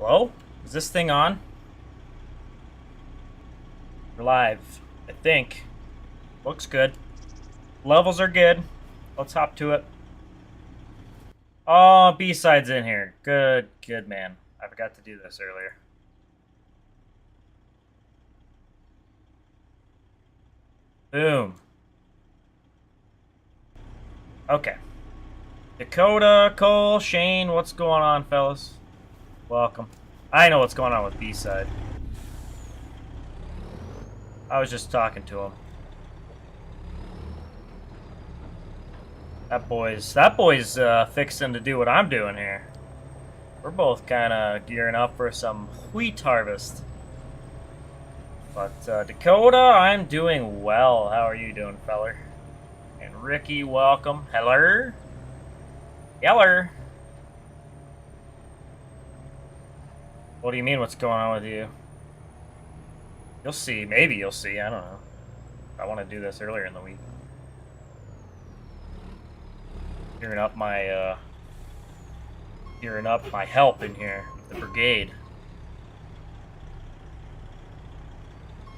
Hello? Is this thing on? We're live, I think. Looks good. Levels are good. Let's hop to it. Oh, B-side's in here. Good, good, man. I forgot to do this earlier. Boom. Okay. Dakota, Cole, Shane, what's going on, fellas? Welcome. I know what's going on with B-side. I was just talking to him. That boy's fixing to do what I'm doing here. We're both kind of gearing up for some wheat harvest. But Dakota, I'm doing well. How are you doing, feller? And Ricky, welcome. Hello? Yeller. What do you mean, what's going on with you? You'll see. Maybe you'll see. I don't know. I want to do this earlier in the week. Gearing up my help in here, the brigade.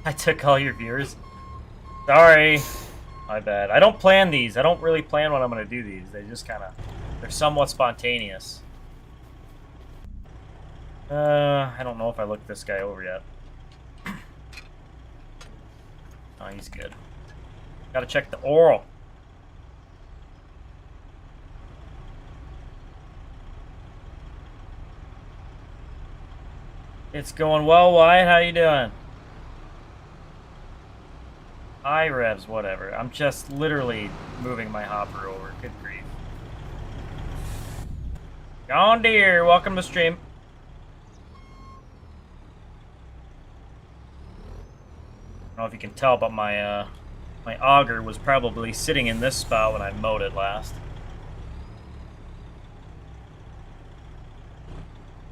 I took all your viewers. Sorry. My bad. I don't plan these. I don't really plan when I'm going to do these. They just kind of... They're somewhat spontaneous. I don't know if I looked this guy over yet. Oh, he's good. Gotta check the oral. It's going well, Wyatt. How you doing? Hi, Revs, whatever. I'm just literally moving my hopper over. Good grief. John Deere, welcome to stream. I don't know if you can tell, but my my auger was probably sitting in this spot when I mowed it last.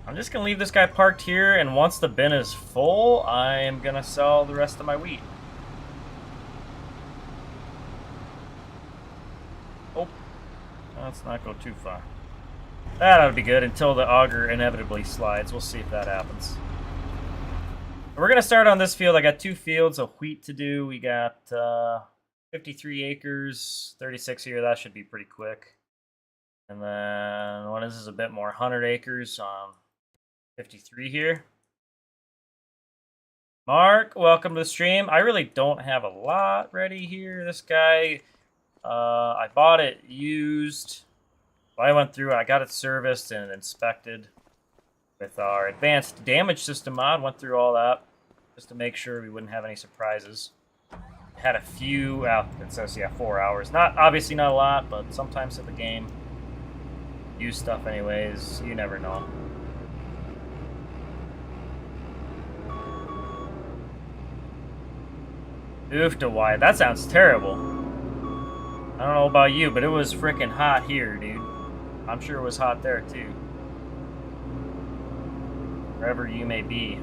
I'm just gonna leave this guy parked here, and once the bin is full, I am gonna sell the rest of my wheat. Oh, let's not go too far. That ought to be good until the auger inevitably slides. We'll see if that happens. We're going to start on this field. I got 2 fields of wheat to do. We got 53 acres, 36 here. That should be pretty quick. And then what is this? A bit more, 100 acres on 53 here. Mark, welcome to the stream. I really don't have a lot ready here. This guy, I bought it used. I went through, I got it serviced and inspected with our advanced damage system mod. Went through all that just to make sure we wouldn't have any surprises. Had a few, it says, yeah, 4 hours. Obviously not a lot, but sometimes in the game, use stuff anyways. You never know. Oof to why. That sounds terrible. I don't know about you, but it was freaking hot here, dude. I'm sure it was hot there too. Wherever you may be.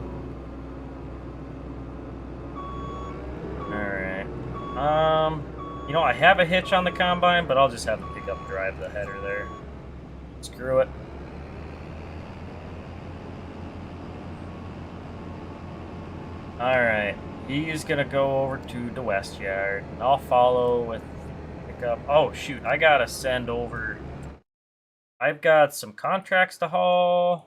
Alright. You know, I have a hitch on the combine, but I'll just have to pick up and drive the header there. Screw it. Alright. He's gonna go over to the west yard, and I'll follow with pickup. Oh shoot, I gotta send over. I've got some contracts to haul.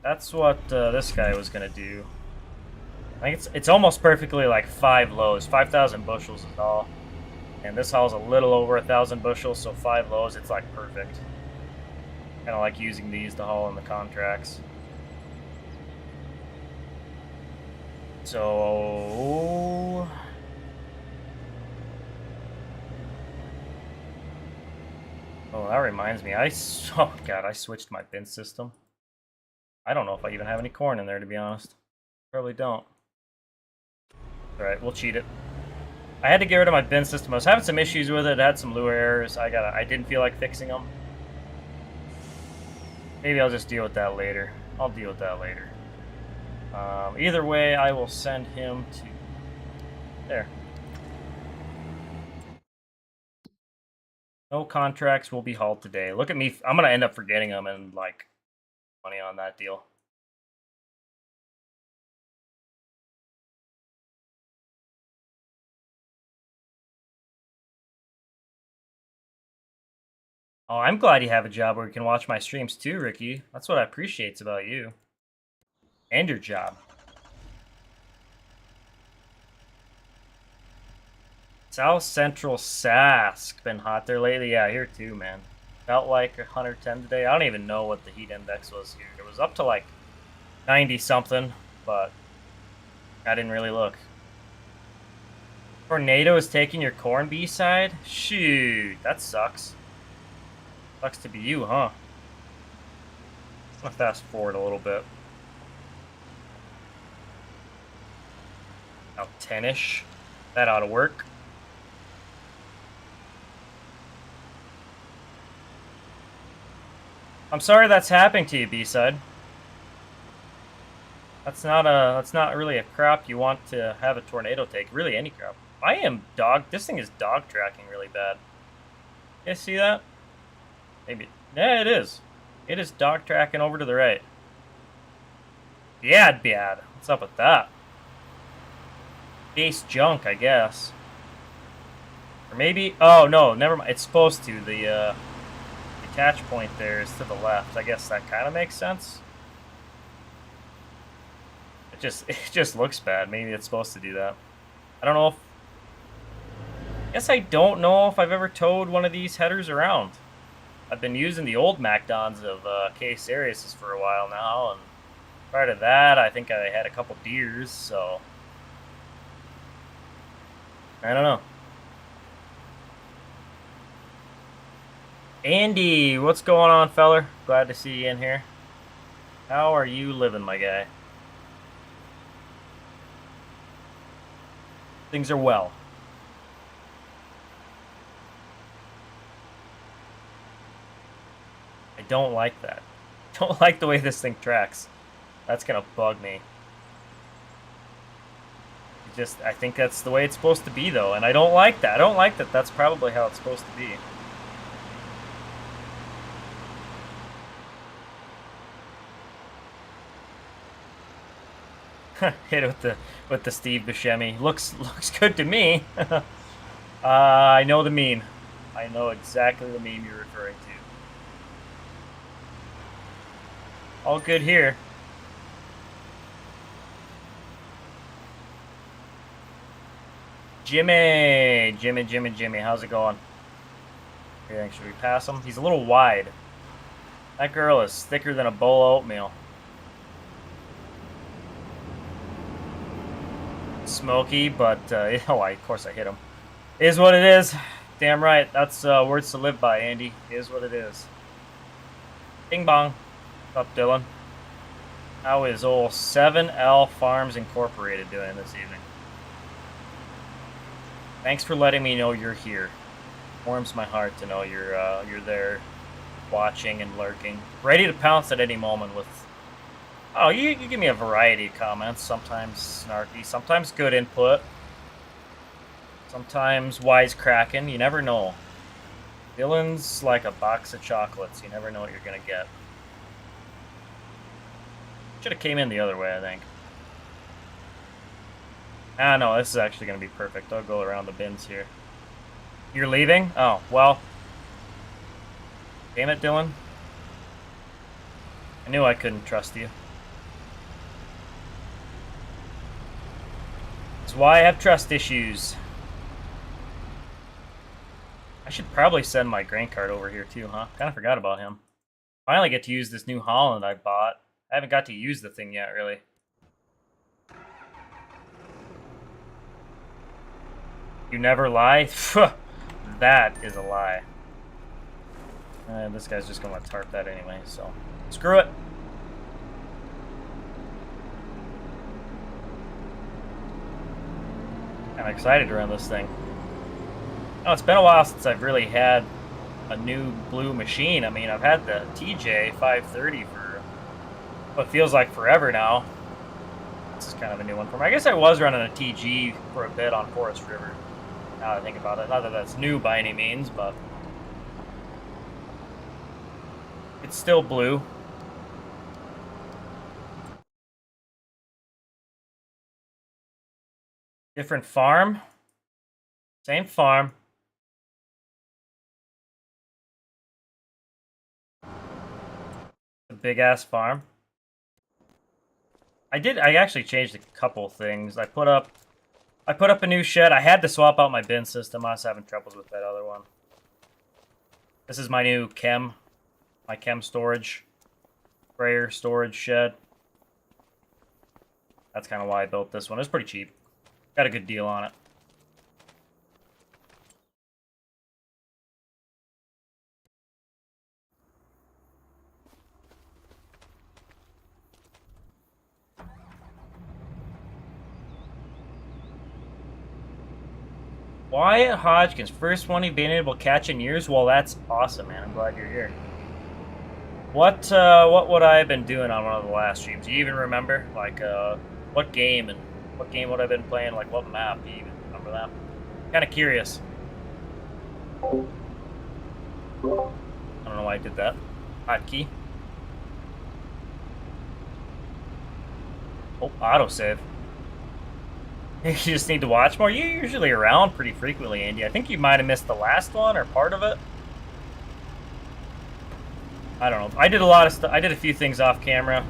That's what this guy was gonna do. I think it's almost perfectly like 5 loads, 5,000 bushels is all. And this haul's a little over 1,000 bushels, so 5 loads, it's like perfect. Kind of like using these to haul in the contracts. So... Oh, that reminds me. Oh god, I switched my bin system. I don't know if I even have any corn in there, to be honest. Probably don't. Alright, we'll cheat it. I had to get rid of my bin system. I was having some issues with it. It had some Lua errors. I didn't feel like fixing them. Maybe I'll just deal with that later. I'll deal with that later. Either way, I will send him to... There. No contracts will be hauled today. Look at me. I'm going to end up forgetting them and, like, money on that deal. Oh, I'm glad you have a job where you can watch my streams too, Ricky. That's what I appreciate about you. And your job. South Central Sask. Been hot there lately. Yeah, here too, man. Felt like 110 today. I don't even know what the heat index was here. It was up to like 90 something, but I didn't really look. Tornado is taking your corn B-side? Shoot, that sucks. Sucks to be you, huh? I'm gonna fast forward a little bit. About 10-ish. That ought to work. I'm sorry that's happening to you, B-side. That's not really a crop you want to have a tornado take. Really, any crop. This thing is dog tracking really bad. You guys see that? Maybe. Yeah, it is. It is dog tracking over to the right. Yeah, bad. What's up with that? Base junk, I guess. Or maybe. Oh no, never mind. It's supposed to. The attach point there is to the left. I guess that kind of makes sense. It just looks bad. Maybe it's supposed to do that. I don't know if. I guess I don't know if I've ever towed one of these headers around. I've been using the old MacDons of K-Series for a while now, and prior to that, I think I had a couple deers, so I don't know. Andy, what's going on, feller? Glad to see you in here. How are you living, my guy? Things are well. I don't like that. Don't like the way this thing tracks. That's gonna bug me. I think that's the way it's supposed to be, though, and I don't like that. I don't like that. That's probably how it's supposed to be. Hit it with the Steve Buscemi. Looks good to me. I know the meme. I know exactly the meme you're referring to. All good here. Jimmy, how's it going? Okay, should we pass him? He's a little wide. That girl is thicker than a bowl of oatmeal. Smoky, but oh, of course I hit him. Is what it is. Damn right. That's words to live by, Andy. Is what it is. Bing bong. What's up, Dylan? How is old 7L Farms Incorporated doing this evening? Thanks for letting me know you're here. Warms my heart to know you're there, watching and lurking, ready to pounce at any moment with. Oh, you give me a variety of comments. Sometimes snarky, sometimes good input, sometimes wisecracking. You never know. Dylan's like a box of chocolates. You never know what you're gonna get. Should have came in the other way, I think. Ah, no, this is actually going to be perfect. I'll go around the bins here. You're leaving? Oh, well. Damn it, Dylan. I knew I couldn't trust you. That's why I have trust issues. I should probably send my grain cart over here too, huh? Kind of forgot about him. Finally get to use this New Holland I bought. I haven't got to use the thing yet, really. You never lie? That is a lie. This guy's just going to tarp that anyway, so screw it. I'm excited to run this thing. Oh, it's been a while since I've really had a new blue machine. I mean, I've had the TJ 530 for what feels like forever now. This is kind of a new one for me. I guess I was running a TG for a bit on Forest River. Now that I think about it. Not that that's new by any means, but it's still blue. Different farm. Same farm. A big ass farm. I actually changed a couple things. I put up a new shed. I had to swap out my bin system. I was having troubles with that other one. This is my new my chem storage, sprayer storage shed. That's kind of why I built this one. It was pretty cheap. Got a good deal on it. Wyatt Hodgkins, first one you've been able to catch in years. Well, that's awesome, man. I'm glad you're here. What would I have been doing on one of the last streams? Do you even remember? Like, what game would I have been playing? Like, what map? Do you even remember that? Kind of curious. I don't know why I did that. Hotkey. Oh, autosave. You just need to watch more. You're usually around pretty frequently, Andy. I think you might have missed the last one or part of it. I don't know. I did a lot of stuff. I did a few things off camera.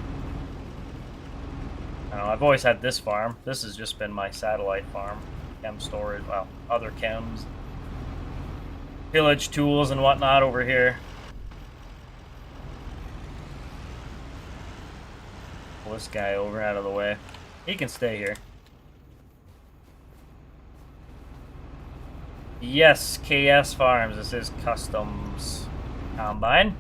I don't know. I've always had this farm. This has just been my satellite farm. Chem storage. Well, other chems. Pillage tools and whatnot over here. Pull this guy over out of the way. He can stay here. Yes, KS Farms. This is Customs Combine.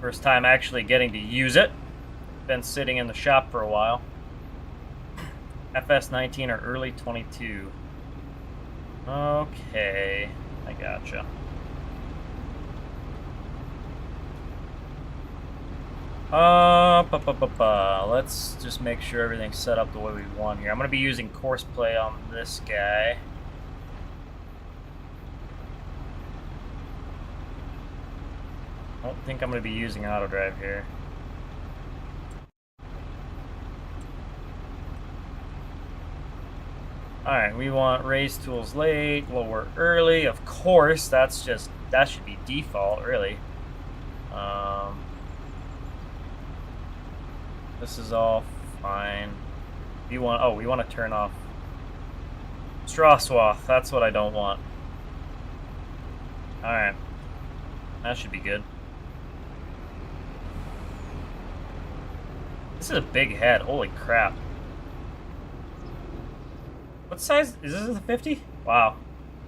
First time actually getting to use it. Been sitting in the shop for a while. FS19 or early 22. Okay, I gotcha. Let's just make sure everything's set up the way we want here. I'm going to be using Courseplay on this guy. I don't think I'm going to be using auto drive here. Alright, we want raise tools late, lower early. Of course, that should be default, really. This is all fine. We want to turn off straw swath. That's what I don't want. Alright. That should be good. This is a big head. Holy crap. What size? Is this the 50? Wow.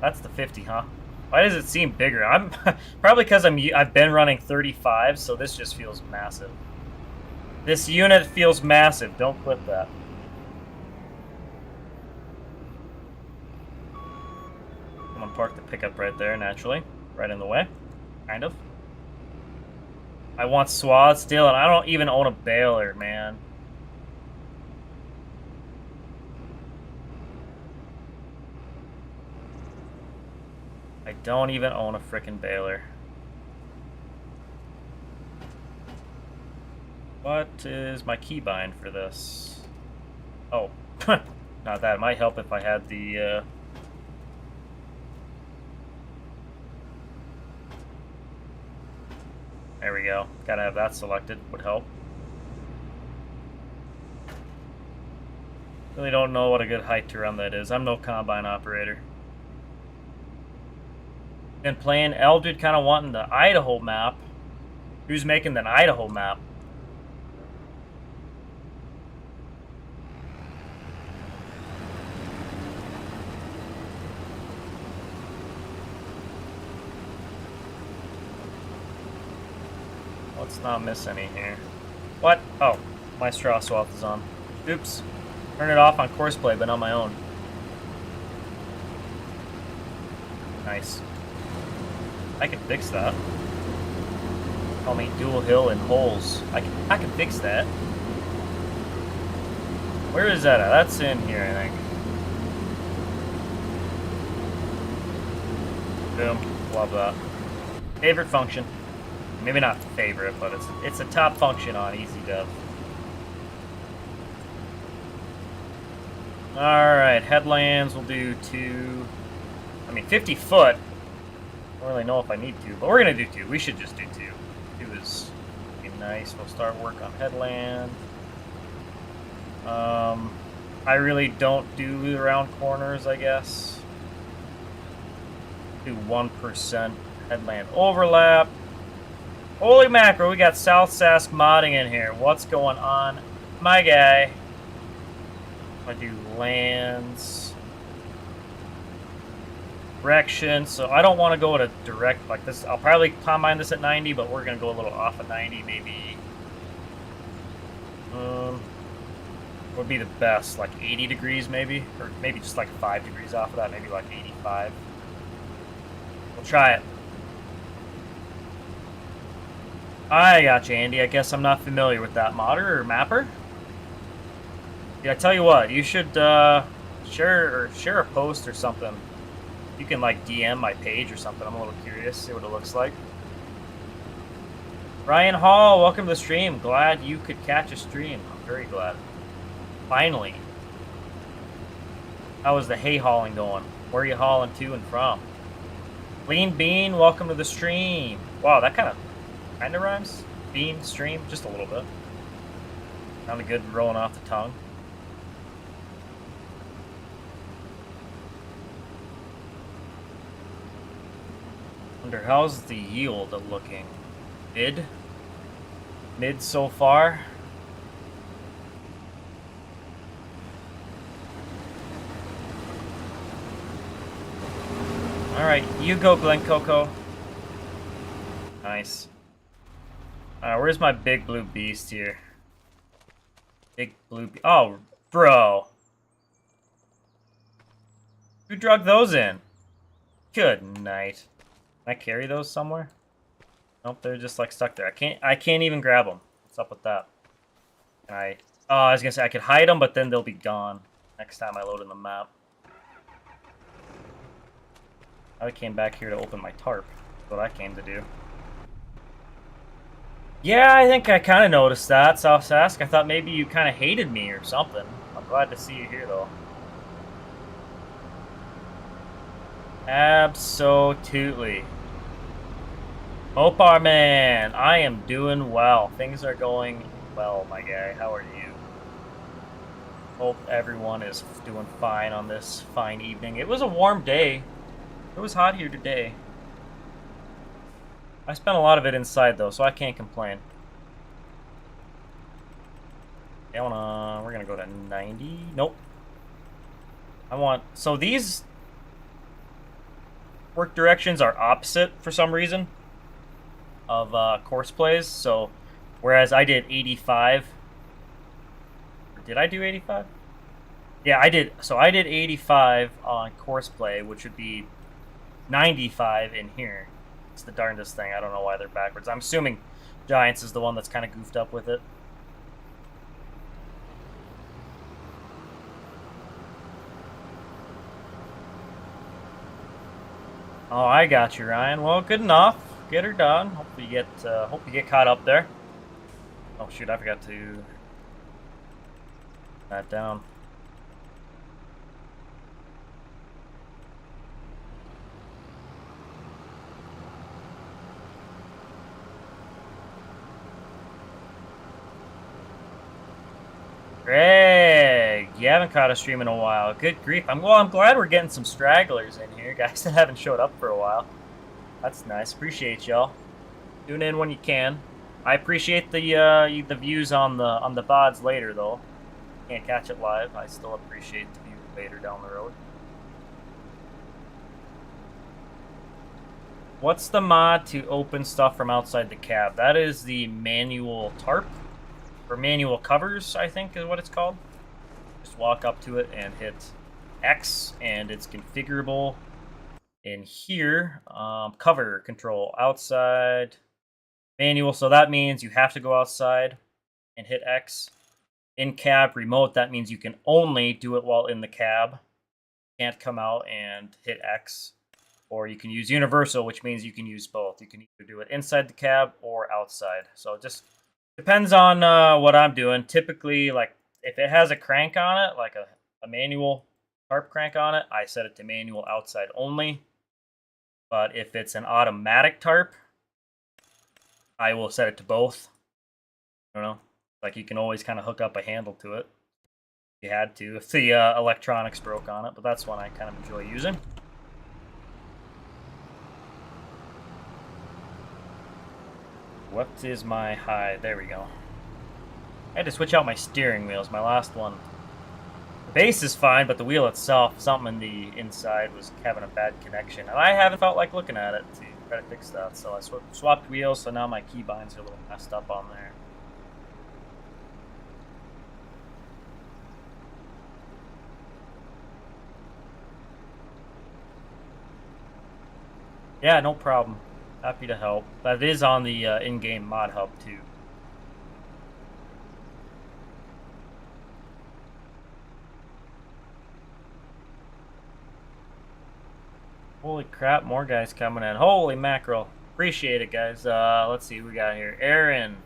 That's the 50, huh? Why does it seem bigger? I'm probably because I've been running 35, so this just feels massive. This unit feels massive. Don't clip that. I'm gonna park the pickup right there, naturally. Right in the way. Kind of. I want swath still, and I don't even own a baler, man. I don't even own a frickin' baler. What is my keybind for this? Oh, not that. It might help if I had the, There we go. Gotta have that selected. Would help. Really don't know what a good height to run that is. I'm no combine operator. Been playing Eldred, kind of wanting the Idaho map. Who's making the Idaho map? Let's not miss any here. What? Oh, my straw swath is on. Oops. Turn it off on Courseplay, but on my own. Nice. I can fix that. Call me dual hill and holes. I can fix that. Where is that at? That's in here, I think. Boom. Love that. Favorite function. Maybe not favorite, but it's a top function on Easy Dev. Alright, headlands will do 2. I mean, 50 foot. I don't really know if I need 2, but we're going to do 2. We should just do 2. 2 is nice. We'll start work on headland. I really don't do around corners, I guess. Do 1% headland overlap. Holy mackerel, we got South Sask modding in here. What's going on, my guy? I do lands. Direction, so I don't want to go at a direct like this. I'll probably combine this at 90, but we're going to go a little off of 90, maybe. Would be the best, like 80 degrees maybe, or maybe just like 5 degrees off of that, maybe like 85. We'll try it. I got you, Andy. I guess I'm not familiar with that modder or mapper. Yeah, I tell you what, you should share a post or something. You can like DM my page or something. I'm a little curious, see what it looks like. Ryan Hall, welcome to the stream. Glad you could catch a stream. I'm very glad. Finally. How is the hay hauling going? Where are you hauling to and from? Lean Bean, welcome to the stream. Wow, that kind of rhymes. Bean, stream, just a little bit. Sounded good rolling off the tongue. Wonder how's the yield looking? Mid so far. Alright, you go, Glen Coco. Nice. Where's my big blue beast here? Big blue beast. Oh, bro. Who drug those in? Good night. Can I carry those somewhere? Nope, they're just like stuck there. I can't even grab them. What's up with that? Can I? Oh, I was gonna say I could hide them, but then they'll be gone next time I load in the map. I came back here to open my tarp. That's what I came to do. Yeah, I think I kind of noticed that, South Sask. I thought maybe you kind of hated me or something. I'm glad to see you here, though. Absolutely. Mopar man, I am doing well. Things are going well, my guy. How are you? Hope everyone is doing fine on this fine evening. It was a warm day. It was hot here today. I spent a lot of it inside, though, so I can't complain. Yeah, we're gonna go to 90. Nope. So these work directions are opposite for some reason of course plays. So whereas I did 85. Did I do 85? Yeah, I did. So I did 85 on course play, which would be 95 in here. It's the darndest thing. I don't know why they're backwards. I'm assuming Giants is the one that's kind of goofed up with it. Oh, I got you, Ryan. Well, good enough. Get her done. Hope you get caught up there. Oh shoot, I forgot to that down. Greg, you haven't caught a stream in a while. Good grief. I'm glad we're getting some stragglers in here, guys that haven't showed up for a while. That's nice. Appreciate y'all. Tune in when you can. I appreciate the views on the VODs later though. Can't catch it live. I still appreciate the view later down the road. What's the mod to open stuff from outside the cab? That is the manual tarp. Or manual covers, I think is what it's called. Just walk up to it and hit X, and it's configurable in here. Cover control, outside, manual, so that means you have to go outside and hit X. In cab, remote, that means you can only do it while in the cab. Can't come out and hit X. Or you can use universal, which means you can use both. You can either do it inside the cab or outside. So just depends on what I'm doing. Typically, like if it has a crank on it, like a a manual tarp crank on it, I set it to manual outside only. But if it's an automatic tarp, I will set it to both. I don't know. Like, you can always kind of hook up a handle to it if you had to, if the electronics broke on it, but that's one I kind of enjoy using. What is my high? There we go. I had to switch out my steering wheels, my last one. The base is fine, but the wheel itself, something in the inside was having a bad connection. And I haven't felt like looking at it to try to fix that, so I swapped wheels, so now my keybinds are a little messed up on there. Yeah, no problem. Happy to help. That is on the in-game mod hub, too. Holy crap, more guys coming in. Holy mackerel. Appreciate it, guys. Let's see who we got here. Aaron.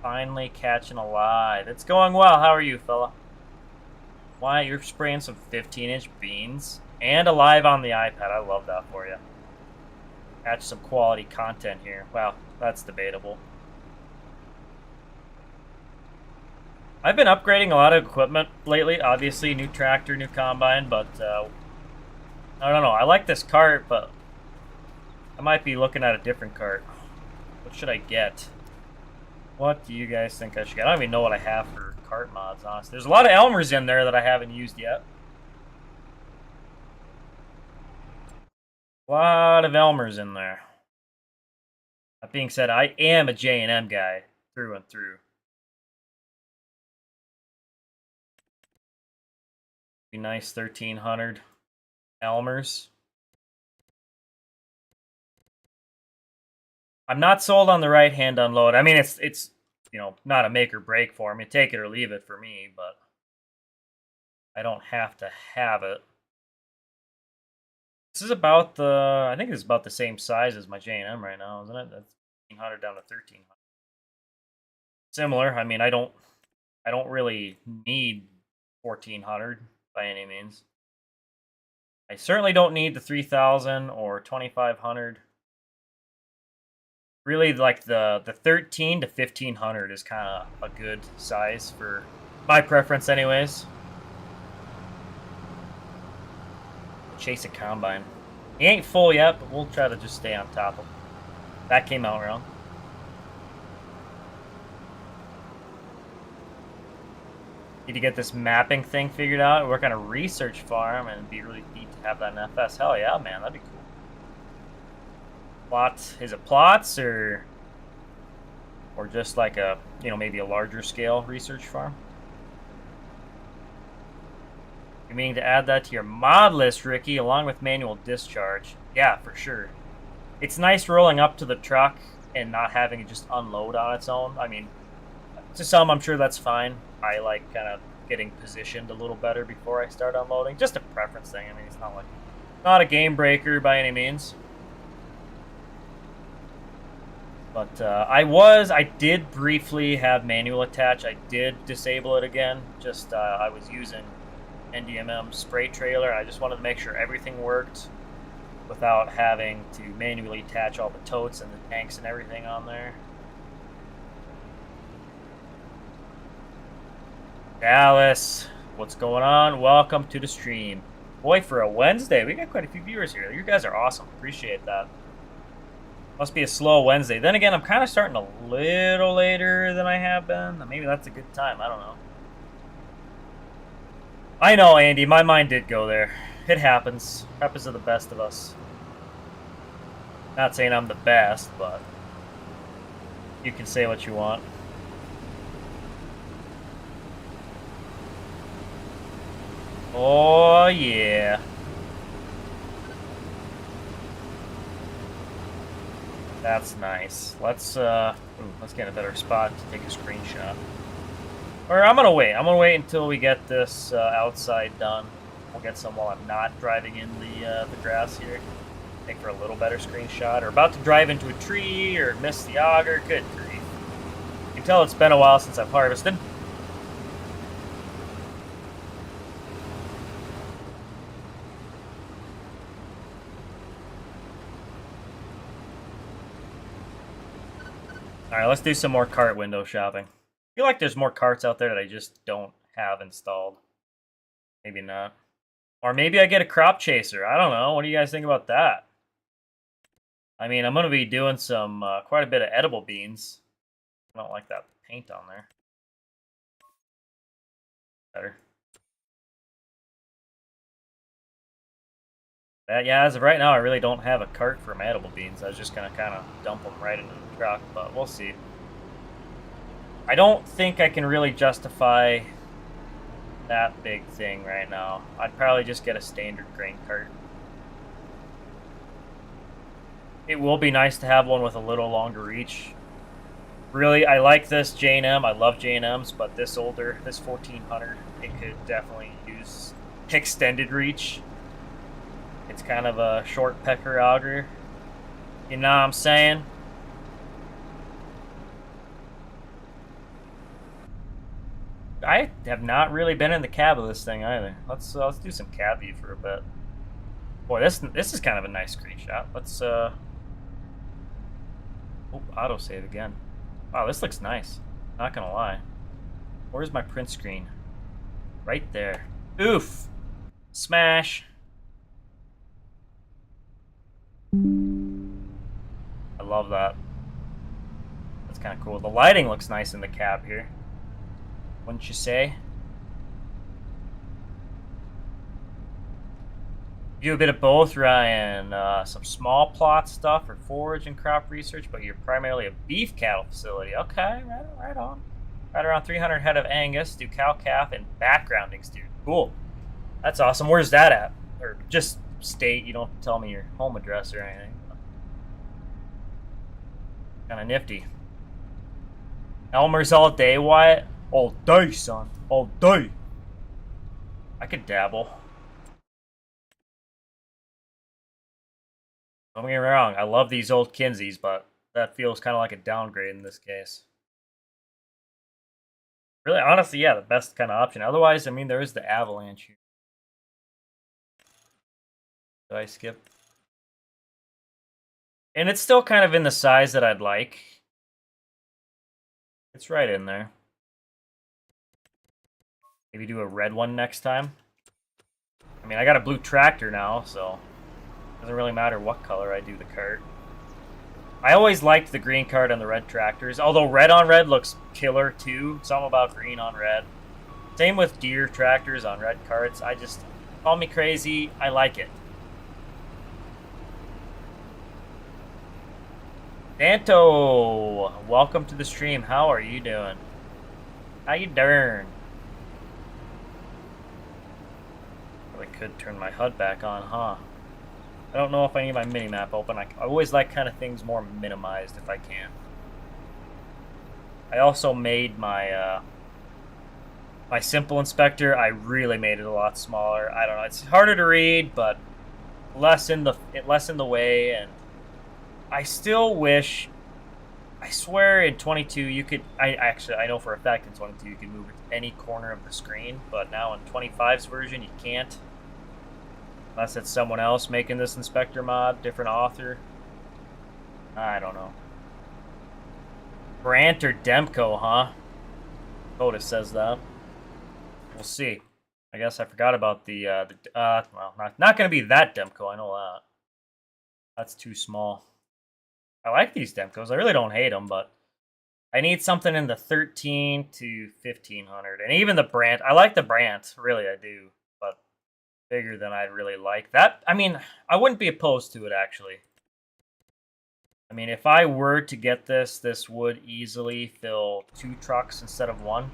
Finally catching alive. It's going well. How are you, fella? Why, you're spraying some 15-inch beans. And alive on the iPad. I love that for you. Catch some quality content here. Wow, that's debatable. I've been upgrading a lot of equipment lately. Obviously, new tractor, new combine, but I don't know. I like this cart, but I might be looking at a different cart. What should I get? What do you guys think I should get? I don't even know what I have for cart mods, honestly. There's a lot of Elmers in there that I haven't used yet. A lot of Elmers in there. That being said, I am a J&M guy through and through. Be nice 1300 Elmers. I'm not sold on the right hand unload. I mean, it's you know, not a make or break for me. Take it or leave it for me, but I don't have to have it. This is about the, I think it's about the same size as my J&M right now, isn't it? That's 1500 down to 1300. Similar. I mean, I don't really need 1400 by any means. I certainly don't need the 3000 or 2500. Really, like the 13 to 1500 is kind of a good size for my preference anyways. Chase a combine. He ain't full yet, but we'll try to just stay on top of him. That came out wrong. Need to get this mapping thing figured out. Work on a research farm, and it'd be really neat to have that in FS. Hell yeah, man, that'd be cool. Plots? Is it plots or just like a, you know, maybe a larger scale research farm? You meaning to add that to your mod list, Ricky, along with manual discharge? Yeah, for sure. It's nice rolling up to the truck and not having it just unload on its own. I mean, to some, I'm sure that's fine. I like kind of getting positioned a little better before I start unloading. Just a preference thing. I mean, it's not a game breaker by any means. But I did briefly have manual attach. I did disable it again. Just I was using NVMe spray trailer. I just wanted to make sure everything worked without having to manually attach all the totes and the tanks and everything on there. Dallas, what's going on? Welcome to the stream. Boy, for a Wednesday, we got quite a few viewers here. You guys are awesome. Appreciate that. Must be a slow Wednesday. Then again, I'm kind of starting a little later than I have been. Maybe that's a good time. I don't know. I know, Andy. My mind did go there. It happens. Happens to the best of us. Not saying I'm the best, but you can say what you want. Oh, yeah. That's nice. Let's get a better spot to take a screenshot. Or I'm gonna wait. I'm gonna wait until we get this outside done. We'll get some while I'm not driving in the grass here. Take for a little better screenshot. Or about to drive into a tree or miss the auger. Good grief. You can tell it's been a while since I've harvested. All right, let's do some more cart window shopping. I feel like there's more carts out there that I just don't have installed. Maybe not. Or maybe I get a crop chaser. I don't know. What do you guys think about that? I mean, I'm going to be doing some quite a bit of edible beans. I don't like that paint on there. Better. Yeah, as of right now, I really don't have a cart for my edible beans. I was just going to kind of dump them right into the truck, but we'll see. I don't think I can really justify that big thing right now. I'd probably just get a standard grain cart. It will be nice to have one with a little longer reach. Really, I like this J&M. I love J&Ms, but this 1400, it could definitely use extended reach. It's kind of a short pecker auger. You know what I'm saying? I have not really been in the cab of this thing either. Let's do some cab view for a bit. Boy, this is kind of a nice screenshot. Let's autosave again. Wow, this looks nice. Not gonna lie. Where's my print screen? Right there. Oof! Smash! I love that. That's kind of cool. The lighting looks nice in the cab here. Wouldn't you say? Do a bit of both, Ryan. Some small plot stuff for forage and crop research, but you're primarily a beef cattle facility. Okay, right on. Right around 300 head of Angus, do cow-calf, and backgrounding steer. Cool. That's awesome. Where's that at? Or just state, you don't tell me your home address or anything. Kind of nifty. Elmer's all day, Wyatt? All day, son. All day. I could dabble. Don't get me wrong, I love these old Kinseys, but that feels kind of like a downgrade in this case. Really, honestly, yeah, the best kind of option. Otherwise, I mean, there is the Avalanche here. Did I skip? And it's still kind of in the size that I'd like. It's right in there. Maybe do a red one next time. I mean, I got a blue tractor now, so it doesn't really matter what color I do the cart. I always liked the green cart and the red tractors, although red on red looks killer too. Something about green on red. Same with deer tractors on red carts. Call me crazy, I like it. Danto, welcome to the stream. How are you doing? How you doing? Really could turn my HUD back on, huh? I don't know if I need my mini-map open. I always like kind of things more minimized if I can. I also made my my simple inspector. I really made it a lot smaller. I don't know. It's harder to read, but less in the way. And I still wish. I swear in 22 you could. I know for a fact in 22 you can move it to any corner of the screen, but now in 25's version you can't. Unless it's someone else making this inspector mod, different author. I don't know. Brant or Demko, huh? Hotas says that. We'll see. I guess I forgot about well, not gonna be that Demko, I know that. That's too small. I like these Demkos, I really don't hate them, but I need something in the 13 to 1500. And even the Brant, I like the Brant, really I do. But bigger than I'd really like. That, I mean, I wouldn't be opposed to it, actually. I mean, if I were to get this, this would easily fill 2 trucks instead of 1.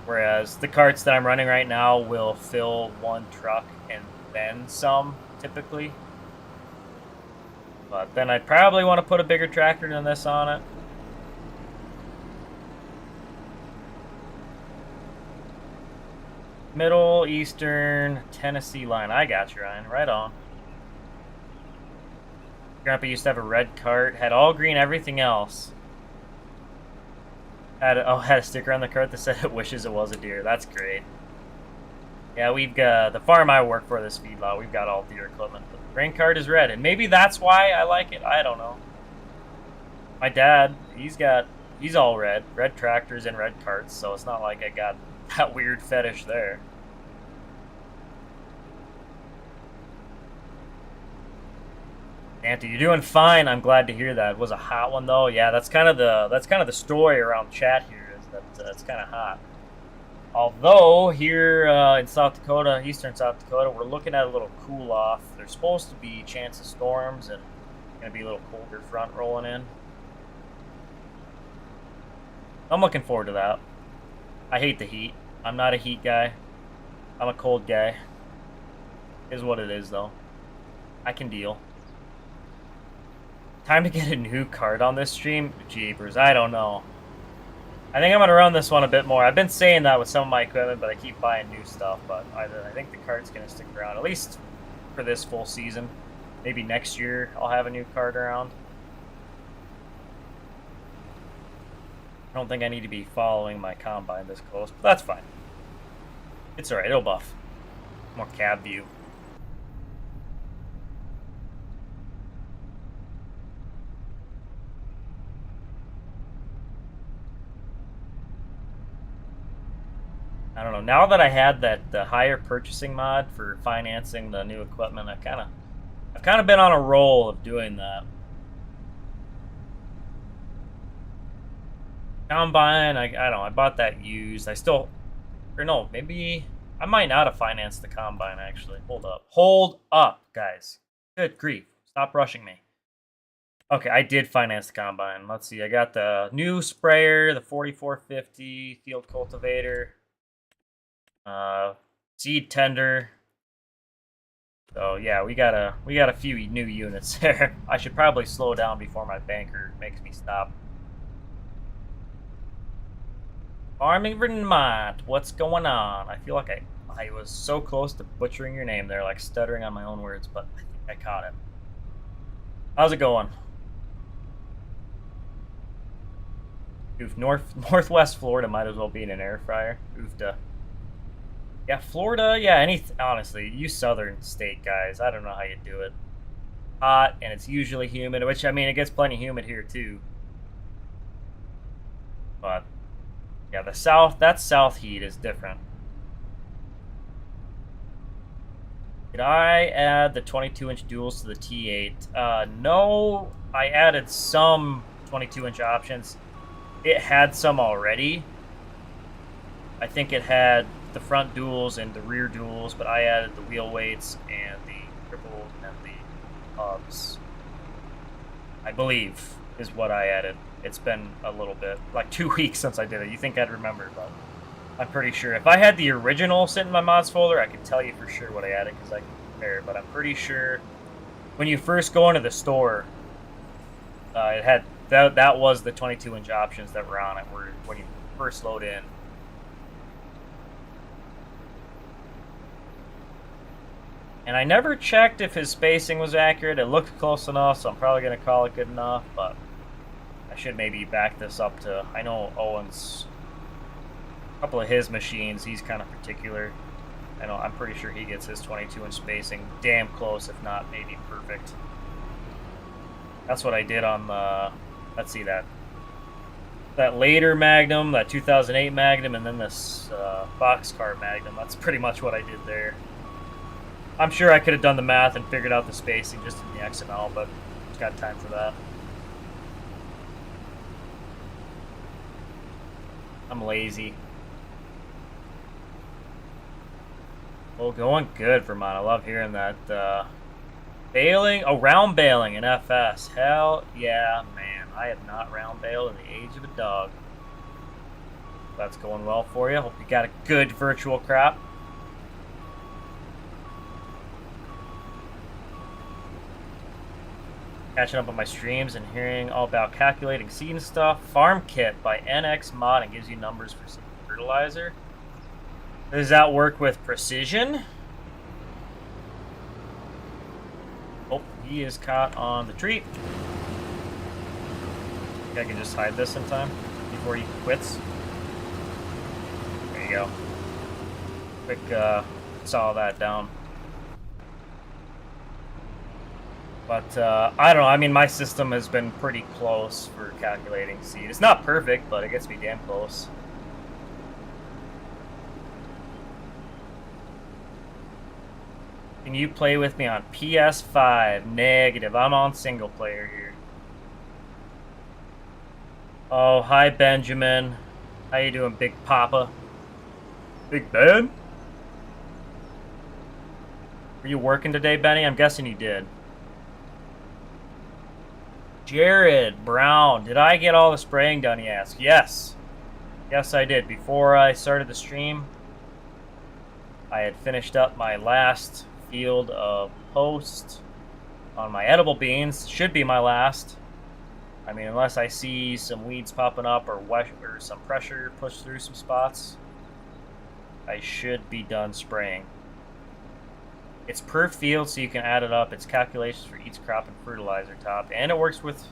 Whereas the carts that I'm running right now will fill 1 truck and then some, typically. But then I'd probably want to put a bigger tractor than this on it. Middle Eastern Tennessee line. I got you, Ryan. Right on. Grandpa used to have a red cart. Had all green everything else. Had a sticker on the cart that said it wishes it was a deer. That's great. Yeah, we've got the farm I work for, this feedlot. We've got all deer equipment. But the grain cart is red, and maybe that's why I like it. I don't know. My dad, he's all red tractors and red carts, so it's not like I got that weird fetish there. Auntie, you're doing fine. I'm glad to hear that. It was a hot one though. Yeah, that's kind of the story around chat here is that it's kind of hot. Although here in South Dakota, eastern South Dakota, we're looking at a little cool off. There's supposed to be chance of storms and gonna be a little colder front rolling in. I'm looking forward to that. I hate the heat. I'm not a heat guy. I'm a cold guy. Is what it is though. I can deal. Time to get a new card on this stream? Jeepers, I don't know. I think I'm going to run this one a bit more. I've been saying that with some of my equipment, but I keep buying new stuff. But I think the card's going to stick around, at least for this full season. Maybe next year I'll have a new card around. I don't think I need to be following my Combine this close, but that's fine. It's alright, it'll buff. More cab view. I don't know. Now that I had the higher purchasing mod for financing the new equipment, I've kind of been on a roll of doing that. Combine, I don't know. I bought that used. Maybe I might not have financed the Combine actually. Hold up, guys. Good grief! Stop rushing me. Okay, I did finance the Combine. Let's see. I got the new sprayer, the 4450 field cultivator. Seed tender. So yeah, we got a few new units there. I should probably slow down before my banker makes me stop. Farming Vermont, what's going on? I feel like I was so close to butchering your name there, like stuttering on my own words, but I think I caught it. How's it going? Oof, Northwest Florida might as well be in an air fryer. Oofda. Yeah, Florida, yeah, honestly, you southern state guys, I don't know how you do it. Hot, and it's usually humid, which, I mean, it gets plenty humid here, too. But, yeah, that south heat is different. Did I add the 22-inch duals to the T8? No, I added some 22-inch options. It had some already. I think it had the front duals and the rear duals, but I added the wheel weights and the triple and the hubs. I believe is what I added. It's been a little bit, like 2 weeks since I did it. You think I'd remember, but I'm pretty sure. If I had the original sitting in my mods folder, I could tell you for sure what I added because I can compare. But I'm pretty sure when you first go into the store, it had that was the 22-inch options that were on it. When you first load in. And I never checked if his spacing was accurate. It looked close enough, so I'm probably going to call it good enough, but I should maybe back this up to... I know Owen's... A couple of his machines, he's kind of particular. I'm pretty sure he gets his 22-inch spacing damn close, if not maybe perfect. That's what I did on the... Let's see, that later Magnum, that 2008 Magnum, and then this boxcar Magnum. That's pretty much what I did there. I'm sure I could have done the math and figured out the spacing just in the XML, but I've got time for that. I'm lazy. Well, going good, Vermont. I love hearing that. Bailing? Oh, round bailing in FS. Hell yeah, man. I have not round bailed in the age of a dog. That's going well for you. Hope you got a good virtual crop. Catching up on my streams and hearing all about calculating seed and stuff. Farm Kit by NX Mod and gives you numbers for some fertilizer. Does that work with precision? Oh, he is caught on the tree. Think I can just hide this in time before he quits. There you go. Quick saw that down. But I don't know. I mean, my system has been pretty close for calculating seed. It's not perfect, but it gets me damn close. Can you play with me on PS5? Negative. I'm on single player here. Oh, hi, Benjamin. How you doing, Big Papa? Big Ben? Were you working today, Benny? I'm guessing you did. Jared Brown. Did I get all the spraying done, he asked. Yes. Yes, I did. Before I started the stream, I had finished up my last field of post on my edible beans. Should be my last. I mean, unless I see some weeds popping up or some pressure push through some spots, I should be done spraying. It's per field, so you can add it up. It's calculations for each crop and fertilizer top, and it works with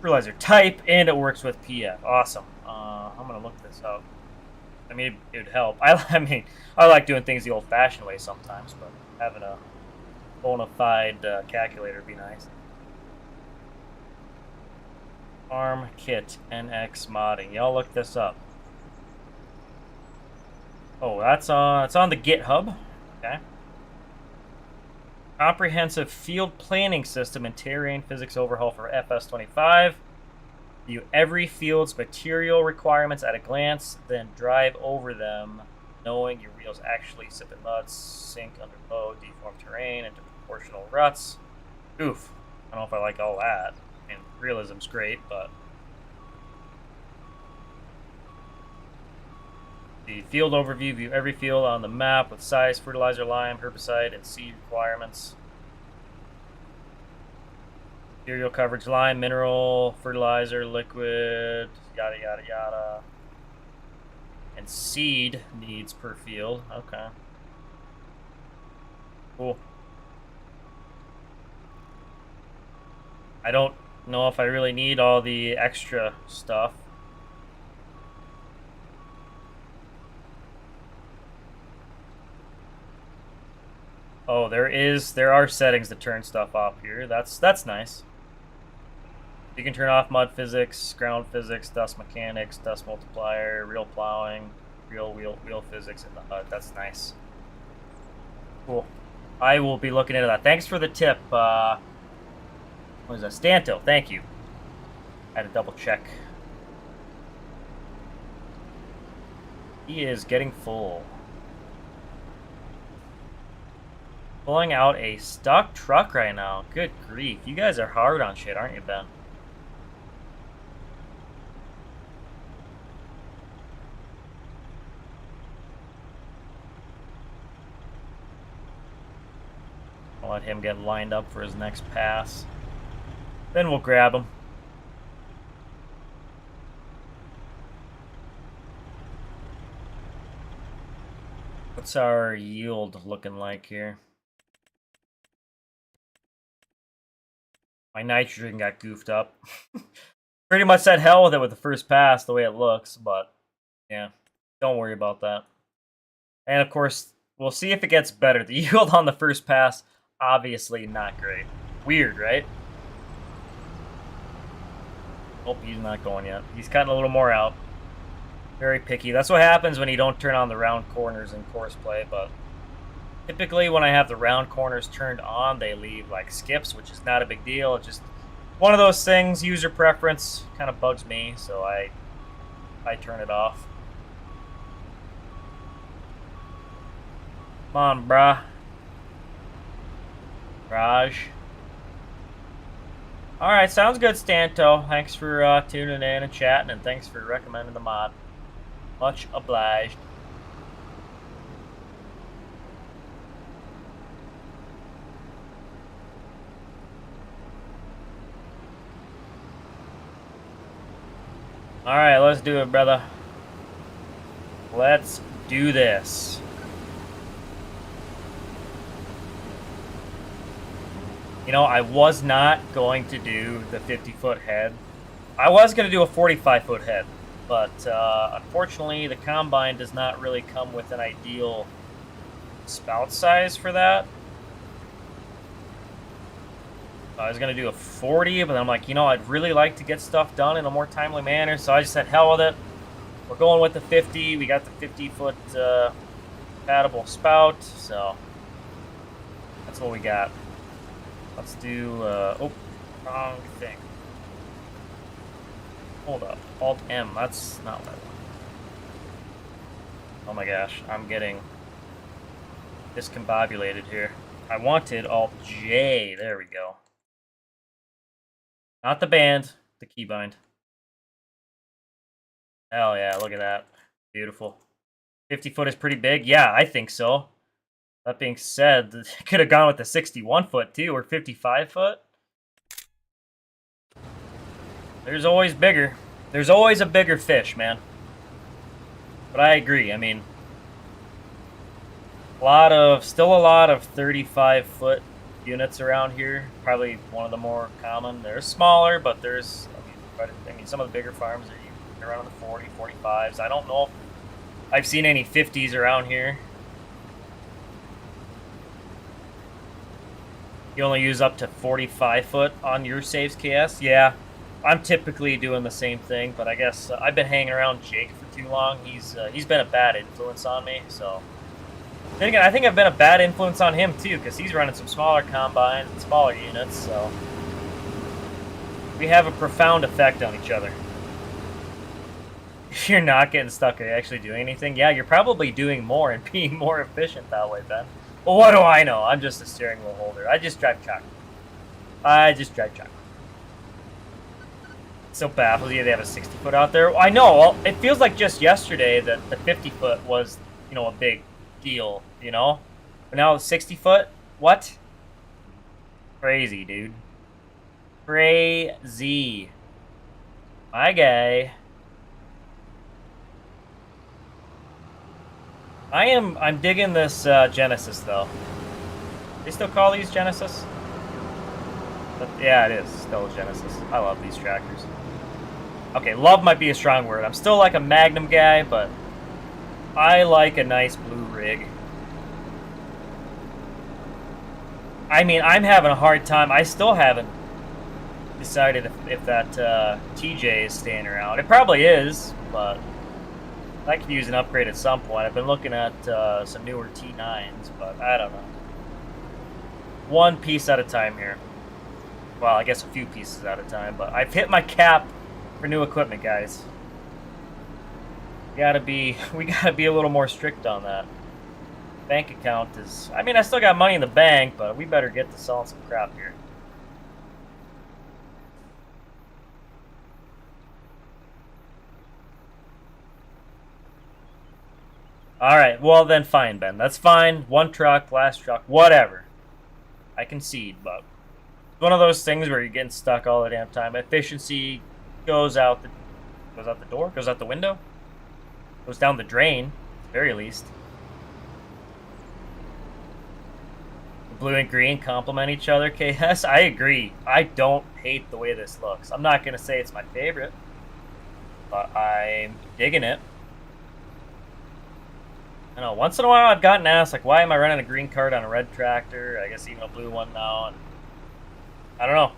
fertilizer type, and it works with PF. Awesome. I'm gonna look this up. I mean, it would help. I mean, I like doing things the old-fashioned way sometimes, but having a bona fide calculator would be nice. Farm Kit NX modding. Y'all look this up. Oh, it's on the GitHub. Okay. Comprehensive field planning system and terrain physics overhaul for FS25. View every field's material requirements at a glance, then drive over them, knowing your wheels actually sip in mud, sink under load, deform terrain into proportional ruts. Oof. I don't know if I like all that. I mean, realism's great, but the field overview, view every field on the map with size, fertilizer, lime, herbicide, and seed requirements. Material coverage, lime, mineral, fertilizer, liquid, yada, yada, yada. And seed needs per field. Okay. Cool. I don't know if I really need all the extra stuff. Oh, there are settings to turn stuff off here. That's nice. You can turn off mud physics, ground physics, dust mechanics, dust multiplier, real plowing, real wheel physics in the HUD. That's nice. Cool. I will be looking into that. Thanks for the tip. What is that? Stanto, thank you. I had to double check. He is getting full. Pulling out a stock truck right now. Good grief. You guys are hard on shit, aren't you, Ben? I'll let him get lined up for his next pass. Then we'll grab him. What's our yield looking like here? My nitrogen got goofed up. Pretty much said hell with it with the first pass, the way it looks, but yeah, don't worry about that. And of course, we'll see if it gets better. The yield on the first pass, obviously not great. Weird, right? Oh, he's not going yet. He's cutting a little more out. Very picky. That's what happens when you don't turn on the round corners in course play, but typically when I have the round corners turned on, they leave like skips, which is not a big deal. It's just one of those things, user preference, kind of bugs me, so I turn it off. Come on, brah. Raj. Alright, sounds good, Stanto. Thanks for tuning in and chatting, and thanks for recommending the mod. Much obliged. Alright, let's do it, brother. Let's do this. You know, I was not going to do the 50-foot head. I was going to do a 45-foot head, but unfortunately the Combine does not really come with an ideal spout size for that. I was going to do a 40, but then I'm like, you know, I'd really like to get stuff done in a more timely manner, so I just said, hell with it. We're going with the 50. We got the 50-foot compatible spout, so that's what we got. Let's do, oh, wrong thing. Hold up, Alt-M, that's not what I want. Oh my gosh, I'm getting discombobulated here. I wanted Alt-J, there we go. Not the band, the keybind. Hell yeah, look at that. Beautiful. 50 foot is pretty big? Yeah, I think so. That being said, could have gone with the 61 foot too, or 55 foot. There's always bigger. There's always a bigger fish, man. But I agree, I mean, still a lot of 35 foot units around here. Probably one of the more common. They're smaller, but there's, I mean, some of the bigger farms are around the 40, 45s. I don't know if I've seen any 50s around here. You only use up to 45 foot on your saves, KS? Yeah, I'm typically doing the same thing, but I guess I've been hanging around Jake for too long. He's been a bad influence on me, so. Then again, I think I've been a bad influence on him too, because he's running some smaller combines and smaller units, so. We have a profound effect on each other. If you're not getting stuck, are you actually doing anything? Yeah, you're probably doing more and being more efficient that way, Ben. Well, what do I know? I'm just a steering wheel holder. I just drive truck. So baffled you they have a 60 foot out there. I know. Well, it feels like just yesterday that the 50 foot was, you know, a big deal, you know? But now the 60 foot? What? Crazy, dude. Crazy. My guy. I'm digging this Genesis though. They still call these Genesis? But, yeah, it is still a Genesis. I love these tractors. Okay, love might be a strong word. I'm still like a Magnum guy, but I like a nice blue rig. I mean, I'm having a hard time. I still haven't decided if that TJ is staying around. It probably is, but I could use an upgrade at some point. I've been looking at some newer T9s, but I don't know. One piece at a time here. Well, I guess a few pieces at a time, but I've hit my cap for new equipment, guys. We gotta be a little more strict on that. Bank account is, I mean, I still got money in the bank, but we better get to selling some crap here. Alright, well then fine, Ben. That's fine. One truck, last truck, whatever. I concede, but it's one of those things where you're getting stuck all the damn time. Efficiency goes out the door, goes out the window, goes down the drain, at the very least. The blue and green complement each other, KS. I agree. I don't hate the way this looks. I'm not going to say it's my favorite, but I'm digging it. I know, once in a while I've gotten asked, like, why am I running a green card on a red tractor? I guess even a blue one now. And I don't know.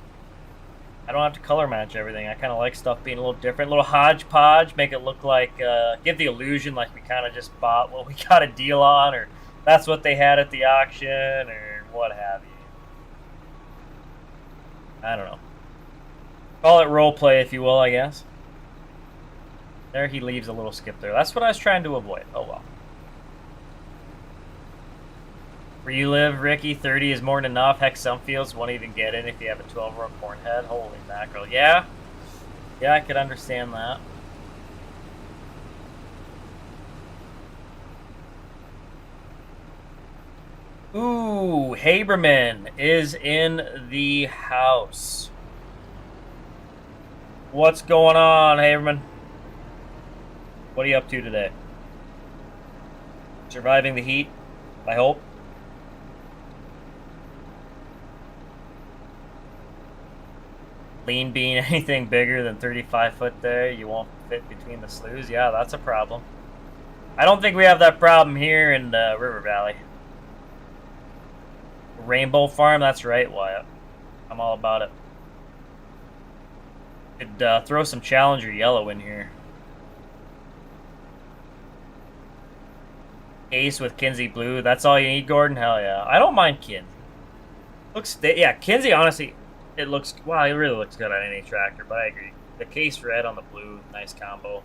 I don't have to color match everything. I kind of like stuff being a little different, a little hodgepodge, make it look like, give the illusion like we kind of just bought what we got a deal on, or that's what they had at the auction, or what have you. I don't know. Call it role play, if you will, I guess. There he leaves a little skip there. That's what I was trying to avoid. Oh well. Where you live, Ricky, 30 is more than enough. Heck, some fields won't even get in if you have a 12-row corn head. Holy mackerel. Yeah. Yeah, I could understand that. Ooh, Haberman is in the house. What's going on, Haberman? What are you up to today? Surviving the heat, I hope. Lean bean, anything bigger than 35 foot there, you won't fit between the sloughs. Yeah, that's a problem. I don't think we have that problem here in River Valley. Rainbow Farm, that's right, Wyatt. I'm all about it. Could throw some Challenger yellow in here. Ace with Kinsey blue. That's all you need, Gordon? Hell yeah. I don't mind Kinsey. Yeah, Kinsey, honestly, it looks, wow, it really looks good on any tractor, but I agree. The case red on the blue, nice combo.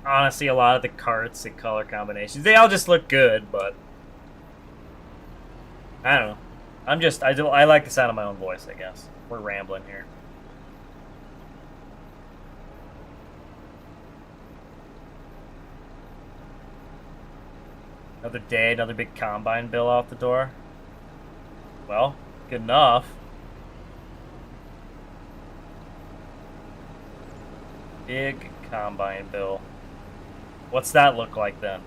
Honestly, a lot of the carts and color combinations, they all just look good, but I don't know. I like the sound of my own voice, I guess. We're rambling here. Another day, another big combine bill out the door. Well, good enough. Big combine bill. What's that look like then?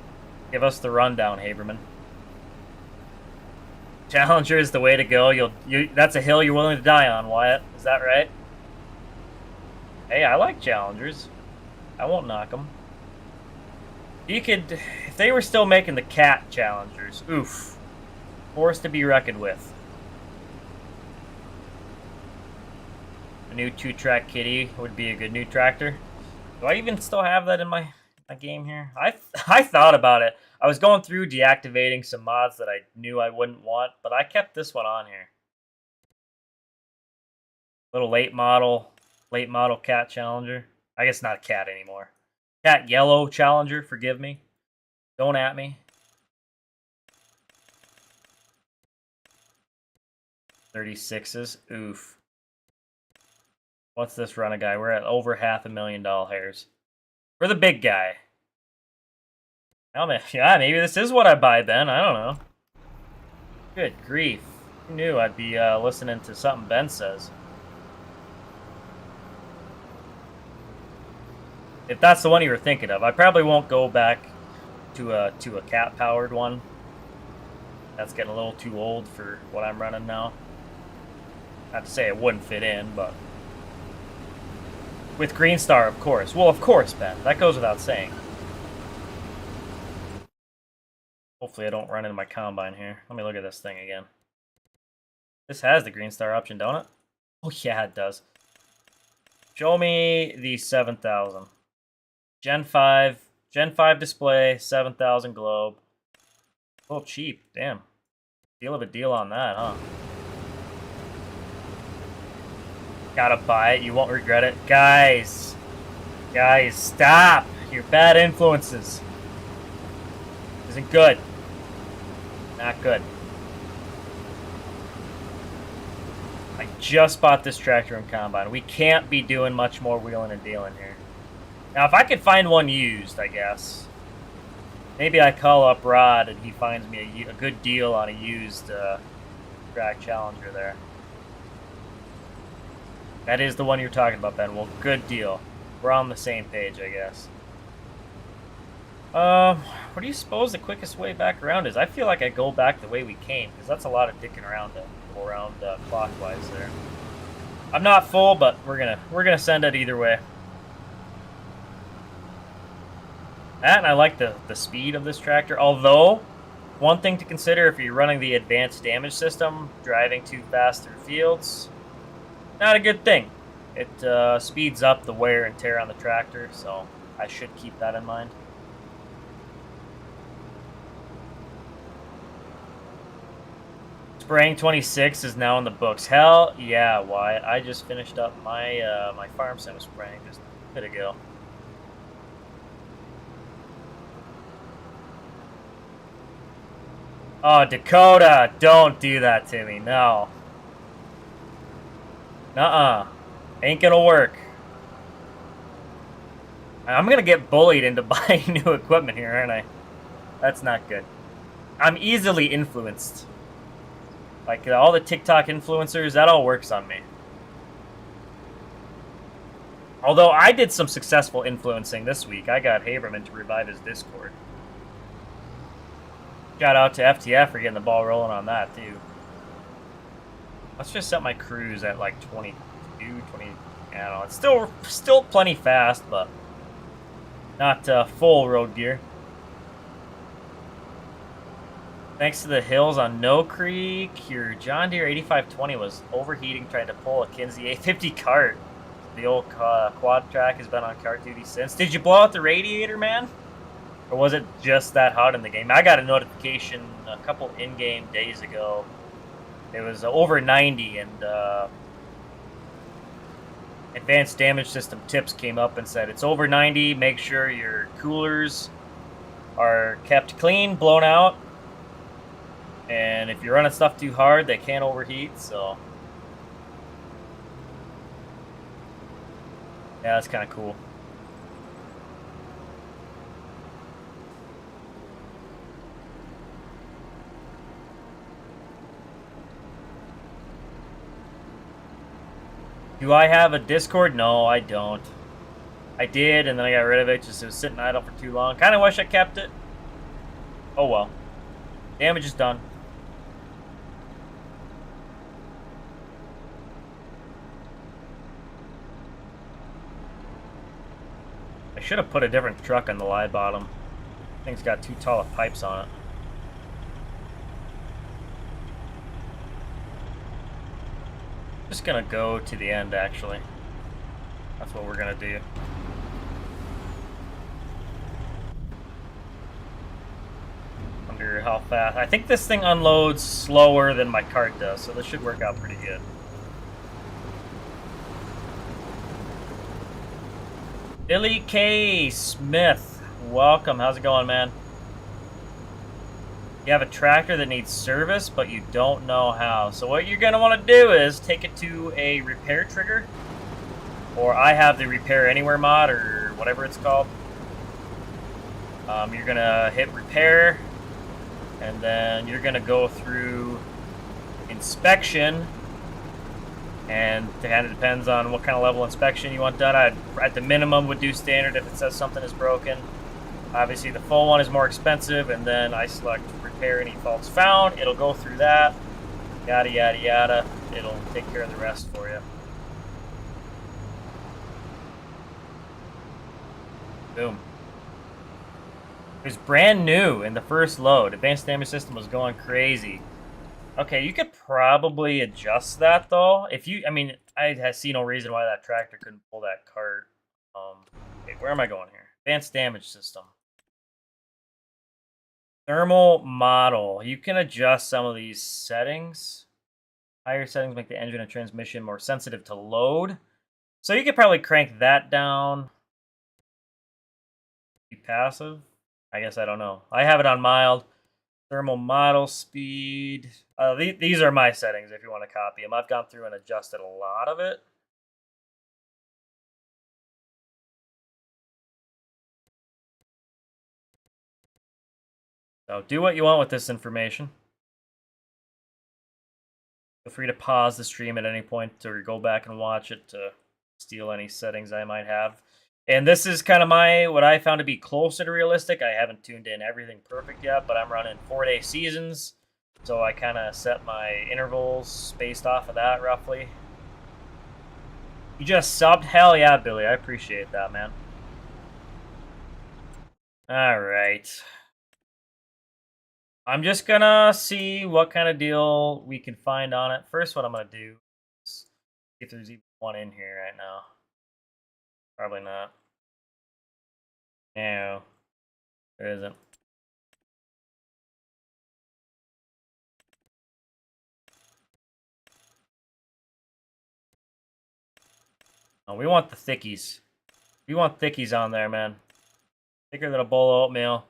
Give us the rundown, Haberman. Challenger is the way to go. That's a hill you're willing to die on, Wyatt. Is that right? Hey, I like Challengers. I won't knock them. If they were still making the cat Challengers, oof. Force to be reckoned with. A new 2-track kitty would be a good new tractor. Do I even still have that in my game here? I thought about it. I was going through deactivating some mods that I knew I wouldn't want, but I kept this one on here. Little late model cat Challenger. I guess not a cat anymore. Cat yellow Challenger, forgive me. Don't at me. $36s. Oof. What's this run a guy? We're at over $500,000. We're the big guy. Yeah, maybe this is what I buy then. I don't know. Good grief. Who knew I'd be listening to something Ben says? If that's the one you were thinking of, I probably won't go back to a cat-powered one. That's getting a little too old for what I'm running now. Not to say it wouldn't fit in, but with Green Star, of course. Well, of course, Ben. That goes without saying. Hopefully I don't run into my combine here. Let me look at this thing again. This has the Green Star option, don't it? Oh, yeah, it does. Show me the 7000. Gen 5 display, 7000 globe. Oh, cheap. Damn. Deal of a deal on that, huh? Gotta buy it. You won't regret it. Guys, stop. Your bad influences. Isn't good. Not good. I just bought this tractor and combine. We can't be doing much more wheeling and dealing here. Now, if I could find one used, I guess. Maybe I call up Rod and he finds me a good deal on a used track Challenger there. That is the one you're talking about, Ben. Well, good deal. We're on the same page, I guess. What do you suppose the quickest way back around is? I feel like I go back the way we came, because that's a lot of dicking around to go around clockwise there. I'm not full, but we're gonna send it either way. That, and I like the speed of this tractor. Although, one thing to consider if you're running the advanced damage system, driving too fast through fields, not a good thing. It speeds up the wear and tear on the tractor, so I should keep that in mind. Spraying 26 is now in the books. Hell yeah, Wyatt. I just finished up my my farm sim spraying just a bit ago. Oh, Dakota, don't do that to me. No. Nuh-uh. Ain't gonna work. I'm gonna get bullied into buying new equipment here, aren't I? That's not good. I'm easily influenced. Like, all the TikTok influencers, that all works on me. Although, I did some successful influencing this week. I got Haberman to revive his Discord. Shout out to FTF for getting the ball rolling on that, too. Let's just set my cruise at, like, 22, 20... I don't know. It's still plenty fast, but not full road gear. Thanks to the hills on No Creek, your John Deere 8520 was overheating trying to pull a Kinsey A50 cart. The old quad track has been on cart duty since. Did you blow out the radiator, man? Or was it just that hot in the game? I got a notification a couple in-game days ago. It was over 90, and Advanced Damage System Tips came up and said, it's over 90, make sure your coolers are kept clean, blown out. And if you're running stuff too hard, they can't overheat, so... yeah, that's kind of cool. Do I have a Discord? No, I don't. I did, and then I got rid of it. Just it was sitting idle for too long. Kind of wish I kept it. Oh well. Damage is done. I should have put a different truck on the live bottom. Thing's got too tall of pipes on it. Just gonna go to the end, actually. That's what we're gonna do. Wonder how fast. I think this thing unloads slower than my cart does, so this should work out pretty good. Billy K. Smith, welcome. How's it going, man? You have a tractor that needs service, but you don't know how. So what you're going to want to do is take it to a repair trigger. Or I have the Repair Anywhere mod, or whatever it's called. You're going to hit repair, and then you're going to go through inspection. And it kind of depends on what kind of level inspection you want done. I, at the minimum, would do standard if it says something is broken. Obviously, the full one is more expensive, and then I select repair any faults found. It'll go through that, yada, yada, yada. It'll take care of the rest for you. Boom. It was brand new in the first load. Advanced Damage System was going crazy. Okay, you could probably adjust that, though. If you, I mean, I see no reason why that tractor couldn't pull that cart. Okay, where am I going here? Advanced Damage System. Thermal model. You can adjust some of these settings. Higher settings make the engine and transmission more sensitive to load. So you could probably crank that down. Be passive? I guess I don't know. I have it on mild. Thermal model speed. These are my settings if you want to copy them. I've gone through and adjusted a lot of it. So do what you want with this information. Feel free to pause the stream at any point or go back and watch it to steal any settings I might have. And this is kind of what I found to be closer to realistic. I haven't tuned in everything perfect yet, but I'm running 4-day seasons. So I kind of set my intervals based off of that roughly. You just subbed? Hell yeah, Billy. I appreciate that, man. All right. I'm just gonna see what kind of deal we can find on it. First, what I'm gonna do is see if there's even one in here right now. Probably not. No, there isn't. Oh, we want the thickies. We want thickies on there, man. Thicker than a bowl of oatmeal.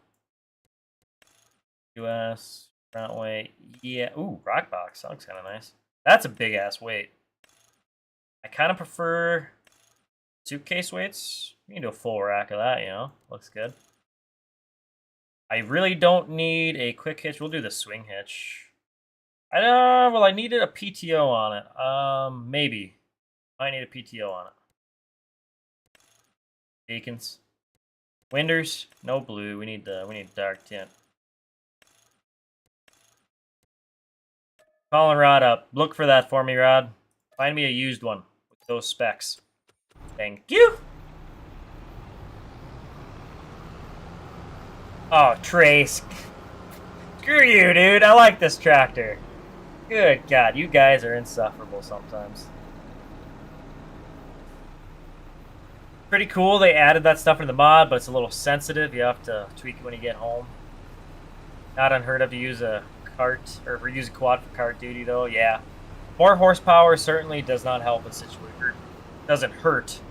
US, front weight. Yeah. Ooh, rock box. That looks kind of nice. That's a big ass weight. I kind of prefer suitcase weights. You can do a full rack of that, you know. Looks good. I really don't need a quick hitch. We'll do the swing hitch. Well, I needed a PTO on it. Maybe. I need a PTO on it. Beacons. Winders. No blue. We need dark tint. Calling Rod up. Look for that for me, Rod. Find me a used one with those specs. Thank you. Oh, Trace. Screw you, dude. I like this tractor. Good God, you guys are insufferable sometimes. Pretty cool. They added that stuff in the mod, but it's a little sensitive. You have to tweak it when you get home. Not unheard of to use a cart or use a quad for cart duty, though. Yeah, more horsepower certainly does not help in situations. Doesn't hurt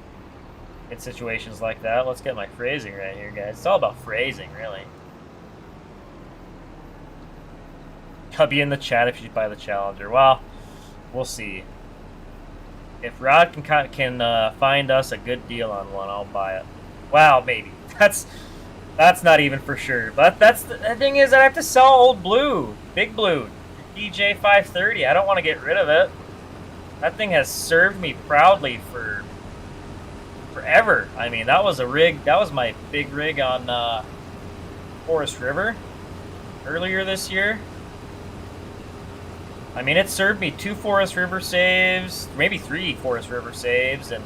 in situations like that. Let's get my phrasing right here, guys. It's all about phrasing, really. I'll be in the chat if you buy the Challenger. Well, we'll see. If Rod can find us a good deal on one, I'll buy it. Wow, maybe. That's not even for sure. But the thing is, I have to sell old Blue, Big Blue, DJ530. I don't want to get rid of it. That thing has served me proudly for forever. I mean, that was a rig. That was my big rig on Forest River earlier this year. I mean, it served me 2 Forest River saves, maybe 3 Forest River saves, and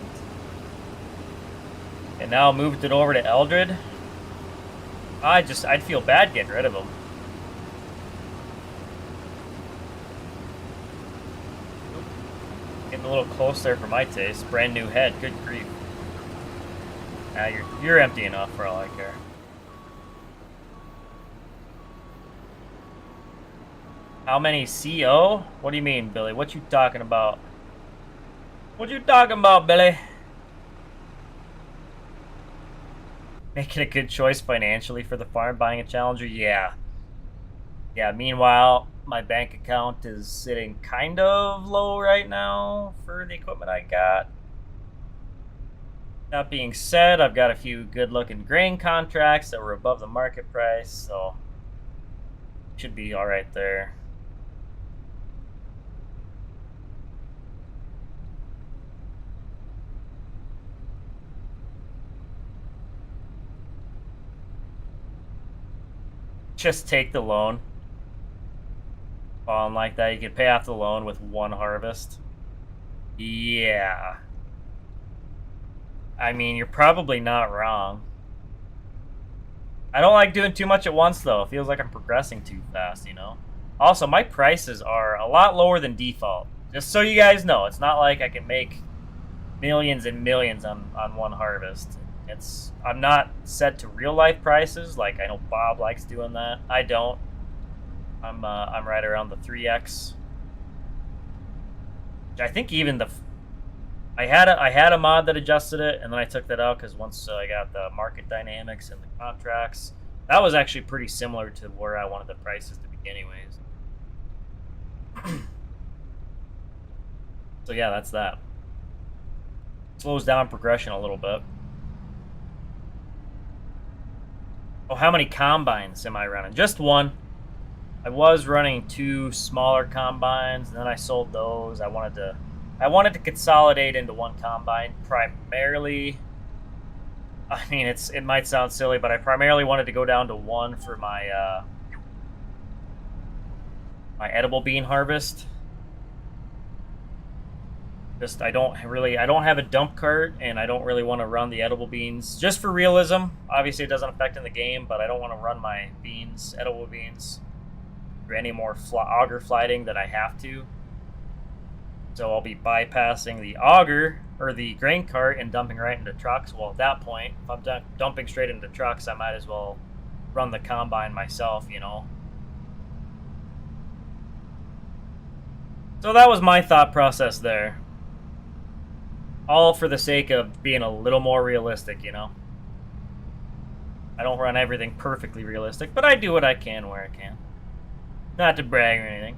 now moved it over to Eldred. I'd feel bad getting rid of them. Getting a little close there for my taste. Brand new head, good grief. You're empty enough for all I care. How many CO? What do you mean, Billy? What you talking about? What you talking about, Billy? Making a good choice financially for the farm, buying a Challenger? Yeah. Yeah, meanwhile, my bank account is sitting kind of low right now for the equipment I got. That being said, I've got a few good-looking grain contracts that were above the market price, so should be all right there. Just take the loan. Falling like that, you can pay off the loan with 1 harvest. Yeah. I mean, you're probably not wrong. I don't like doing too much at once, though. It feels like I'm progressing too fast, you know? Also, my prices are a lot lower than default. Just so you guys know, it's not like I can make millions and millions on 1 harvest. I'm not set to real life prices like I know Bob likes doing that. I don't. I'm right around the 3x. I think even I had a mod that adjusted it, and then I took that out because once I got the market dynamics and the contracts, that was actually pretty similar to where I wanted the prices to be anyways. So yeah, that's that. Slows down progression a little bit. Oh, how many combines am I running? Just 1. I was running 2 smaller combines, and then I sold those. I wanted to consolidate into 1 combine primarily. I mean, it might sound silly, but I primarily wanted to go down to 1 for my my edible bean harvest. Just I don't have a dump cart, and I don't really want to run the edible beans just for realism. Obviously, it doesn't affect in the game, but I don't want to run my edible beans, for any more auger flighting than I have to. So I'll be bypassing the auger or the grain cart and dumping right into trucks. Well, at that point, if I'm dumping straight into trucks, I might as well run the combine myself, you know. So that was my thought process there. All for the sake of being a little more realistic, you know. I don't run everything perfectly realistic, but I do what I can where I can. Not to brag or anything.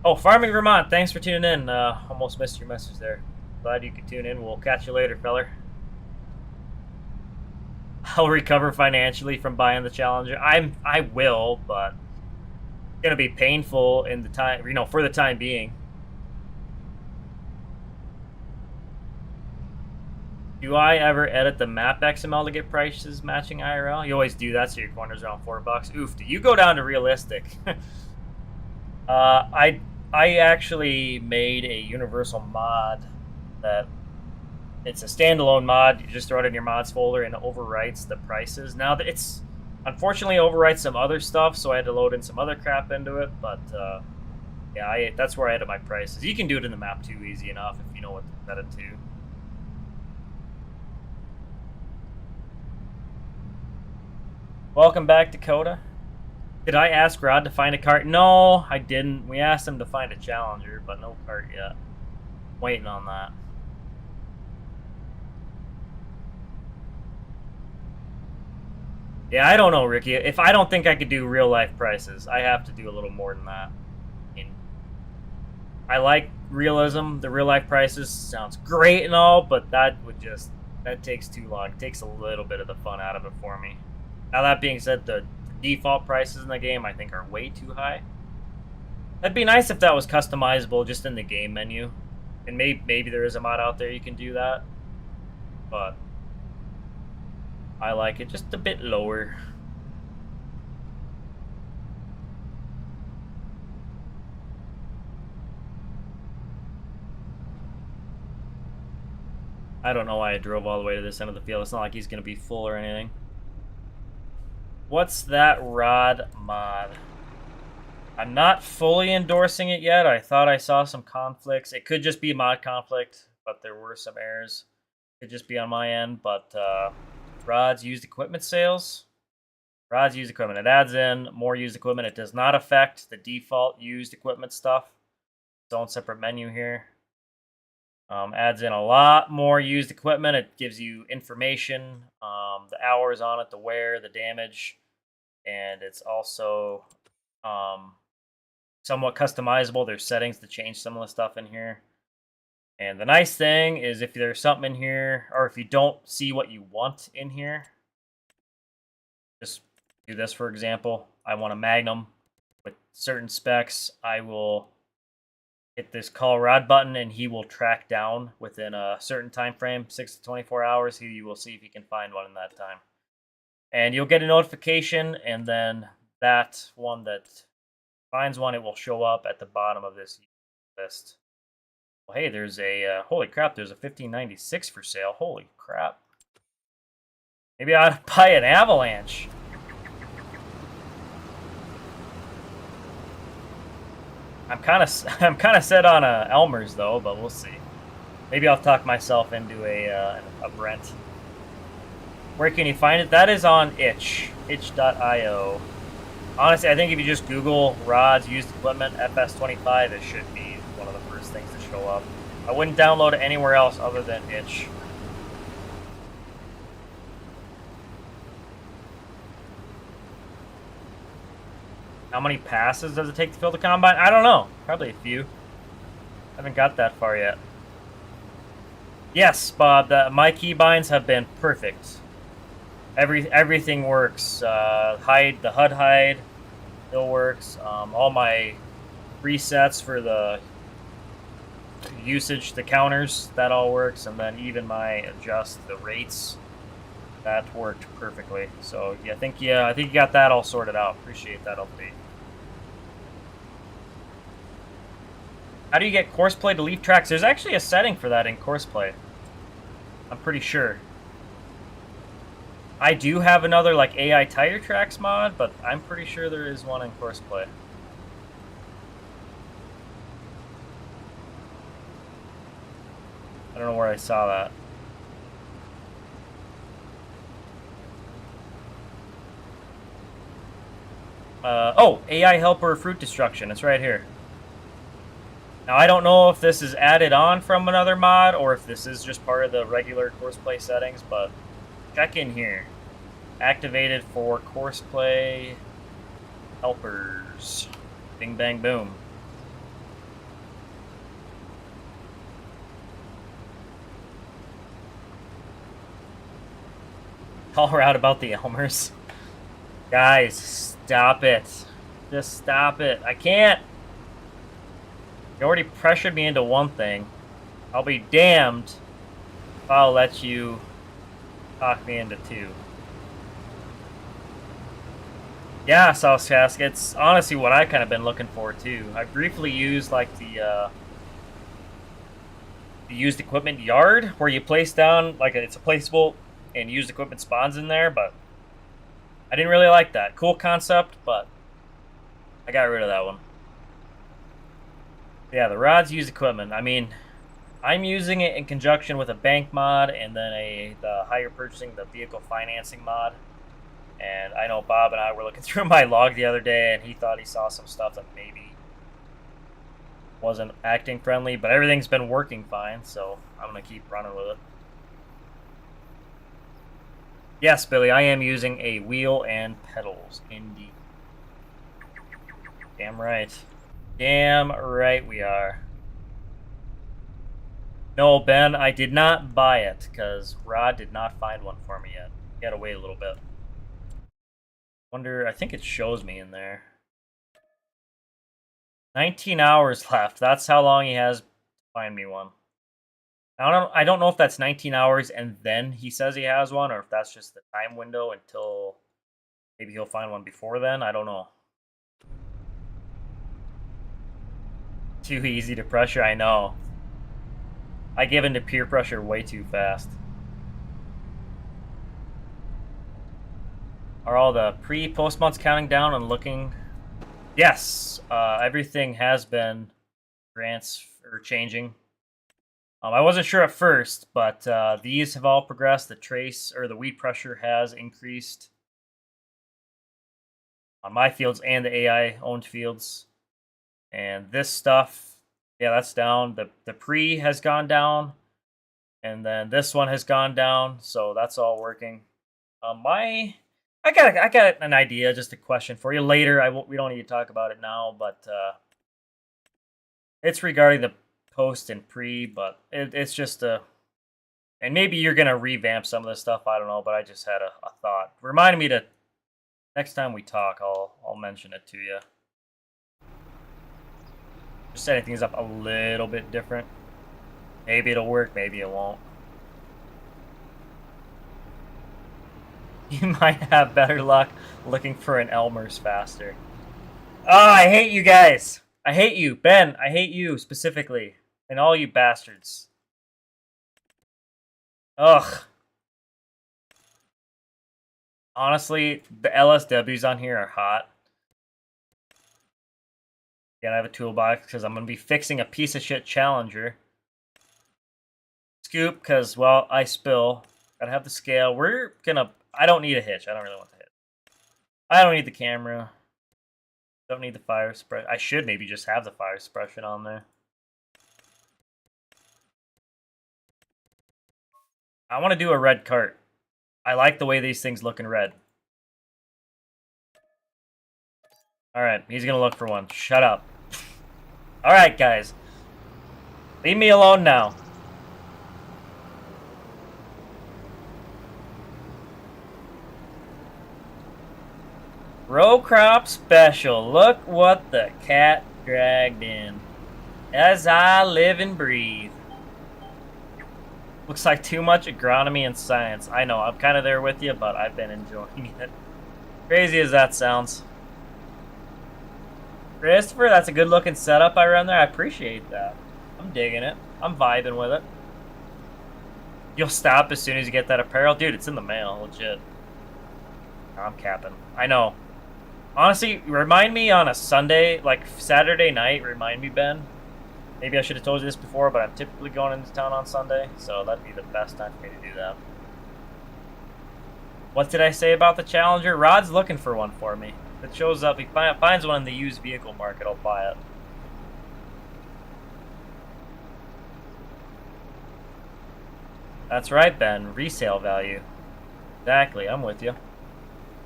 Oh, Farming Vermont, thanks for tuning in. Almost missed your message there. Glad you could tune in. We'll catch you later, feller. I'll recover financially from buying the Challenger. I will, but it's gonna be painful in the time, you know, for the time being. Do I ever edit the map XML to get prices matching IRL? You always do that, so your corner's around $4. Oof, do you go down to realistic? I actually made a universal mod that it's a standalone mod. You just throw it in your mods folder and it overwrites the prices. Now it's Unfortunately, overwrite some other stuff, so I had to load in some other crap into it. But yeah, that's where I had my prices. You can do it in the map too, easy enough if you know what to set it to. Welcome back, Dakota. Did I ask Rod to find a cart? No, I didn't. We asked him to find a Challenger, but no cart yet. Waiting on that. Yeah, I don't know, Ricky. If I don't think I could do real life prices, I have to do a little more than that. I mean, I like realism. The real life prices sounds great and all, but that takes too long. It takes a little bit of the fun out of it for me. Now that being said, the default prices in the game I think are way too high. That'd be nice if that was customizable just in the game menu. And maybe there is a mod out there you can do that. But I like it just a bit lower. I don't know why I drove all the way to this end of the field. It's not like he's going to be full or anything. What's that rod mod? I'm not fully endorsing it yet. I thought I saw some conflicts. It could just be mod conflict, but there were some errors. It could just be on my end, but rods used equipment sales. Rods used equipment. It adds in more used equipment. It does not affect the default used equipment stuff. Its own separate menu here. Adds in a lot more used equipment. It gives you information, the hours on it, the wear, the damage, and it's also somewhat customizable. There's settings to change some of the stuff in here. And the nice thing is if there's something in here, or if you don't see what you want in here, just do this, for example. I want a Magnum with certain specs. I will hit this call rod button, and he will track down within a certain time frame, 6 to 24 hours. You will see if he can find one in that time. And you'll get a notification, and then that one that finds one, it will show up at the bottom of this list. Well, hey, there's a, holy crap, there's a 1596 for sale. Holy crap. Maybe I ought to buy an Avalanche. I'm kind of set on a Elmer's though, but we'll see. Maybe I'll talk myself into a Brent. Where can you find it? That is on itch.io. Honestly, I think if you just Google rods, used equipment, FS25, it should be one of the first things to show up. I wouldn't download it anywhere else other than itch. How many passes does it take to fill the combine? I don't know. Probably a few. Haven't got that far yet. Yes, Bob. My keybinds have been perfect. Everything works. The HUD hide still works. All my resets for the usage, the counters, that all works, and then even my adjust the rates. That worked perfectly. So yeah, I think you got that all sorted out. Appreciate that update. How do you get Courseplay to leave tracks? There's actually a setting for that in Courseplay. I'm pretty sure. I do have another like AI tire tracks mod, but I'm pretty sure there is one in Courseplay. I don't know where I saw that. Oh, AI helper fruit destruction. It's right here. Now, I don't know if this is added on from another mod or if this is just part of the regular Courseplay settings, but check in here. Activated for Courseplay helpers. Bing, bang, boom. Call her out about the Elmers. Guys, stop it. Just stop it. I can't. You already pressured me into one thing. I'll be damned if I'll let you talk me into two. Yeah, South Cask, it's honestly what I kind of been looking for too. I briefly used like the used equipment yard where you place down like it's a placeable and used equipment spawns in there, but I didn't really like that. Cool concept, but I got rid of that one. Yeah, the rods use equipment. I mean, I'm using it in conjunction with a bank mod and then the higher purchasing, the vehicle financing mod. And I know Bob and I were looking through my log the other day, and he thought he saw some stuff that maybe wasn't acting friendly, but everything's been working fine, so I'm going to keep running with it. Yes, Billy, I am using a wheel and pedals, indeed. Damn right. Damn right we are. No, Ben, I did not buy it, because Rod did not find one for me yet. You gotta wait a little bit. Wonder, I think it shows me in there. 19 hours left. That's how long he has to find me one. I don't know if that's 19 hours and then he says he has one, or if that's just the time window until maybe he'll find one before then. I don't know. Too easy to pressure, I know. I give into peer pressure way too fast. Are all the pre-post months counting down and looking? Yes, everything has been changing. I wasn't sure at first, but these have all progressed. The trace or the weed pressure has increased on my fields and the AI owned fields. And this stuff, yeah, that's down. The pre has gone down, and then this one has gone down. So that's all working. I got an idea, just a question for you later. We don't need to talk about it now, but it's regarding the post and pre, but it's just and maybe you're gonna revamp some of this stuff. I don't know, but I just had a thought. Remind me to next time we talk. I'll mention it to you. Just setting things up a little bit different. Maybe it'll work. Maybe it won't. You might have better luck looking for an Elmer's faster. Oh, I hate you guys. I hate you. Ben, I hate you specifically. And all you bastards. Ugh. Honestly, the LSWs on here are hot. Again, I have a toolbox because I'm going to be fixing a piece of shit Challenger. Scoop, because, well, I spill. Gotta have the scale. We're gonna... I don't need a hitch. I don't really want the hitch. I don't need the camera. Don't need the fire suppression. I should maybe just have the fire suppression on there. I want to do a red cart. I like the way these things look in red. Alright, he's gonna look for one. Shut up. Alright, guys. Leave me alone now. Row crop special. Look what the cat dragged in. As I live and breathe. Looks like too much agronomy and science. I know, I'm kind of there with you, but I've been enjoying it. Crazy as that sounds. Christopher, that's a good looking setup I run there. I appreciate that. I'm digging it. I'm vibing with it. You'll stop as soon as you get that apparel? Dude, it's in the mail, legit. I'm capping. I know. Honestly, remind me on a Sunday, like Saturday night, remind me, Ben. Maybe I should have told you this before, but I'm typically going into town on Sunday, so that'd be the best time for me to do that. What did I say about the Challenger? Rod's looking for one for me. If it shows up, he finds one in the used vehicle market, I'll buy it. That's right, Ben. Resale value. Exactly, I'm with you.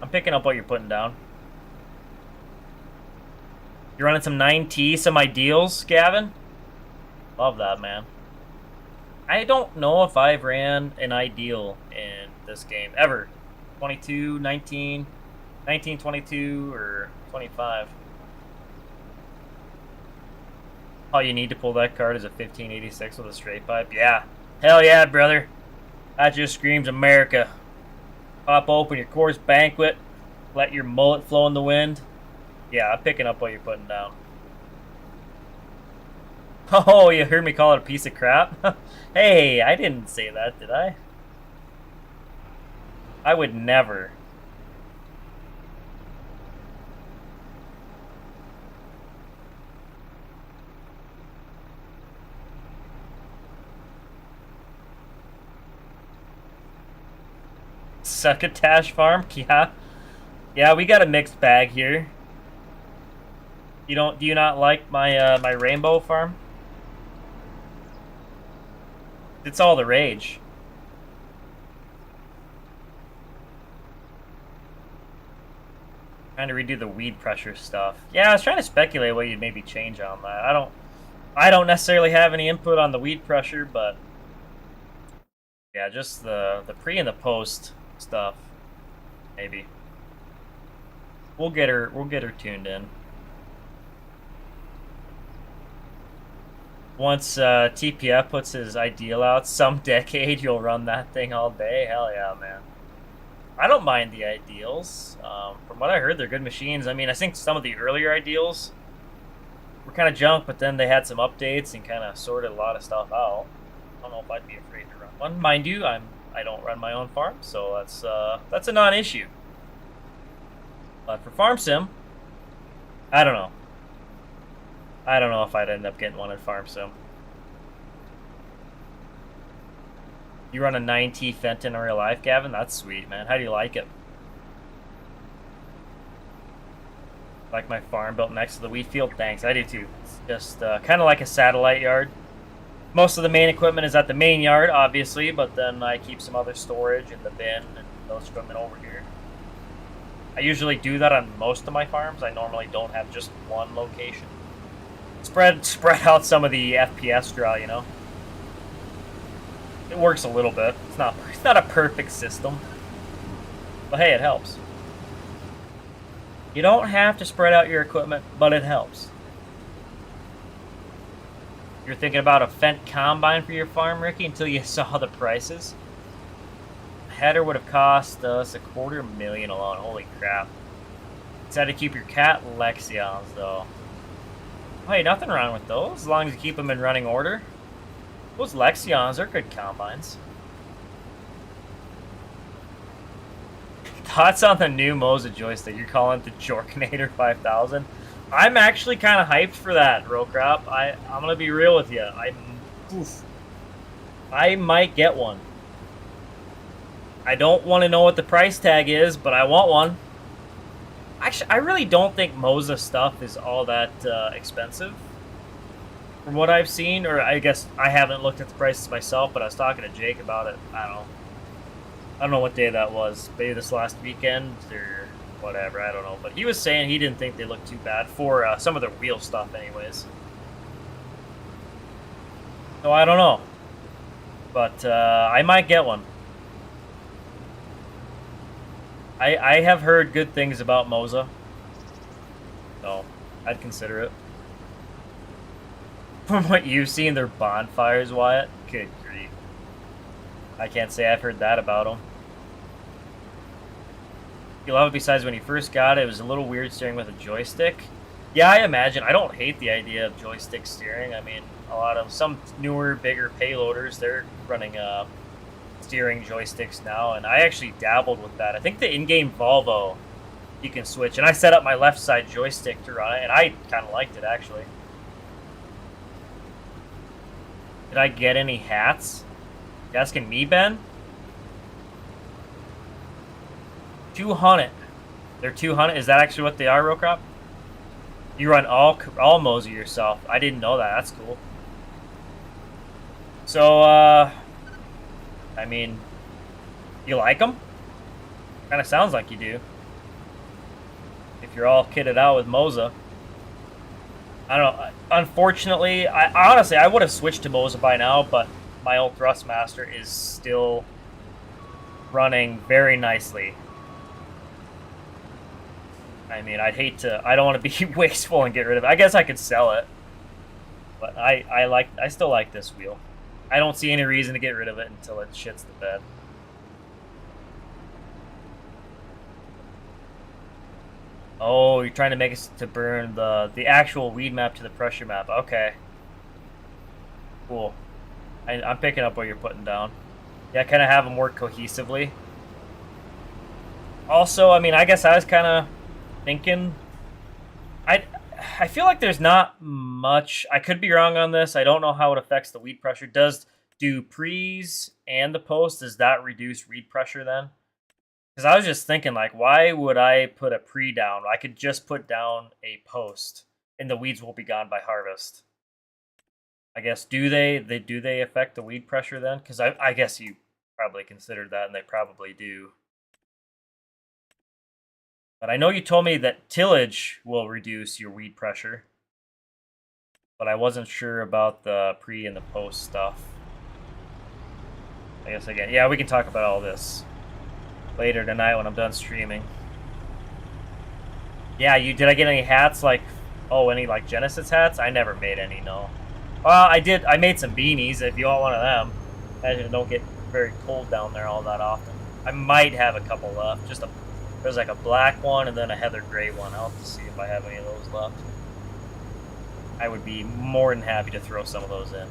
I'm picking up what you're putting down. You're running some 9T, some ideals, Gavin? Love that, man. I don't know if I've ran an ideal in this game, ever. 22, 19, 19, 22, or 25. All you need to pull that card is a 1586 with a straight pipe. Yeah. Hell yeah, brother. That just screams America. Pop open your course banquet. Let your mullet flow in the wind. Yeah, I'm picking up what you're putting down. Oh, you heard me call it a piece of crap? Hey, I didn't say that, did I? I would never. Succotash farm? Yeah. Yeah, we got a mixed bag here. Do you not like my my rainbow farm? It's all the rage. Trying to redo the weed pressure stuff. Yeah, I was trying to speculate what you'd maybe change on that. I don't necessarily have any input on the weed pressure, but yeah, just the pre and the post stuff. Maybe. We'll get her tuned in. Once TPF puts his ideal out, some decade you'll run that thing all day. Hell yeah, man. I don't mind the ideals. From what I heard, they're good machines. I mean, I think some of the earlier ideals were kind of junk, but then they had some updates and kind of sorted a lot of stuff out. I don't know if I'd be afraid to run one. Mind you, I don't run my own farm, so that's a non-issue. But for farm sim, I don't know. I don't know if I'd end up getting one in farm sim. You run a 9T Fenton in real life, Gavin? That's sweet, man. How do you like it? Like my farm built next to the wheat field? Thanks, I do too. It's just kind of like a satellite yard. Most of the main equipment is at the main yard, obviously, but then I keep some other storage in the bin and those equipment over here. I usually do that on most of my farms. I normally don't have just one location. Spread out some of the FPS draw, you know. It works a little bit. It's not a perfect system, but hey, it helps. You don't have to spread out your equipment, but it helps. You're thinking about a Fent combine for your farm, Ricky, until you saw the prices. A header would have cost us $250,000 alone. Holy crap! It's had to keep your cat Lexions though. Hey, nothing wrong with those, as long as you keep them in running order. Those Lexions are good combines. Thoughts on the new Moza joystick? You're calling it the Jorkinator 5000? I'm actually kind of hyped for that, Rocrop. I'm gonna be real with you. I might get one. I don't want to know what the price tag is, but I want one. Actually, I really don't think Moza stuff is all that expensive. From what I've seen, or I guess I haven't looked at the prices myself, but I was talking to Jake about it. I don't know what day that was. Maybe this last weekend or whatever. I don't know. But he was saying he didn't think they looked too bad for some of the wheel stuff anyways. So I don't know. But I might get one. I have heard good things about Moza. So I'd consider it. From what you've seen, they're bonfires, Wyatt? Good grief. I can't say I've heard that about them. You love it besides when you first got it, it was a little weird steering with a joystick. Yeah, I imagine. I don't hate the idea of joystick steering. I mean, some newer, bigger payloaders, they're running steering joysticks now, and I actually dabbled with that. I think the in-game Volvo, you can switch, and I set up my left side joystick to run it, and I kind of liked it, actually. Did I get any hats? You asking me, Ben? 200. They're 200. Is that actually what they are, Rocrop? You run all Moza yourself. I didn't know that. That's cool. So, I mean, you like them? Kind of sounds like you do. If you're all kitted out with Moza. I don't know. Unfortunately, honestly, I would have switched to Moza by now, but my old Thrustmaster is still running very nicely. I mean, I don't want to be wasteful and get rid of it. I guess I could sell it, but I still like this wheel. I don't see any reason to get rid of it until it shits the bed. Oh, you're trying to make us to burn the actual weed map to the pressure map. Okay. Cool. I'm picking up what you're putting down. Yeah, kind of have them work cohesively. Also, I mean, I guess I was kind of thinking... I feel like there's not much... I could be wrong on this. I don't know how it affects the weed pressure. Do pre's and the post, does that reduce reed pressure then? Because I was just thinking, like, why would I put a pre down? I could just put down a post, and the weeds will be gone by harvest. I guess do they affect the weed pressure then? Because I guess you probably considered that, and they probably do. But I know you told me that tillage will reduce your weed pressure, but I wasn't sure about the pre and the post stuff. I guess again, yeah, we can talk about all this later tonight when I'm done streaming. Yeah, did I get any hats like, oh, any like Genesis hats? I never made any, no. Well, I did. I made some beanies if you want one of them. Imagine it don't get very cold down there all that often. I might have a couple left. There's like a black one and then a heather gray one. I'll have to see if I have any of those left. I would be more than happy to throw some of those in.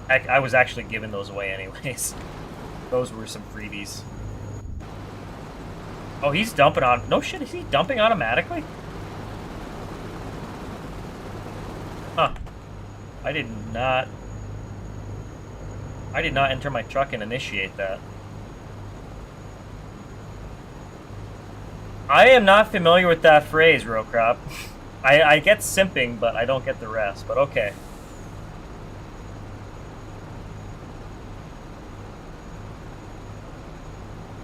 I was actually giving those away anyways. Those were some freebies. Oh, he's dumping on... No shit, is he dumping automatically? Huh. I did not enter my truck and initiate that. I am not familiar with that phrase, Rocrop. I get simping, but I don't get the rest, but okay.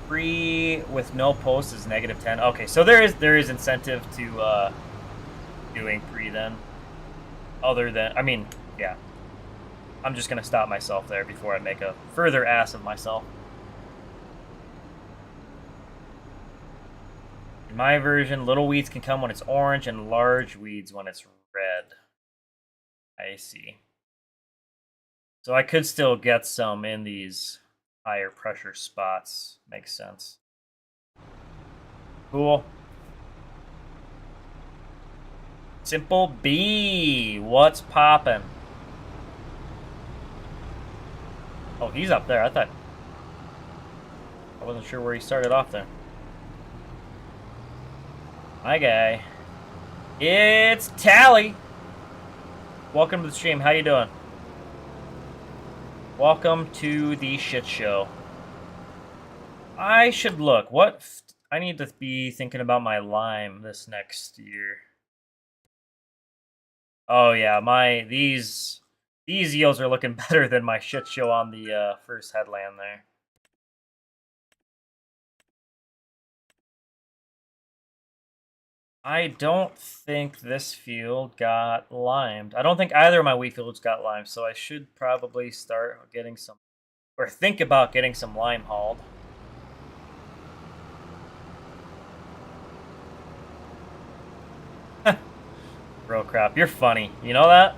Free with no post is -10. Okay, so there is incentive to doing pre then. Other than, I mean, yeah. I'm just gonna stop myself there before I make a further ass of myself. In my version, little weeds can come when it's orange and large weeds when it's red. I see. So I could still get some in these higher pressure spots. Makes sense. Cool. Simple B, what's poppin'? Oh, he's up there. I wasn't sure where he started off there. My guy. It's Tally. Welcome to the stream. How you doing? Welcome to the shit show. I should look. I need to be thinking about my lime this next year. Oh yeah, these yields are looking better than my shit show on the first headland there. I don't think this field got limed. I don't think either of my wheat fields got limed, so I should probably start getting some, or think about getting some lime hauled. Bro crap, you're funny. You know that?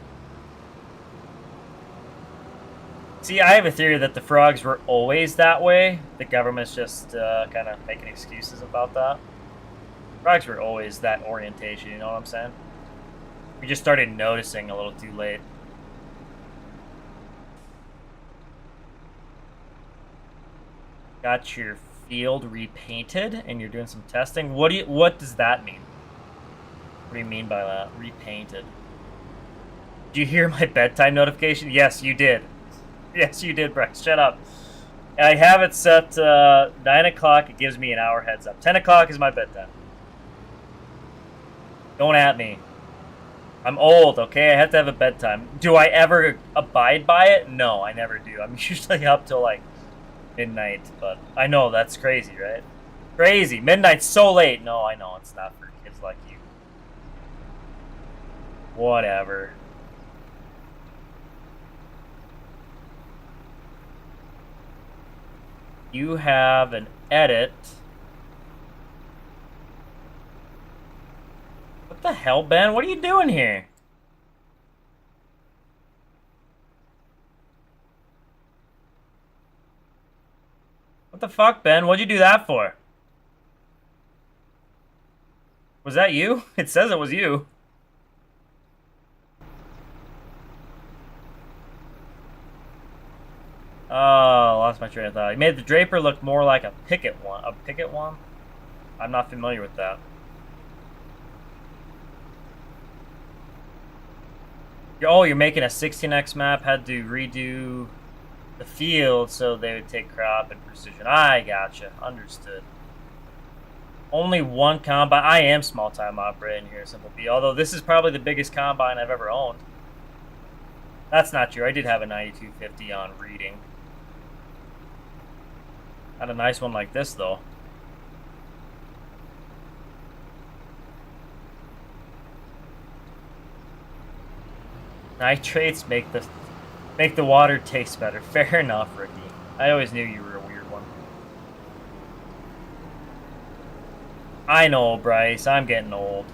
See, I have a theory that the frogs were always that way. The government's just kind of making excuses about that. Frogs were always that orientation, you know what I'm saying? We just started noticing a little too late. Got your field repainted and you're doing some testing. What does that mean? What do you mean by that? Repainted. Did you hear my bedtime notification? Yes, you did. Yes, you did, Bryce. Shut up. I have it set 9 o'clock. It gives me an hour heads up. 10 o'clock is my bedtime. Don't at me. I'm old, okay? I have to have a bedtime. Do I ever abide by it? No, I never do. I'm usually up till like midnight, but I know that's crazy, right? Crazy. Midnight's so late. No, I know it's not for kids like you. Whatever. You have an edit. What the hell, Ben? What are you doing here? What the fuck, Ben? What'd you do that for? Was that you? It says it was you. Oh, lost my train of thought. You made the Draper look more like a picket one. A picket one? I'm not familiar with that. Oh, you're making a 16x map. Had to redo the field, so they would take crop and precision. I gotcha. Understood. Only one combine. I am small time operating here, Simple B. Although this is probably the biggest combine I've ever owned. That's not true. I did have a 9250 on reading. Not a nice one like this, though. Nitrates make the water taste better. Fair enough, Ricky. I always knew you were a weird one. I know, Bryce. I'm getting old.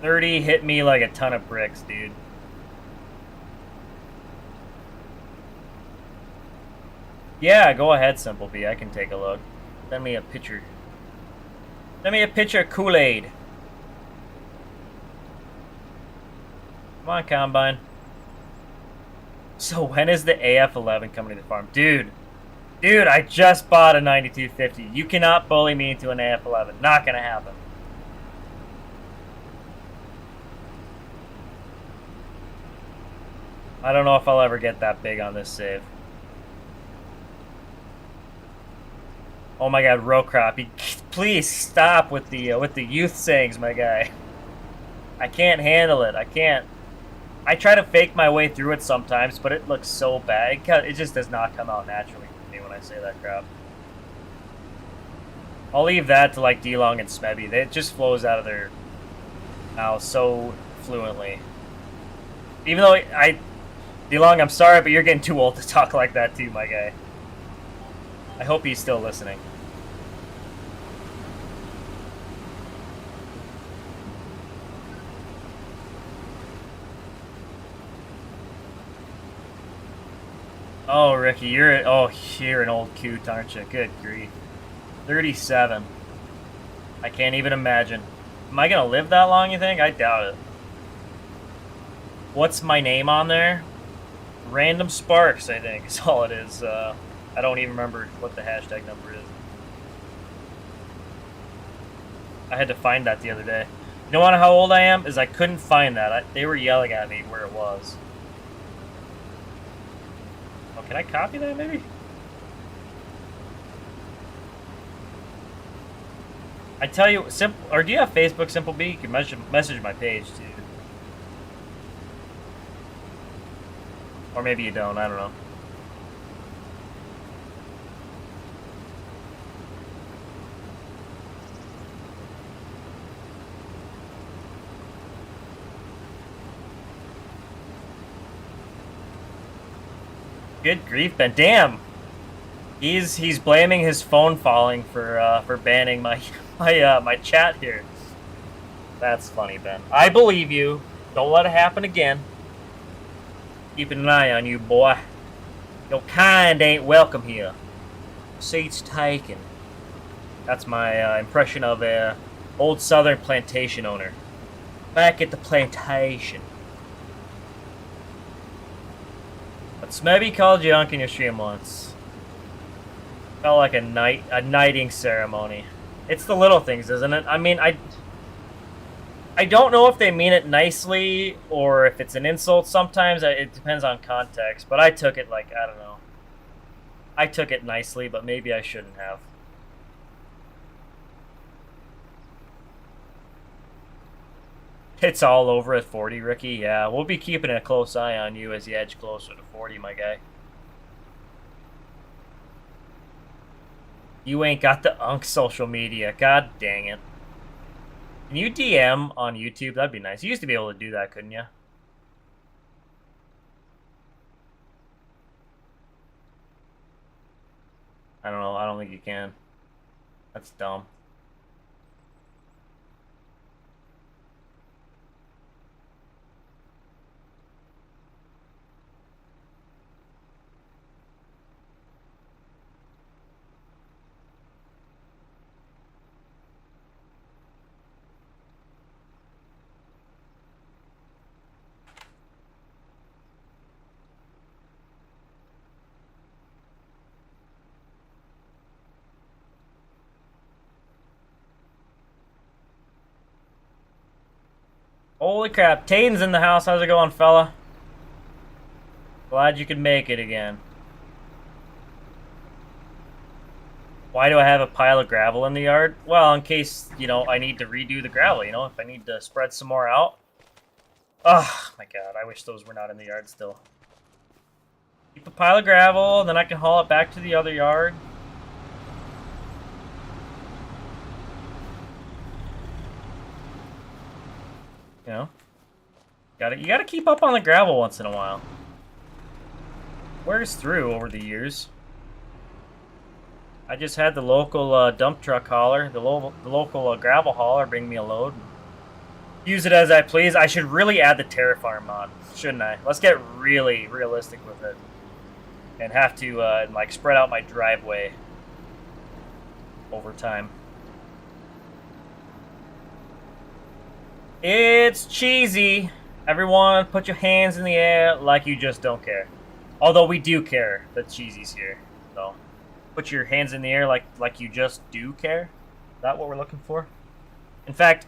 30 hit me like a ton of bricks, dude. Yeah, go ahead, Simple B. I can take a look. Send me a picture. Send me a picture of Kool-Aid. Come on, Combine. So when is the AF11 coming to the farm? Dude, I just bought a 9250. You cannot bully me into an AF11. Not gonna happen. I don't know if I'll ever get that big on this save. Oh my god, row crop. Please stop with the youth sayings, my guy. I can't handle it. I can't. I try to fake my way through it sometimes, but it looks so bad. It just does not come out naturally for me when I say that crap. I'll leave that to like D-Long and Smebby. It just flows out of their mouth so fluently. Even though D-Long, I'm sorry, but you're getting too old to talk like that too, my guy. I hope he's still listening. Oh, Ricky, you're an old coot, aren't you? Good grief. 37. I can't even imagine. Am I gonna live that long, you think? I doubt it. What's my name on there? Random Sparks, I think, is all it is. I don't even remember what the hashtag number is. I had to find that the other day. You know how old I am? Is I couldn't find that. They were yelling at me where it was. Oh, can I copy that maybe? I tell you, or do you have Facebook, Simple B? You can message my page too. Or maybe you don't, I don't know. Good grief, Ben. Damn. He's blaming his phone falling for banning my my chat here. That's funny, Ben. I believe you. Don't let it happen again. Keeping an eye on you, boy. Your kind ain't welcome here. Seats taken. That's my impression of a old southern plantation owner. Back at the plantation. But Smebby called you Unk in your stream once. Felt like a knighting ceremony. It's the little things, isn't it? I mean, I don't know if they mean it nicely or if it's an insult sometimes. It depends on context. But I took it like, I don't know. I took it nicely, but maybe I shouldn't have. It's all over at 40, Ricky. Yeah, we'll be keeping a close eye on you as you edge closer to 40, my guy. You ain't got the Unk social media. God dang it. Can you DM on YouTube? That'd be nice. You used to be able to do that, couldn't you? I don't know. I don't think you can. That's dumb. Holy crap. Tane's in the house. How's it going, fella? Glad you could make it again. Why do I have a pile of gravel in the yard? Well, in case, you know, I need to redo the gravel, you know, if I need to spread some more out. Oh, my God, I wish those were not in the yard still. Keep a pile of gravel, then I can haul it back to the other yard. You know? You gotta keep up on the gravel once in a while. Wears through over the years. I just had the local dump truck hauler, the local gravel hauler bring me a load. Use it as I please. I should really add the Terraform mod, shouldn't I? Let's get really realistic with it. And have to like spread out my driveway over time. It's cheesy. Everyone put your hands in the air like you just don't care. Although we do care that cheesy's here. So put your hands in the air like you just do care. Is that what we're looking for? In fact,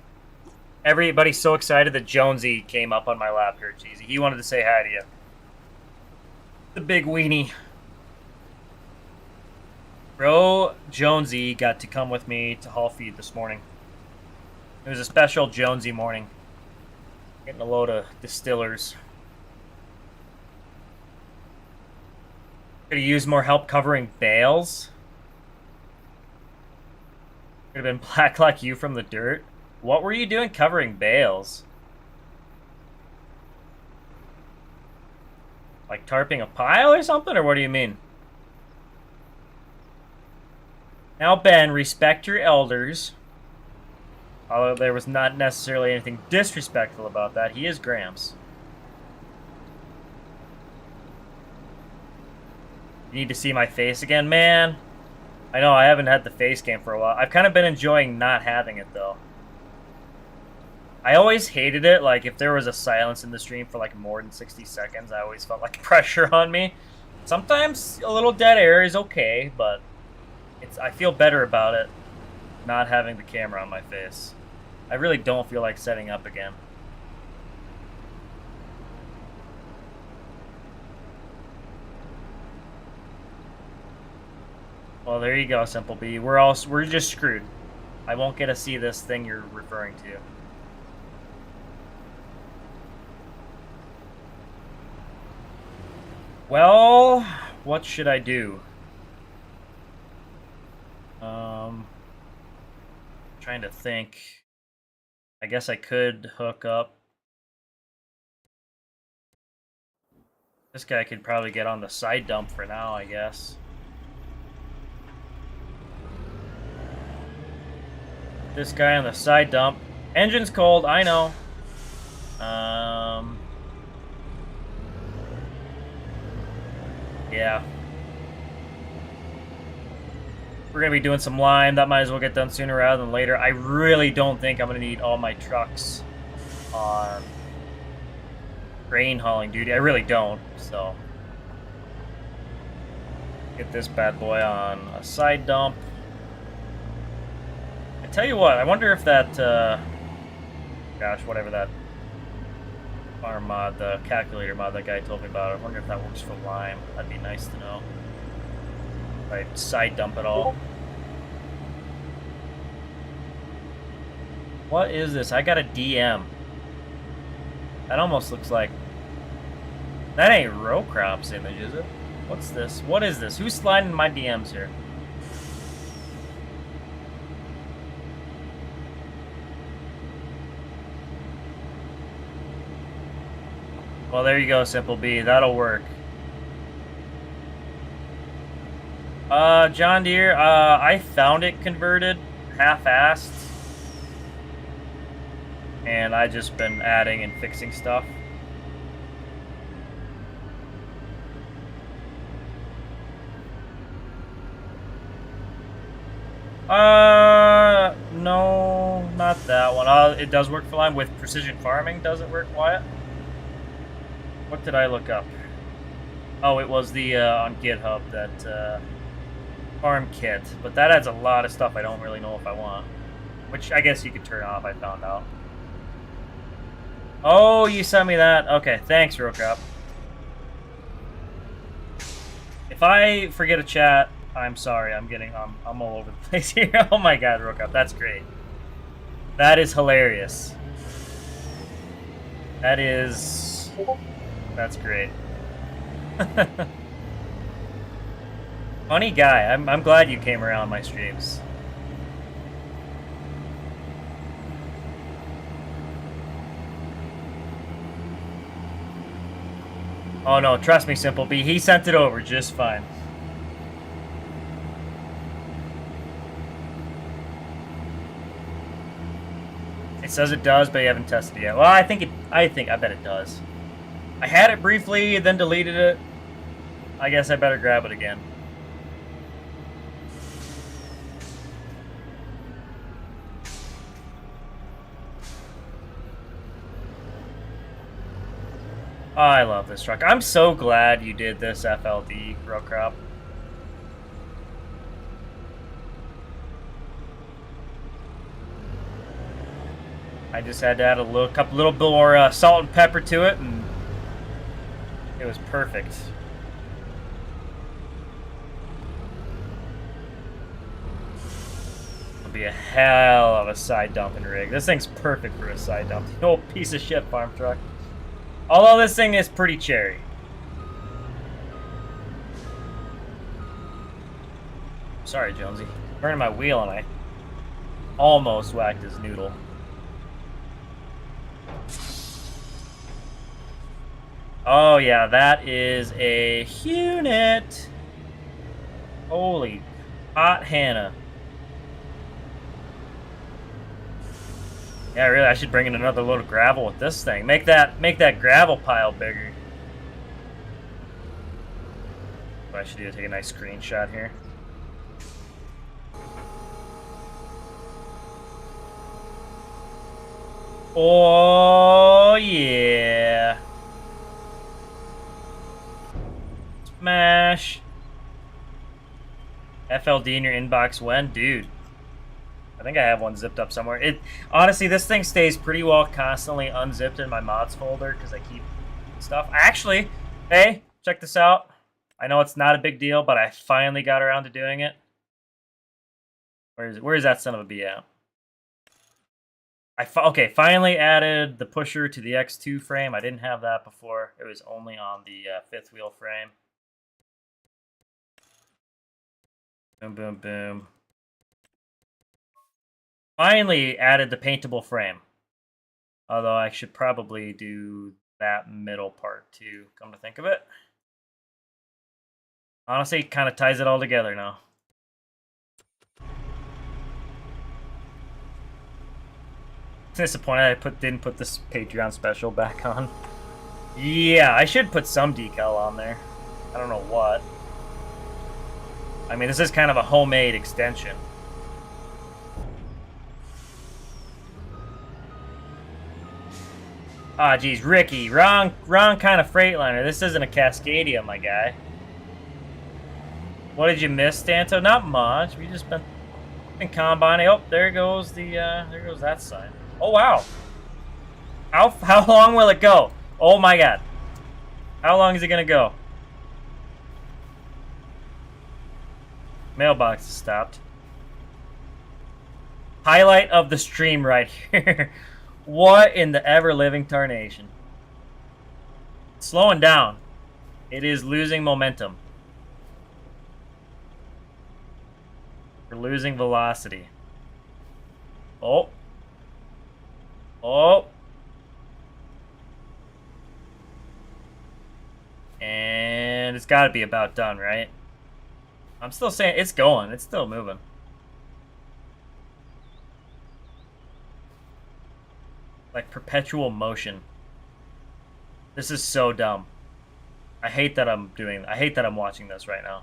everybody's so excited that Jonesy came up on my lap here, Cheesy. He wanted to say hi to you. The big weenie. Bro Jonesy got to come with me to haul feed this morning. It was a special Jonesy morning. Getting a load of distillers. Could have used more help covering bales. Could have been black like you from the dirt. What were you doing covering bales? Like tarping a pile or something? Or what do you mean? Now, Ben, respect your elders. Although there was not necessarily anything disrespectful about that. He is Gramps. You need to see my face again? Man, I know I haven't had the face cam for a while. I've kind of been enjoying not having it, though. I always hated it. Like, if there was a silence in the stream for, like, more than 60 seconds, I always felt like pressure on me. Sometimes a little dead air is okay, but I feel better about it not having the camera on my face. I really don't feel like setting up again. Well, there you go, Simple B. We're just screwed. I won't get to see this thing you're referring to. Well, what should I do? Trying to think. I guess I could hook up. This guy could probably get on the side dump for now, I guess. This guy on the side dump. Engine's cold, I know. Yeah. We're going to be doing some lime. That might as well get done sooner rather than later. I really don't think I'm going to need all my trucks on grain hauling duty. I really don't, so. Get this bad boy on a side dump. I tell you what, I wonder if that, gosh, whatever that farm mod, the calculator mod that guy told me about, I wonder if that works for lime. That'd be nice to know. I side dump it all. What is this? I got a DM. That almost looks like... That ain't row crops image, is it? What's this? What is this? Who's sliding my DMs here? Well, there you go, Simple B. That'll work. John Deere, I found it converted, half-assed. And I just been adding and fixing stuff. No, not that one. It does work for Lime. With precision farming, does it work, Wyatt? What did I look up? Oh, it was the, on GitHub, that, farm kit. But that adds a lot of stuff I don't really know if I want. Which I guess you could turn off, I found out. Oh, you sent me that? Okay, thanks, Rookrup. If I forget a chat, I'm sorry. I'm all over the place here. Oh my god, Rookup, that's great. That is hilarious. That's great. Funny guy. I'm glad you came around my streams. Oh no, trust me, Simple B. He sent it over just fine. It says it does, but you haven't tested it yet. Well, I bet it does. I had it briefly, then deleted it. I guess I better grab it again. Oh, I love this truck. I'm so glad you did this FLD, Crop. I just had to add a couple little more salt and pepper to it, and it was perfect. It'll be a hell of a side dumping rig. This thing's perfect for a side dump. The old piece of shit farm truck. Although this thing is pretty cherry. Sorry, Jonesy. Turning my wheel and I almost whacked his noodle. Oh yeah, that is a unit. Holy hot Hannah. Yeah, really, I should bring in another load of gravel with this thing. Make that gravel pile bigger. What I should do is take a nice screenshot here. Oh yeah. Smash. FLD in your inbox when? Dude. I think I have one zipped up somewhere. Honestly, this thing stays pretty well constantly unzipped in my mods folder because I keep stuff. Actually, hey, check this out. I know it's not a big deal, but I finally got around to doing it. Where is that son of a B at? Okay, finally added the pusher to the X2 frame. I didn't have that before. It was only on the fifth wheel frame. Boom, boom, boom. Finally added the paintable frame. Although I should probably do that middle part too, come to think of it. Honestly, kind of ties it all together now. Disappointed I didn't put this Patreon special back on. Yeah, I should put some decal on there. I don't know what. I mean, this is kind of a homemade extension. Ah, geez, Ricky, wrong kind of Freightliner. This isn't a Cascadia, my guy. What did you miss, Stanto? Not much. We just been combining. Oh, there goes that sign. Oh wow. How long will it go? Oh my god. How long is it gonna go? Mailbox is stopped. Highlight of the stream right here. What in the ever-living tarnation? It's slowing down. It is losing momentum. We're losing velocity. Oh. Oh. And it's got to be about done, right? I'm still saying it's going. It's still moving. Like perpetual motion. This is so dumb. I hate that I'm watching this right now.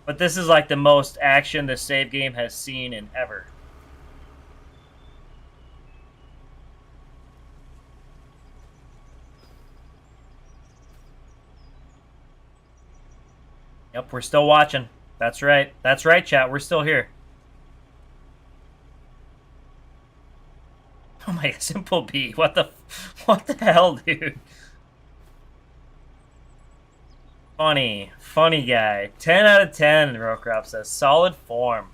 But this is like the most action this save game has seen in ever. Yep, we're still watching. That's right. That's right, chat. We're still here. Oh my, Simple B. What the hell, dude? Funny guy. 10 out of 10, Rockrop says. Solid form.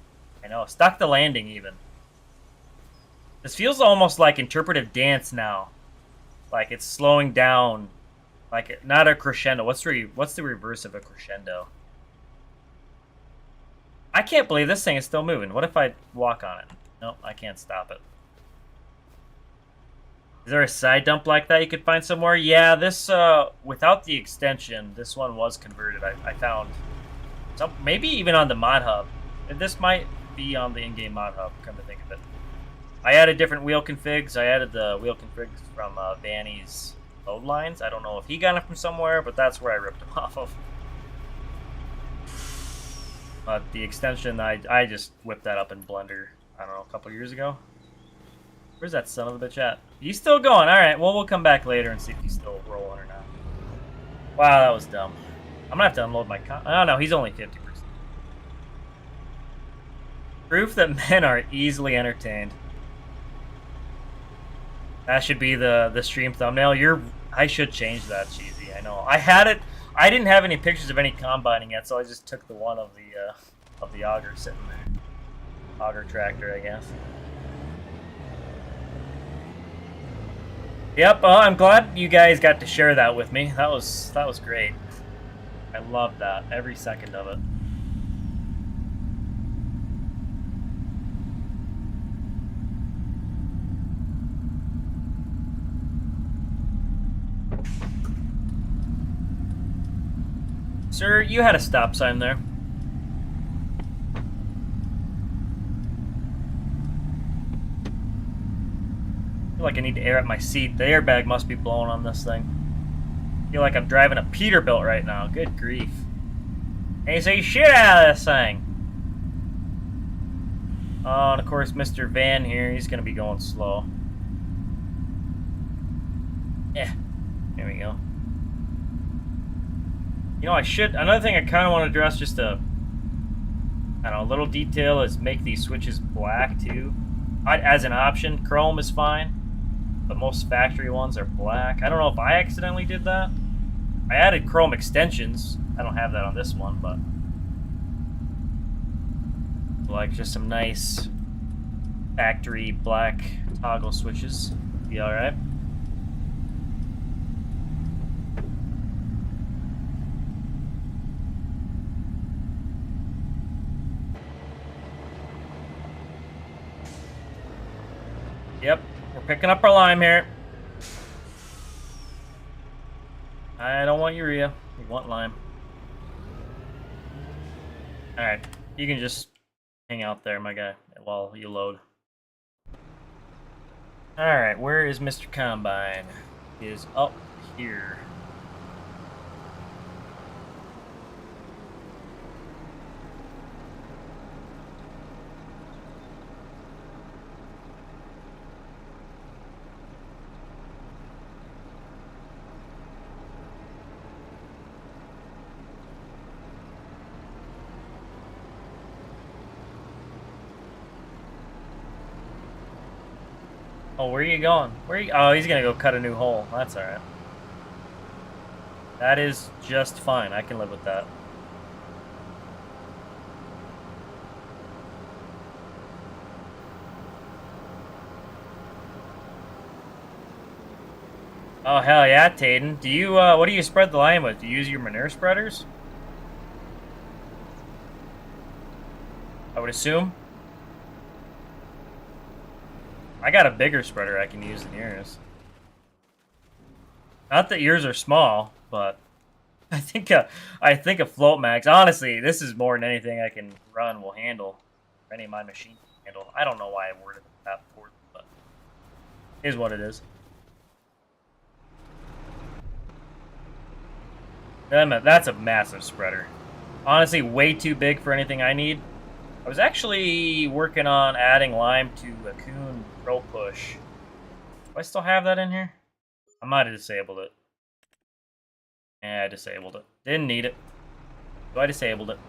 I know, stuck the landing even. This feels almost like interpretive dance now. Like it's slowing down. Like not a crescendo. What's the reverse of a crescendo? I can't believe this thing is still moving. What if I walk on it? Nope, I can't stop it. Is there a side dump like that you could find somewhere? Yeah, this, without the extension, this one was converted. I found some, maybe even on the mod hub. This might be on the in-game mod hub, come to think of it. I added different wheel configs. I added the wheel configs from Vanny's load lines. I don't know if he got it from somewhere, but that's where I ripped them off of. But the extension, I just whipped that up in Blender, I don't know, a couple years ago. Where's that son of a bitch at? He's still going. Alright, well, we'll come back later and see if he's still rolling or not. Wow, that was dumb. I'm gonna have to unload my oh no, he's only 50%. Proof that men are easily entertained. That should be the stream thumbnail. I should change that, Cheesy. I know. I had it. I didn't have any pictures of any combining yet, so I just took the one of the auger sitting there. Auger tractor, I guess. Yep. I'm glad you guys got to share that with me. That was great. I loved that, every second of it. Sir, you had a stop sign there. I feel like I need to air up my seat. The airbag must be blowing on this thing. I feel like I'm driving a Peterbilt right now. Good grief. Hey, say shit out of this thing. Oh, and of course, Mr. Van here, he's going to be going slow. Yeah, there we go. You know, another thing I kind of want to address, just I don't know, a little detail, is make these switches black too. As an option, chrome is fine, but most factory ones are black. I don't know if I accidentally did that. I added chrome extensions. I don't have that on this one, but like just some nice factory black toggle switches. Be alright. Yep, we're picking up our lime here. I don't want urea. We want lime. Alright, you can just hang out there, my guy, while you load. Alright, where is Mr. Combine? He is up here. Oh, where are you going? Oh, he's gonna go cut a new hole. That's alright. That is just fine. I can live with that. Oh, hell yeah, Tayden. Do you, what do you spread the lime with? Do you use your manure spreaders? I would assume. I got a bigger spreader I can use than yours. Not that yours are small, but I think a float max. Honestly, this is more than anything I can run will handle. Or any of my machines can handle. I don't know why I worded it that poorly, but it is what it is. That's a massive spreader. Honestly, way too big for anything I need. I was actually working on adding lime to a Coon Pro Push. Do I still have that in here? I might have disabled it. Yeah, I disabled it. Didn't need it. So I disabled it.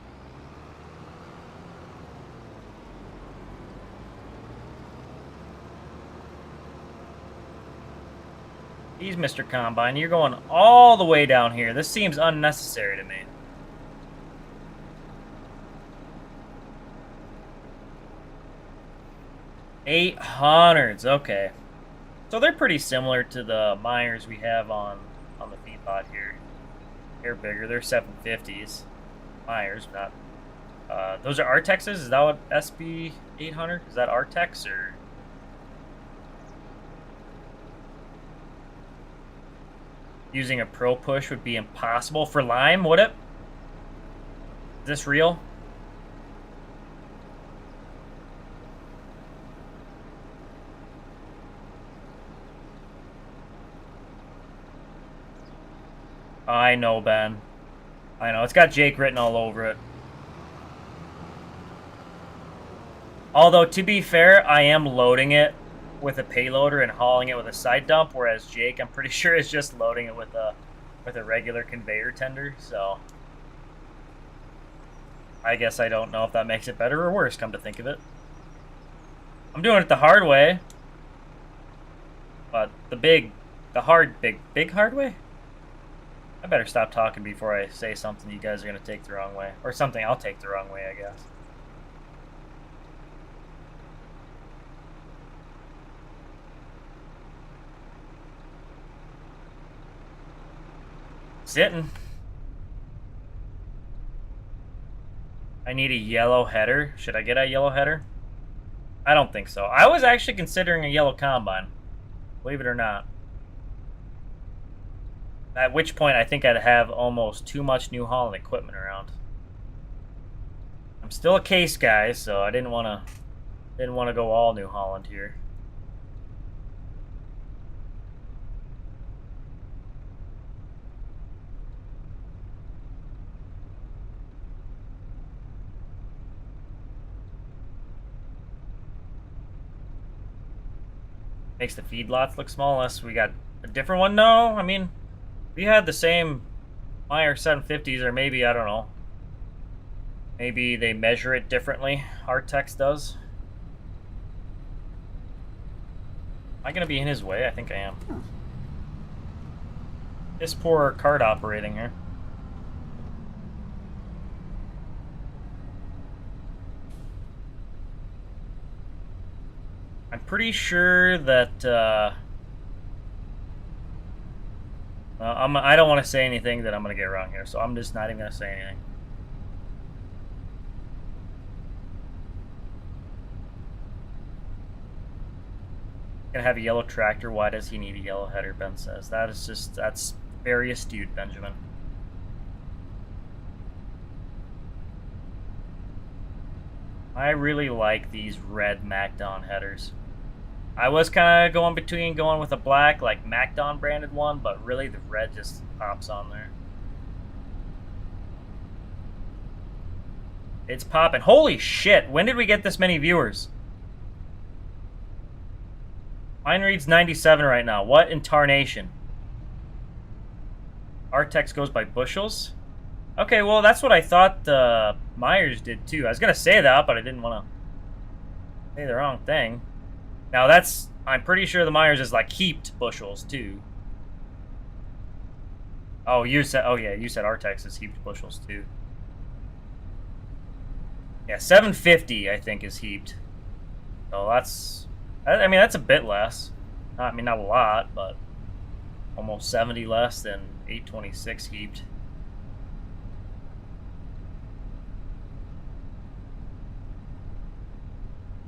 Geez, Mr. Combine, you're going all the way down here. This seems unnecessary to me. $800s, okay. So they're pretty similar to the Myers we have on the feedbot here. They're bigger. They're 750s. Myers, not. Those are Artexes? Is that what SB800? Is that Artex or? Using a Pro Push would be impossible for Lime, would it? Is this real? I know, Ben. I know. It's got Jake written all over it. Although, to be fair, I am loading it with a payloader and hauling it with a side dump, whereas Jake, I'm pretty sure, is just loading it with a regular conveyor tender, so I guess I don't know if that makes it better or worse, come to think of it. I'm doing it the hard way, but big hard way? I better stop talking before I say something you guys are going to take the wrong way. Or something I'll take the wrong way, I guess. Sitting. I need a yellow header. Should I get a yellow header? I don't think so. I was actually considering a yellow combine. Believe it or not. At which point, I think I'd have almost too much New Holland equipment around. I'm still a case guy, so I didn't want to go all New Holland here. Makes the feedlots look small unless we got a different one. No, I mean, we had the same Meyer 750s, or maybe, I don't know. Maybe they measure it differently. Artex does. Am I going to be in his way? I think I am. This poor card operating here. I'm pretty sure that I don't want to say anything that I'm going to get wrong here, so I'm just not even going to say anything. Gonna have a yellow tractor. Why does he need a yellow header? Ben says. That's very astute, Benjamin. I really like these red MacDon headers. I was kind of going between going with a black, like MacDon branded one, but really the red just pops on there. It's popping. Holy shit, when did we get this many viewers? Mine reads 97 right now. What in tarnation? Artex goes by bushels? Okay, well, that's what I thought Myers did, too. I was going to say that, but I didn't want to say the wrong thing. Now, I'm pretty sure the Myers is, like, heaped bushels, too. Oh, you said Artex is heaped bushels, too. Yeah, 750, I think, is heaped. So I mean, that's a bit less. I mean, not a lot, but almost 70 less than 826 heaped.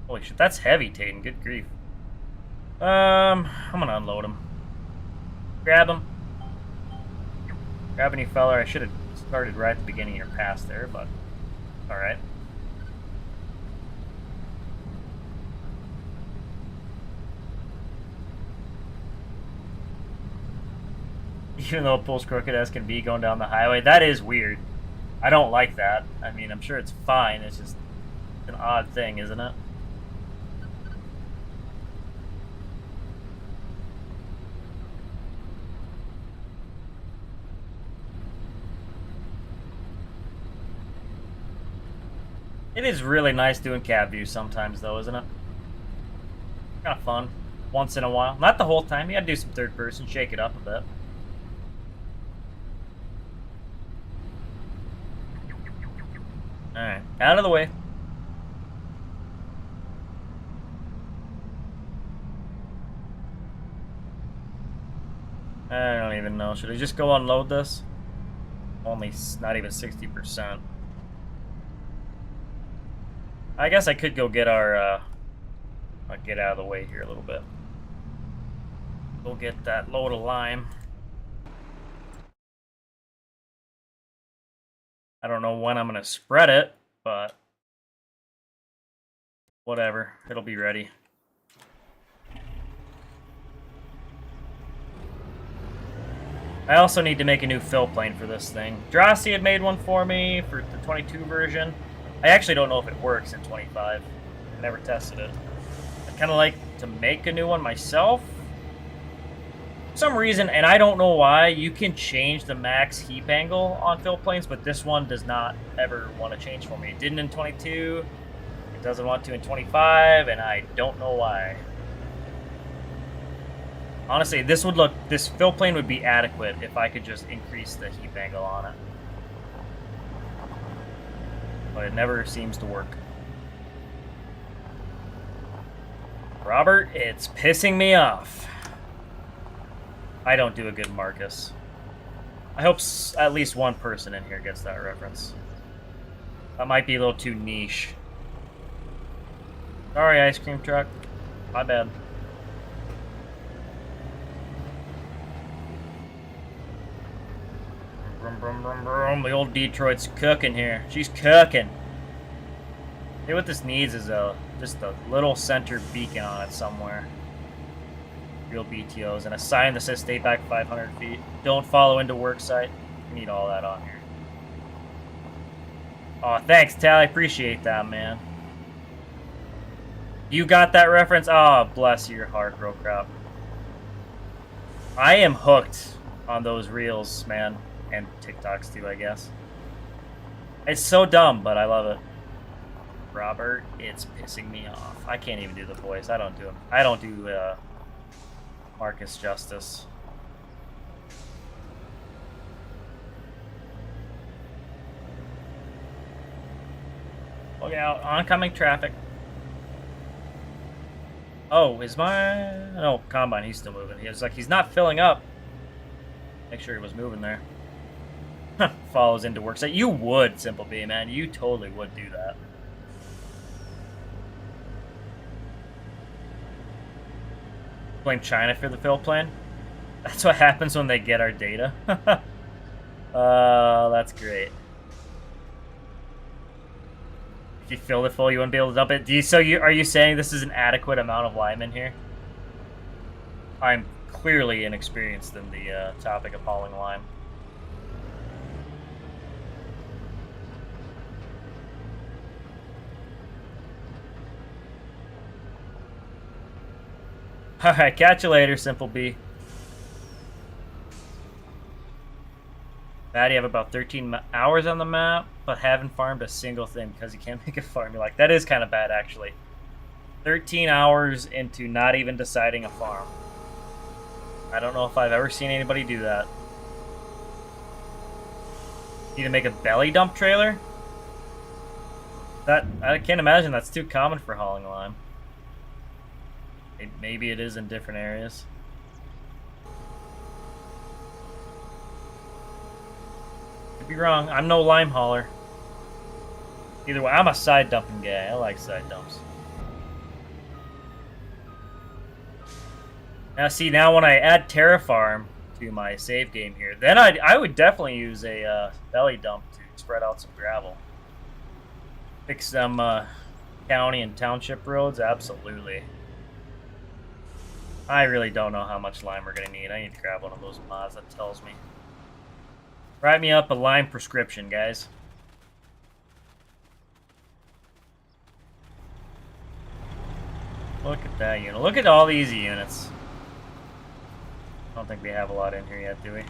Holy shit, that's heavy, Tayden. Good grief. I'm gonna unload him. Grab him. Grab any feller. I should have started right at the beginning of your pass there, but alright. Even though it pulls crooked as can be going down the highway, that is weird. I don't like that. I mean, I'm sure it's fine. It's just an odd thing, isn't it? It is really nice doing cab views sometimes, though, isn't it? Kind of fun. once in a while. Not the whole time. You gotta do some third person, shake it up a bit. Alright, out of the way. I don't even know. Should I just go unload this? Only not even 60%. I guess I could go get our, I'll get out of the way here a little bit. Go get that load of lime. I don't know when I'm going to spread it, but whatever. It'll be ready. I also need to make a new fill plane for this thing. Drossi had made one for me for the 22 version. I actually don't know if it works in 25. I never tested it. I'd kind of like to make a new one myself. For some reason, and I don't know why, you can change the max heap angle on fill planes, but this one does not ever want to change for me. It didn't in 22, it doesn't want to in 25, and I don't know why. Honestly, this fill plane would be adequate if I could just increase the heap angle on it. But it never seems to work. Robert, it's pissing me off. I don't do a good Marcus. I hope at least one person in here gets that reference. That might be a little too niche. Sorry, ice cream truck. My bad. Brum, brum, brum, brum. The old Detroit's cooking here. She's cooking. Hey, what this needs is just a little center beacon on it somewhere. Real BTOs and a sign that says stay back 500 feet. Don't follow into work site. We need all that on here. Oh, thanks, Tal. I appreciate that, man. You got that reference? Oh, bless your heart, bro crap. I am hooked on those reels, man. And TikToks too, I guess. It's so dumb, but I love it. Robert, it's pissing me off. I can't even do the voice. I don't do Marcus justice. Look out, oncoming traffic. Oh, is my... No, Combine, he's still moving. He's not filling up. Make sure he was moving there. Follows into work site. You would, Simple B, man. You totally would do that. Blame China for the fill plan. That's what happens when they get our data. That's great. If you filled it full, you wouldn't be able to dump it. Are you saying this is an adequate amount of lime in here? I'm clearly inexperienced in the topic of hauling lime. Alright, catch you later, Simple B. Matt, you have about 13 hours on the map, but haven't farmed a single thing because you can't make a farm. You're like, that is kind of bad, actually. 13 hours into not even deciding a farm. I don't know if I've ever seen anybody do that. Need to make a belly dump trailer? I can't imagine that's too common for hauling lime. Maybe it is in different areas. Could be wrong. I'm no lime hauler. Either way, I'm a side dumping guy. I like side dumps. Now, see, now when I add Terrafarm to my save game here, then I would definitely use a belly dump to spread out some gravel. Fix some county and township roads, absolutely. I really don't know how much lime we're going to need. I need to grab one of those mods that tells me. Write me up a lime prescription, guys. Look at that unit. Look at all these units. I don't think we have a lot in here yet, do we?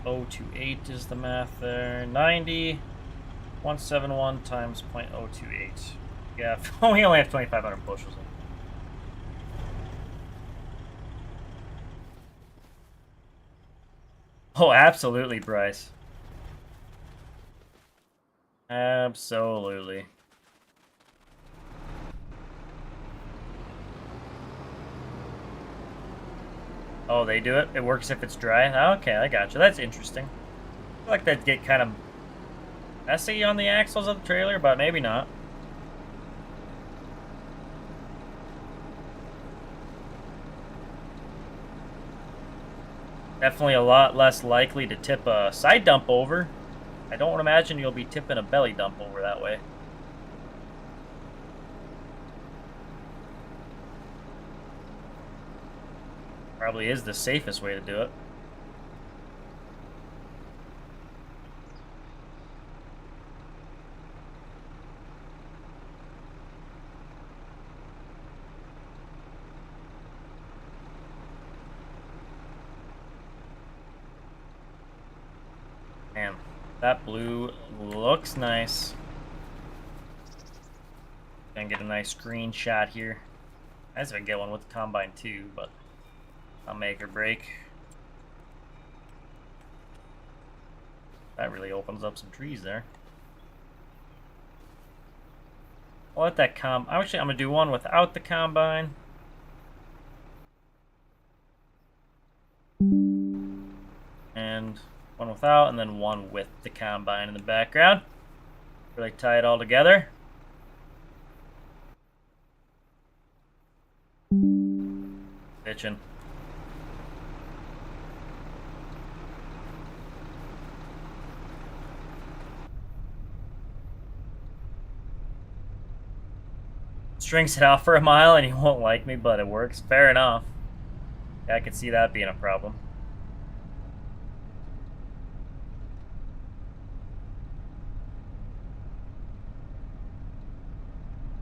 .028 is the math there. 90, 171 times .028. Yeah, we only have 2,500 bushels. Oh, absolutely, Bryce. Absolutely. Oh, they do it? It works if it's dry? Okay, I gotcha. That's interesting. I feel like that'd get kind of messy on the axles of the trailer, but maybe not. Definitely a lot less likely to tip a side dump over. I don't imagine you'll be tipping a belly dump over that way. Probably is the safest way to do it. Man, that blue looks nice. Gonna get a nice screenshot here. I guess I can get one with the Combine too, but I'll make or break. That really opens up some trees there. I'll let that actually, I'm gonna do one without the Combine. And one without, and then one with the Combine in the background. Really tie it all together. Bitchin'. Strings it out for a mile and he won't like me, but it works. Fair enough. Yeah, I could see that being a problem.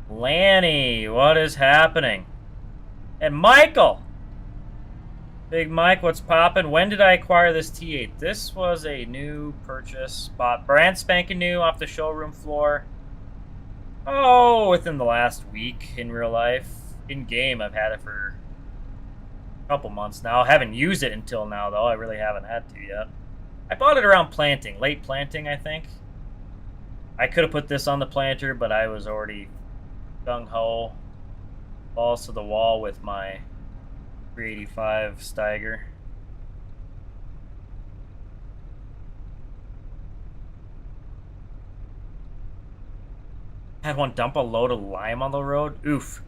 Lanny, what is happening? And Michael! Big Mike, what's poppin'? When did I acquire this T8? This was a new purchase. Bought brand spanking new off the showroom floor. Oh, within the last week in real life. In game, I've had it for a couple months now. I haven't used it until now, though. I really haven't had to yet. I bought it around planting. Late planting, I think. I could have put this on the planter, but I was already gung-ho. Balls to the wall with my 385 Steiger. Had one dump a load of lime on the road. Oof.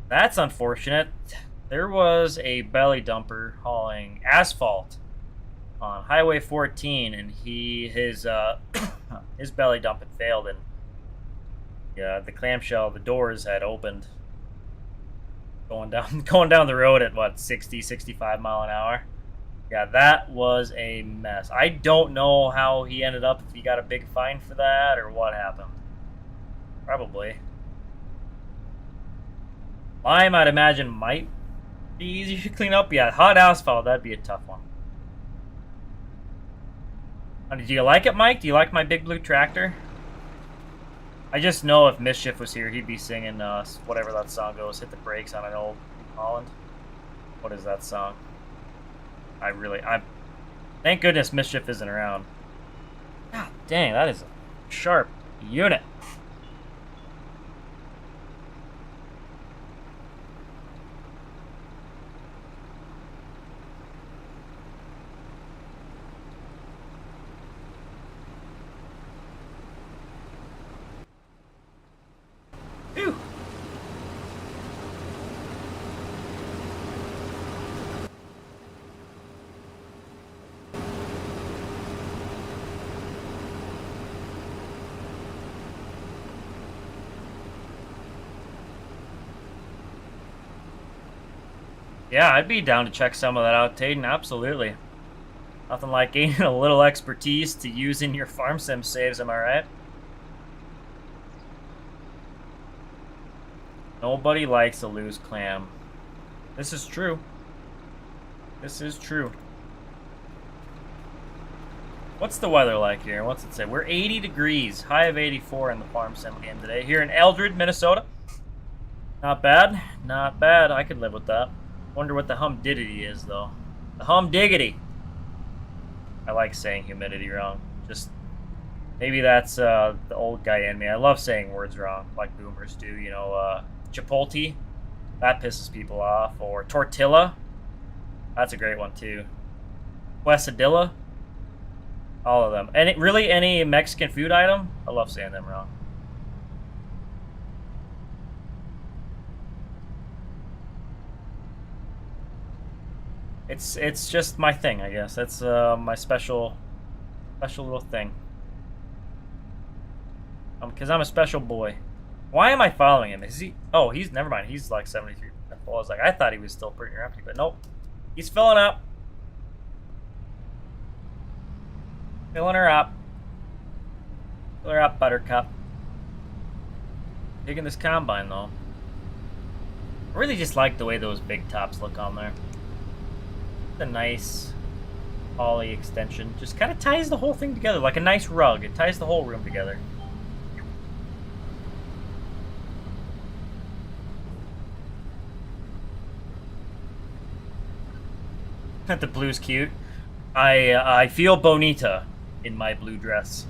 That's unfortunate. There was a belly dumper hauling asphalt on Highway 14, and his belly dump had failed, and yeah, the clamshell, the doors had opened. Going down the road at what, 60, 65 mile an hour. Yeah, that was a mess. I don't know how he ended up, if he got a big fine for that or what happened. Probably. Lime, I'd imagine, might be easy to clean up. Yeah, hot asphalt, that'd be a tough one. Do you like it, Mike? Do you like my big blue tractor? I just know if Mischief was here, he'd be singing whatever that song goes, Hit the Brakes on an Old Holland. What is that song? Thank goodness Mischief isn't around. God dang, that is a sharp unit. Phew. Yeah, I'd be down to check some of that out, Tayden. Absolutely. Nothing like gaining a little expertise to use in your farm sim saves, am I right? Nobody likes a loose clam. This is true. This is true. What's the weather like here? What's it say? We're 80 degrees. High of 84 in the farm sim game today. Here in Eldred, Minnesota. Not bad. Not bad. I could live with that. Wonder what the humidity is, though. The humdiggity. I like saying humidity wrong. Just, maybe that's the old guy in me. I love saying words wrong, like boomers do. You know, Chipotle. That pisses people off. Or tortilla. That's a great one, too. Quesadilla. All of them. And really, any Mexican food item, I love saying them wrong. It's just my thing, I guess. That's my special little thing. Because I'm a special boy. Why am I following him? Is he? Oh, he's never mind. He's like 73% full. I was like, I thought he was still pretty empty, but nope. He's filling up. Filling her up. Fill her up, Buttercup. Digging this combine, though. I really just like the way those big tops look on there. A nice poly extension. Just kind of ties the whole thing together, like a nice rug. It ties the whole room together. The blue's cute. I feel bonita in my blue dress.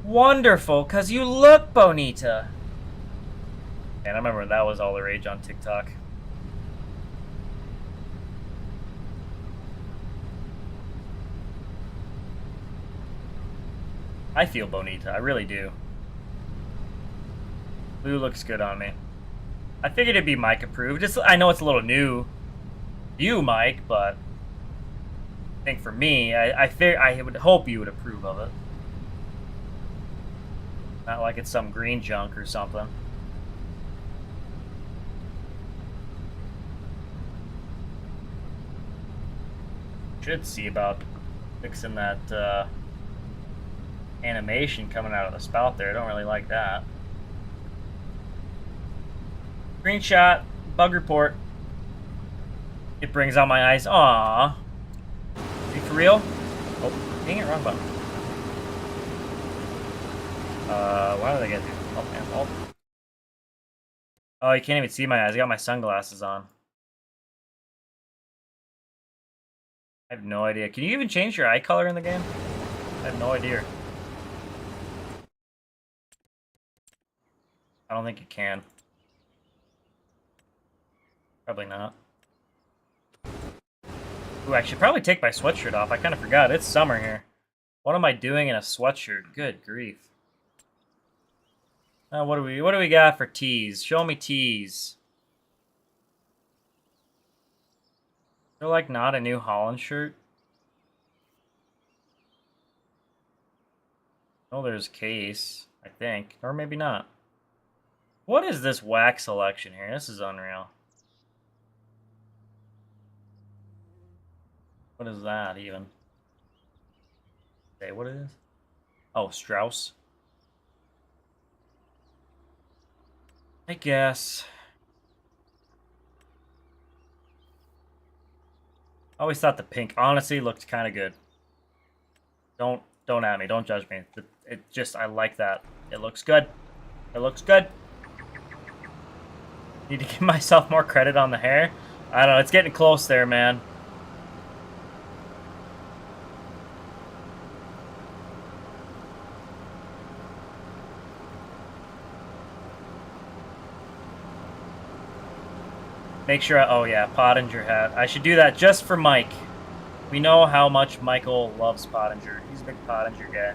Wonderful, cause you look bonita. And I remember that was all the rage on TikTok. I feel bonita, I really do. Blue looks good on me. I figured it'd be Mike approved. I know it's a little new. You, Mike, but I think for me, I would hope you would approve of it. Not like it's some green junk or something. Should see about fixing that animation coming out of the spout there. I don't really like that. Screenshot, bug report. It brings out my eyes. Aww. You for real? Oh, dang it, wrong button. Why did I get here? Oh, man. Oh, you can't even see my eyes. I got my sunglasses on. I have no idea. Can you even change your eye color in the game? I have no idea. I don't think you can. Probably not. Ooh, I should probably take my sweatshirt off. I kind of forgot. It's summer here. What am I doing in a sweatshirt? Good grief. What do we got for tees? Show me tees. They're like not a New Holland shirt. Oh, there's Case, I think. Or maybe not. What is this wax selection here? This is unreal. What is that even? Say what it is? Oh, Strauss. I guess. I always thought the pink honestly looked kind of good. Don't at me. Don't judge me. It just, I like that. It looks good. It looks good. Need to give myself more credit on the hair. I don't know. It's getting close there, man. Make sure oh yeah, Pottinger hat. I should do that just for Mike. We know how much Michael loves Pottinger. He's a big Pottinger guy.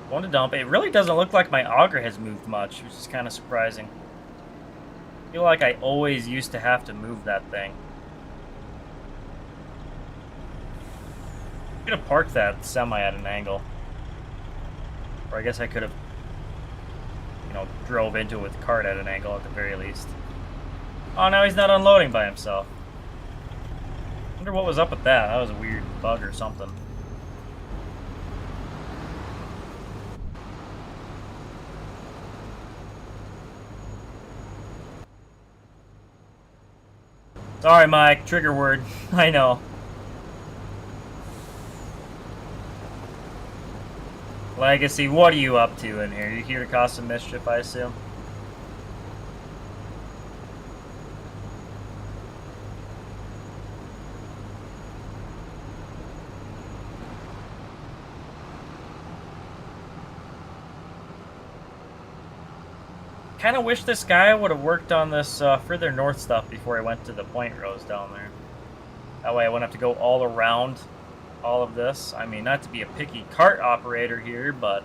One to dump. It really doesn't look like my auger has moved much, which is kind of surprising. I feel like I always used to have to move that thing. I could have parked that semi at an angle. Or I guess I could have, you know, drove into it with the cart at an angle at the very least. Oh, now he's not unloading by himself. Wonder what was up with that. That was a weird bug or something. Sorry, Mike. Trigger word. I know. Legacy, what are you up to in here? You here to cause some mischief, I assume? Kind of wish this guy would have worked on this further north stuff before he went to the point rows down there. That way I wouldn't have to go all around all of this. I mean, not to be a picky cart operator here, but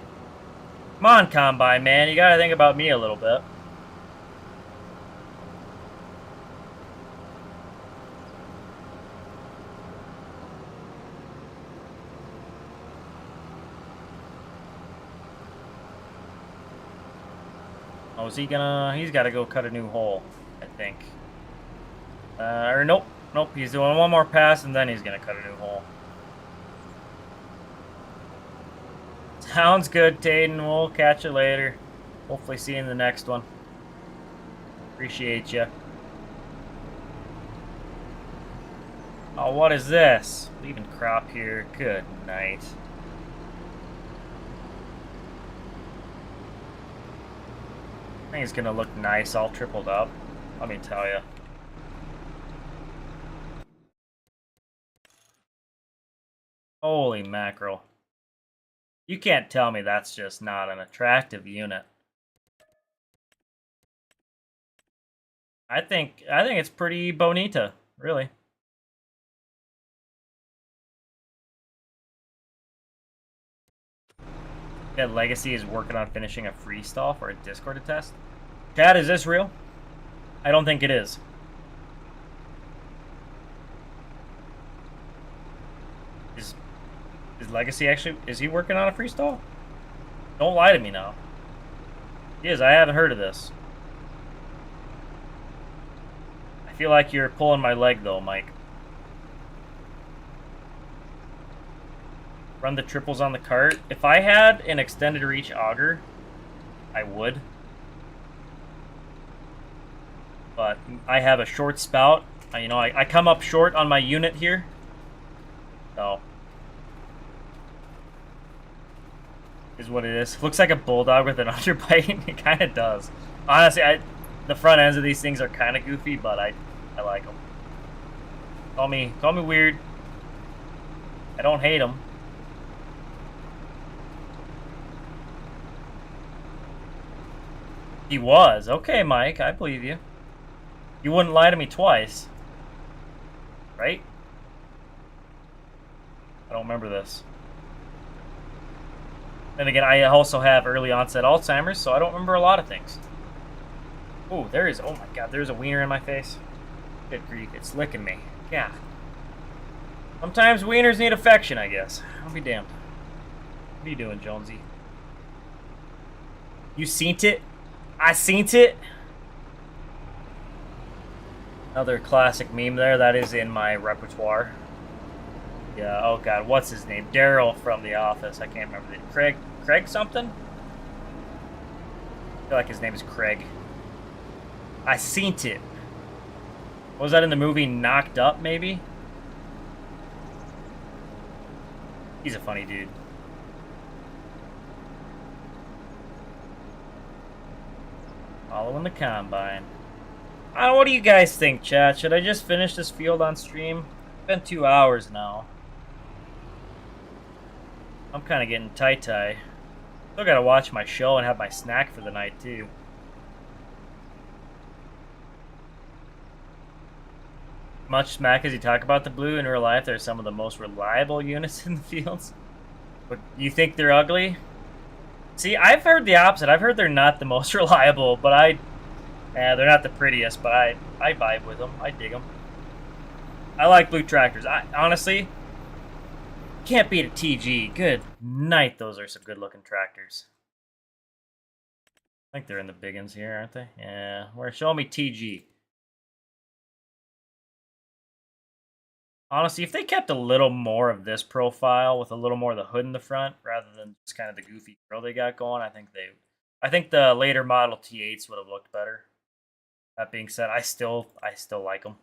come on, Combine, man. You gotta think about me a little bit. Oh, is he gonna... He's gotta go cut a new hole, I think. Or nope. Nope, he's doing one more pass and then he's gonna cut a new hole. Sounds good, Tayden. We'll catch you later. Hopefully see you in the next one. Appreciate you. Oh, what is this? Leaving crop here. Good night. I think it's gonna look nice all tripled up. Let me tell you. Holy mackerel. You can't tell me that's just not an attractive unit. I think it's pretty bonita, really. Yeah, Legacy is working on finishing a freestall for a Discord test. Chad, is this real? I don't think it is. Is Legacy actually... Is he working on a freestall? Don't lie to me now. He is. I haven't heard of this. I feel like you're pulling my leg, though, Mike. Run the triples on the cart. If I had an extended reach auger, I would. But I have a short spout. You know, I come up short on my unit here. So... is what it is. Looks like a bulldog with an underbite. It kind of does. Honestly, the front ends of these things are kind of goofy, but I like them. Call me weird. I don't hate them. He was. Okay, Mike, I believe you. You wouldn't lie to me twice. Right? I don't remember this. And again, I also have early onset Alzheimer's, so I don't remember a lot of things. Oh, there is... Oh my god, there's a wiener in my face. Good grief, it's licking me. Yeah. Sometimes wieners need affection, I guess. I'll be damned. What are you doing, Jonesy? You seen it? I seen it? Another classic meme there. That is in my repertoire. Yeah, oh god, what's his name? Daryl from The Office. I can't remember. Craig something? I feel like his name is Craig. I seen it. What was that in the movie? Knocked Up, maybe? He's a funny dude. Following the Combine. What do you guys think, chat? Should I just finish this field on stream? It's been 2 hours now. I'm kind of getting tie-tie. Still gotta watch my show and have my snack for the night, too. Much smack as you talk about the blue, in real life, they're some of the most reliable units in the fields. But you think they're ugly? See, I've heard the opposite. I've heard they're not the most reliable, but they're not the prettiest, but I vibe with them. I dig them. I like blue tractors. Honestly... Can't beat a TG. Good night. Those are some good-looking tractors. I think they're in the big ones here, aren't they? Yeah. Show me TG. Honestly, if they kept a little more of this profile with a little more of the hood in the front rather than just kind of the goofy grill they got going, I think the later model T8s would have looked better. That being said, I still like them.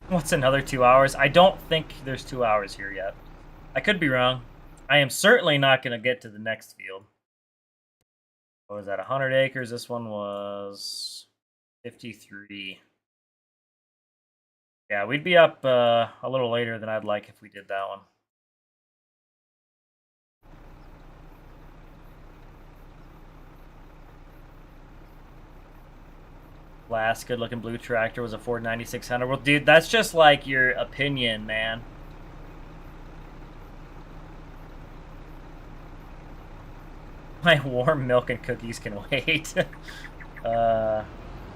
What's another 2 hours? I don't think there's 2 hours here yet. I could be wrong. I am certainly not going to get to the next field. What was that, 100 acres? This one was 53. Yeah, we'd be up a little later than I'd like if we did that one. Last good-looking blue tractor was a Ford 9600. Well, dude, that's just like your opinion, man. My warm milk and cookies can wait.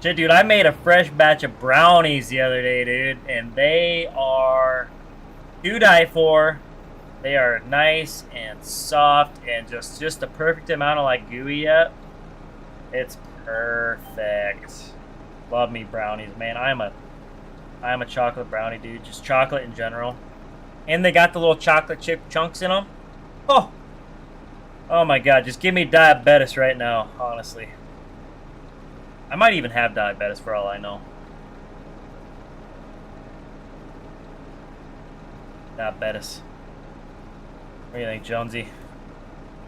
Shit, dude, I made a fresh batch of brownies the other day, dude, and they are to die for. They are nice and soft and just the perfect amount of like gooey yet. It's perfect. Love me brownies, man. I am a chocolate brownie dude. Just chocolate in general. And they got the little chocolate chip chunks in them. Oh my god, just give me diabetes right now, honestly. I might even have diabetes for all I know. Diabetes. What do you think, Jonesy?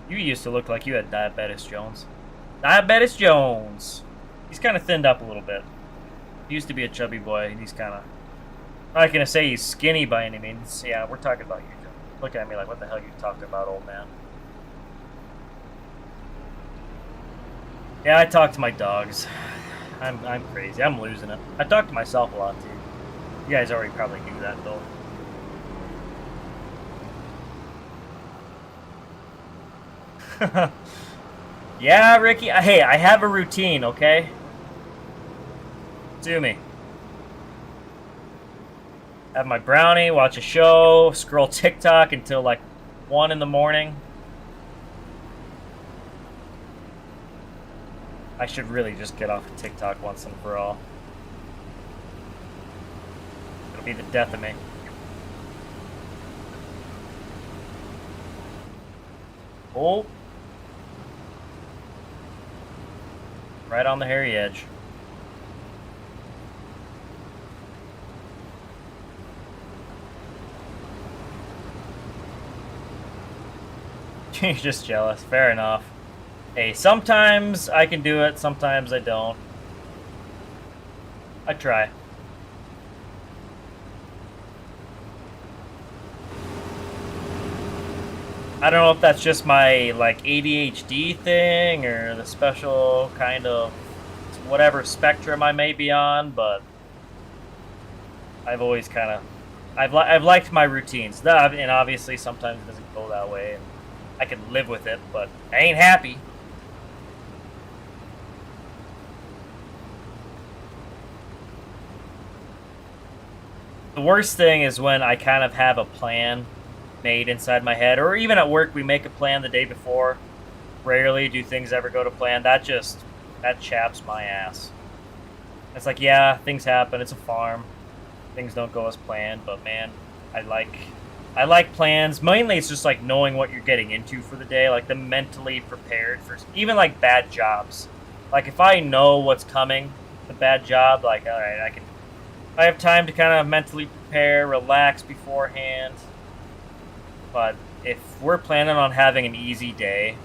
You used to look like you had diabetes, Jones. Diabetes Jones! He's kind of thinned up a little bit. He used to be a chubby boy, and he's kind of... I'm not going to say he's skinny by any means. Yeah, we're talking about you, Jones. Look at me like, what the hell are you talking about, old man? Yeah, I talk to my dogs. I'm crazy. I'm losing it. I talk to myself a lot, too. You guys already probably knew that, though. Yeah, Ricky. Hey, I have a routine, okay? Do me. Have my brownie, watch a show, scroll TikTok until like 1 in the morning. I should really just get off of TikTok once and for all. It'll be the death of me. Oh. Right on the hairy edge. You're just jealous. Fair enough. Hey, sometimes I can do it, sometimes I don't. I try. I don't know if that's just my, like, ADHD thing or the special kind of whatever spectrum I may be on, but I've always kind of... I've liked my routines. And obviously sometimes it doesn't go that way. And I can live with it, but I ain't happy. The worst thing is when I kind of have a plan made inside my head, or even at work we make a plan the day before. Rarely do things ever go to plan. That chaps my ass. It's like, yeah, things happen. It's a farm. Things don't go as planned, but man, I like plans. Mainly it's just like knowing what you're getting into for the day, like the mentally prepared for even like bad jobs. Like if I know what's coming, the bad job, like all right, I have time to kind of mentally prepare, relax beforehand. But if we're planning on having an easy day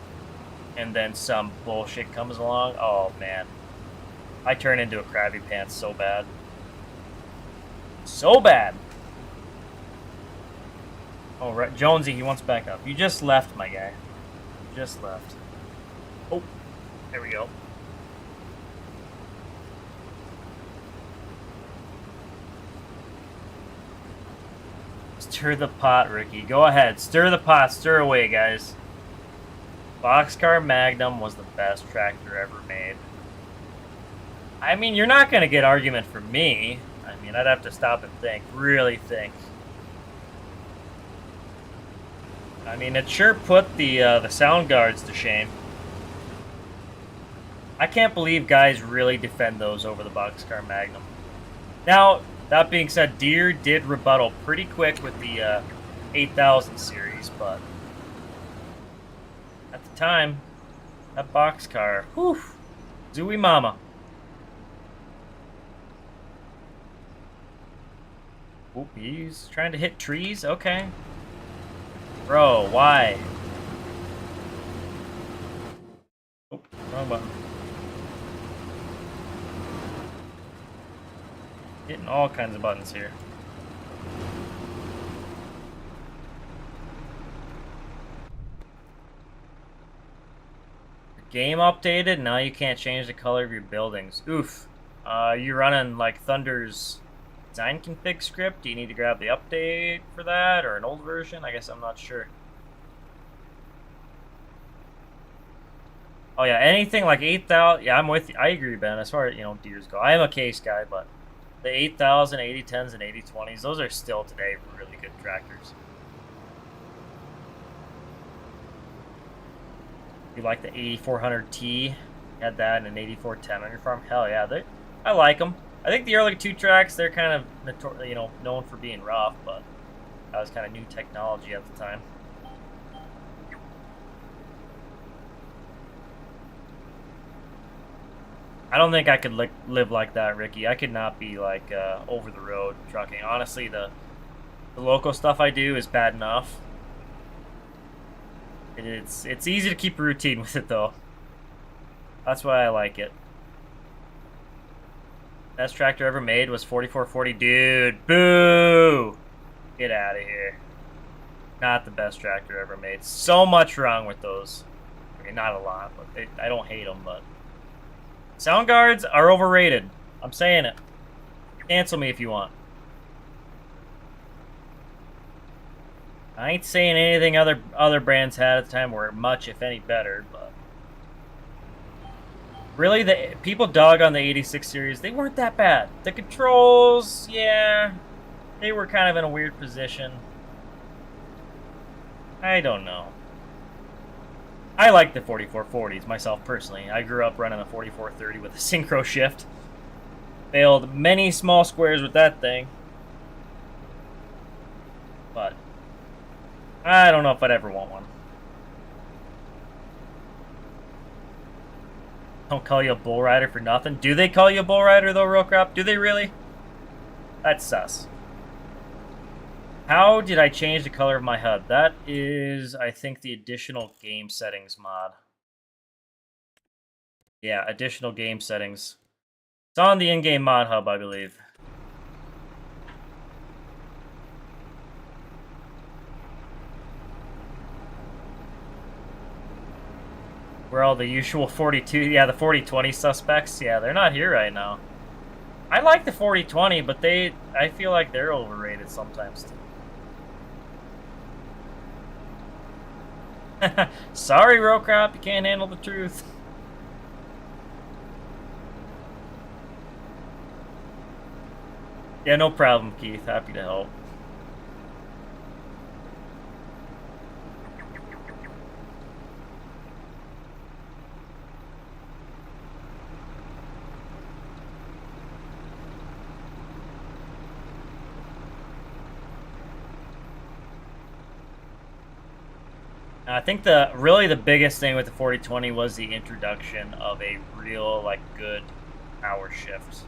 and then some bullshit comes along, oh man, I turn into a crabby pants so bad. So bad. Oh, right. Jonesy, he wants back up. You just left, my guy. You just left. Oh, there we go. Stir the pot, Ricky. Go ahead. Stir the pot. Stir away, guys. Boxcar Magnum was the best tractor ever made. I mean, you're not going to get argument from me. I mean, I'd have to stop and think. Really think. I mean, it sure put the sound guards to shame. I can't believe guys really defend those over the Boxcar Magnum. Now, that being said, Deere did rebuttal pretty quick with the 8000 series, but at the time, that Boxcar, whew, zooey mama. Oop, he's trying to hit trees? Okay. Bro, why? Oh, wrong button. Hitting all kinds of buttons here. Game updated? Now you can't change the color of your buildings. Oof. You running like Thunder's design config script? Do you need to grab the update for that or an old version? I guess I'm not sure. Oh yeah, anything like 8,000. Yeah, I'm with you. I agree, Ben. As far as Deers go, I am a case guy, but the 8,000, 8010s, and 8020s, those are still today really good tractors. You like the 8400T? Had that and an 8410 on your farm? Hell yeah, I like them. I think the early 2-tracks, they're kind of known for being rough, but that was kind of new technology at the time. I don't think I could live like that, Ricky. I could not be like over the road trucking. Honestly, the local stuff I do is bad enough. It's easy to keep a routine with it though. That's why I like it. Best tractor ever made was 4440. Dude, boo! Get out of here. Not the best tractor ever made. So much wrong with those. I mean, not a lot, but I don't hate them, but sound guards are overrated. I'm saying it. Cancel me if you want. I ain't saying anything other brands had at the time were much, if any, better, but really, the people dog on the 86 series. They weren't that bad. The controls, yeah, they were kind of in a weird position. I don't know. I like the 4440s myself personally. I grew up running a 4430 with a synchro shift. Failed many small squares with that thing. But I don't know if I'd ever want one. Don't call you a bull rider for nothing. Do they call you a bull rider though, Real Crop? Do they really? That's sus. How did I change the color of my HUD? That is, I think, the additional game settings mod. Yeah, additional game settings. It's on the in-game mod hub, I believe. Where all the usual 42, yeah, the 4020 suspects, yeah, they're not here right now. I like the 4020, but I feel like they're overrated sometimes too. Sorry, Rocrop, you can't handle the truth. Yeah, no problem, Keith. Happy to help. I think really the biggest thing with the 4020 was the introduction of a real good power shift.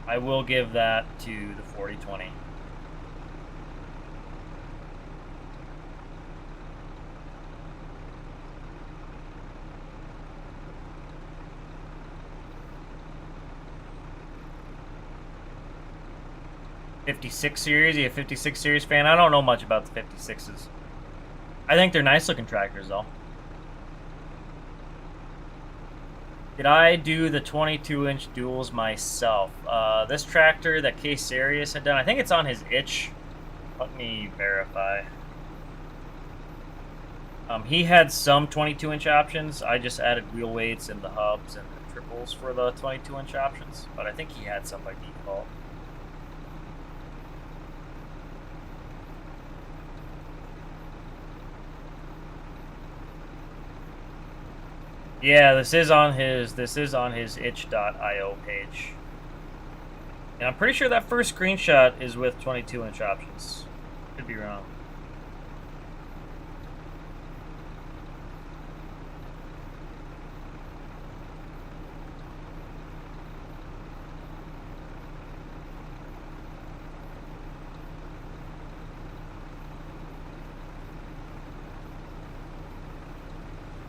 I will give that to the 4020. '56 series, you a 56 series fan? I don't know much about the 56s. I think they're nice looking tractors though. Did I do the 22-inch duals myself? This tractor that K Serious had done, I think it's on his itch. Let me verify. He had some 22-inch options. I just added wheel weights and the hubs and the triples for the 22-inch options, but I think he had some by default. Yeah, this is on his itch.io page. And I'm pretty sure that first screenshot is with 22-inch options. Could be wrong.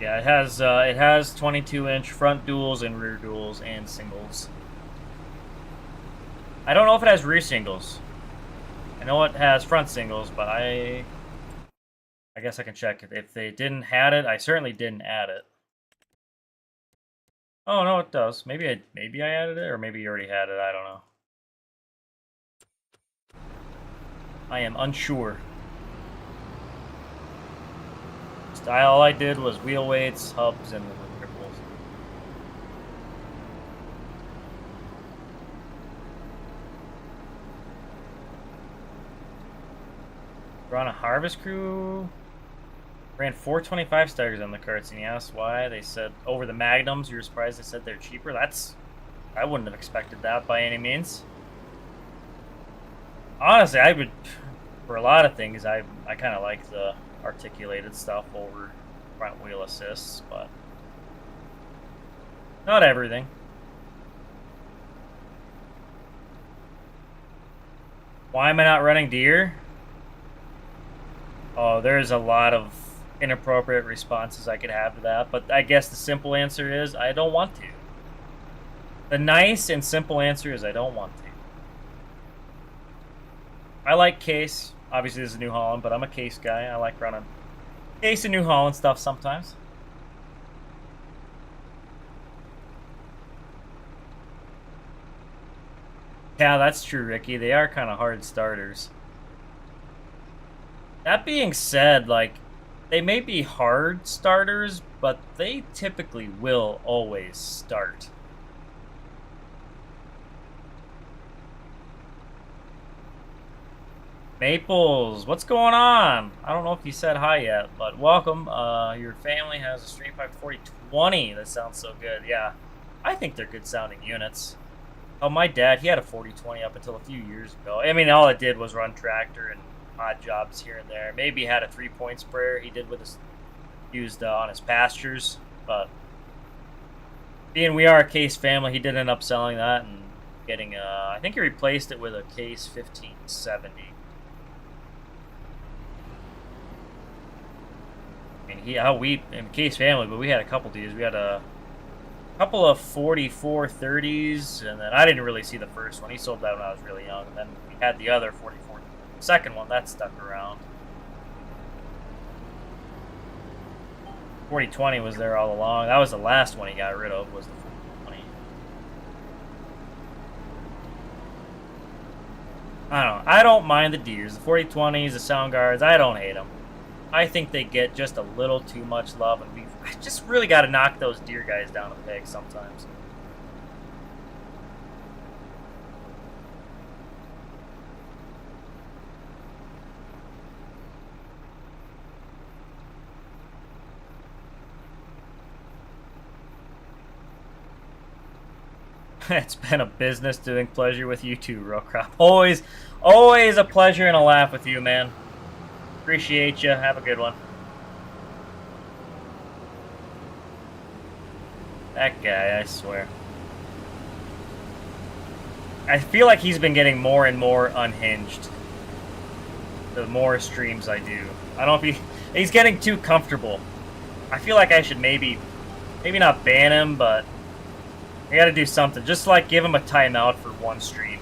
Yeah, it has 22-inch front duals and rear duals and singles. I don't know if it has rear singles. I know it has front singles, but I guess I can check it. If they didn't had it, I certainly didn't add it. Oh no, it does. Maybe I added it, or maybe you already had it. I don't know. I am unsure. All I did was wheel weights, hubs, and triples. We're on a harvest crew. Ran 425 starters on the carts, and he asked why. They said over the Magnums. You were surprised they said they're cheaper. I wouldn't have expected that by any means. Honestly, I would, for a lot of things, I kind of like the articulated stuff over front wheel assists, but not everything. Why am I not running deer? Oh, there's a lot of inappropriate responses I could have to that, but I guess the simple answer is I don't want to. The nice and simple answer is I don't want to. I like case. Obviously, this is New Holland, but I'm a case guy. I like running case and New Holland stuff sometimes. Yeah, that's true, Ricky. They are kind of hard starters. That being said, like, they may be hard starters, but they typically will always start. Maples, what's going on? I don't know if you said hi yet, but welcome. Your family has a Stream 4020. That sounds so good. Yeah, I think they're good sounding units. Oh, my dad, he had a 4020 up until a few years ago. I mean, all it did was run tractor and odd jobs here and there. Maybe had a 3-point sprayer he did with his used on his pastures, but being we are a case family, he did end up selling that and getting I think he replaced it with a case 1570. I mean, we in case family, but we had a couple of these. We had a couple of 4430s, and then I didn't really see the first one. He sold that when I was really young, and then we had the other 44. The second one that stuck around. 4020 was there all along. That was the last one he got rid of. Was the 4020. I don't know. I don't mind the deers, the 4020s, the sound guards. I don't hate them. I think they get just a little too much love, and I just really got to knock those deer guys down a peg sometimes. It's been a business doing pleasure with you too, Real Crop. Always a pleasure and a laugh with you, man. Appreciate you. Have a good one. That guy, I swear. I feel like he's been getting more and more unhinged the more streams I do. I don't know if he's getting too comfortable. I feel like I should maybe not ban him, but I gotta do something. Just like give him a timeout for one stream.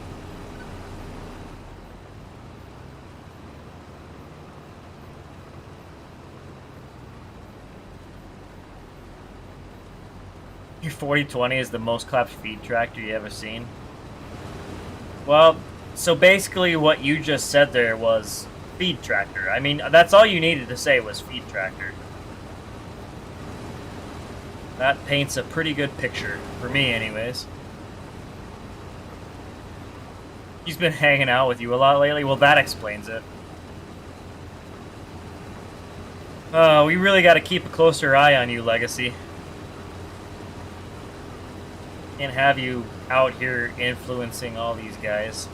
Your 4020 is the most clapped feed tractor you ever seen. Well, so basically what you just said there was feed tractor. I mean, that's all you needed to say was feed tractor. That paints a pretty good picture, for me anyways. He's been hanging out with you a lot lately? Well, that explains it. We really got to keep a closer eye on you, Legacy. Can't have you out here influencing all these guys.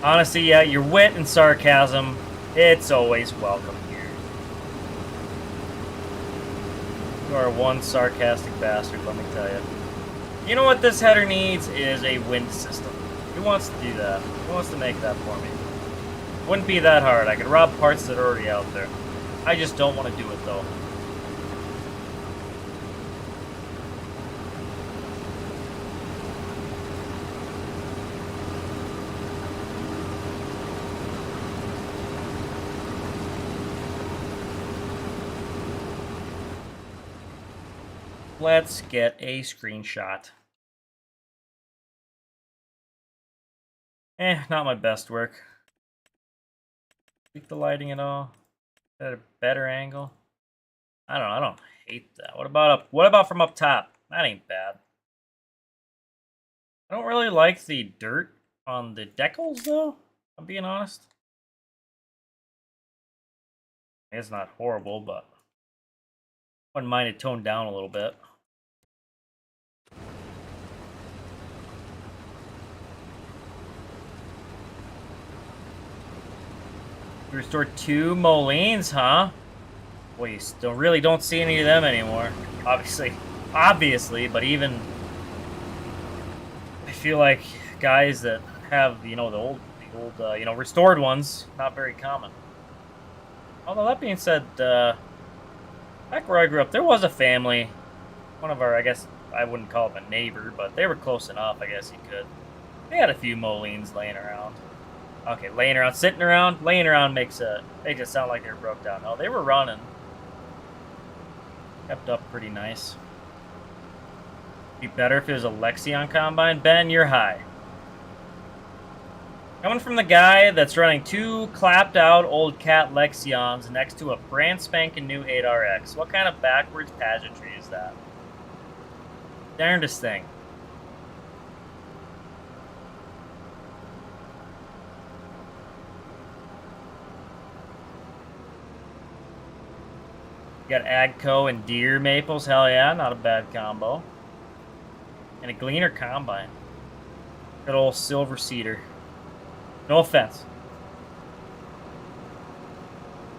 Honestly, yeah, your wit and sarcasm, it's always welcome here. You are one sarcastic bastard, let me tell you. You know what this header needs is a wind system. Who wants to do that? Who wants to make that for me? Wouldn't be that hard. I could rob parts that are already out there. I just don't want to do it, though. Let's get a screenshot. Not my best work. Tweak the lighting at all? At a better angle? I don't hate that. What about from up top? That ain't bad. I don't really like the dirt on the decals though, I'm being honest. It's not horrible, but wouldn't mind it toned down a little bit. You restored 2 Molines, huh? Well, you still really don't see any of them anymore. Obviously, but even I feel like guys that have, the old, restored ones, not very common. Although that being said, back where I grew up, there was a family. One of our, I guess I wouldn't call them a neighbor, but they were close enough. I guess you could. They had a few Molines laying around. Okay, laying around, sitting around. Laying around makes it sound like they were broke down. No, they were running. Kept up pretty nice. Be better if it was a Lexion Combine. Ben, you're high. Coming from the guy that's running 2 clapped out old cat Lexions next to a brand spanking new 8RX. What kind of backwards pageantry is that? Darndest thing. You got Agco and Deer Maples. Hell yeah, not a bad combo. And a Gleaner Combine. Good old Silver Cedar. No offense.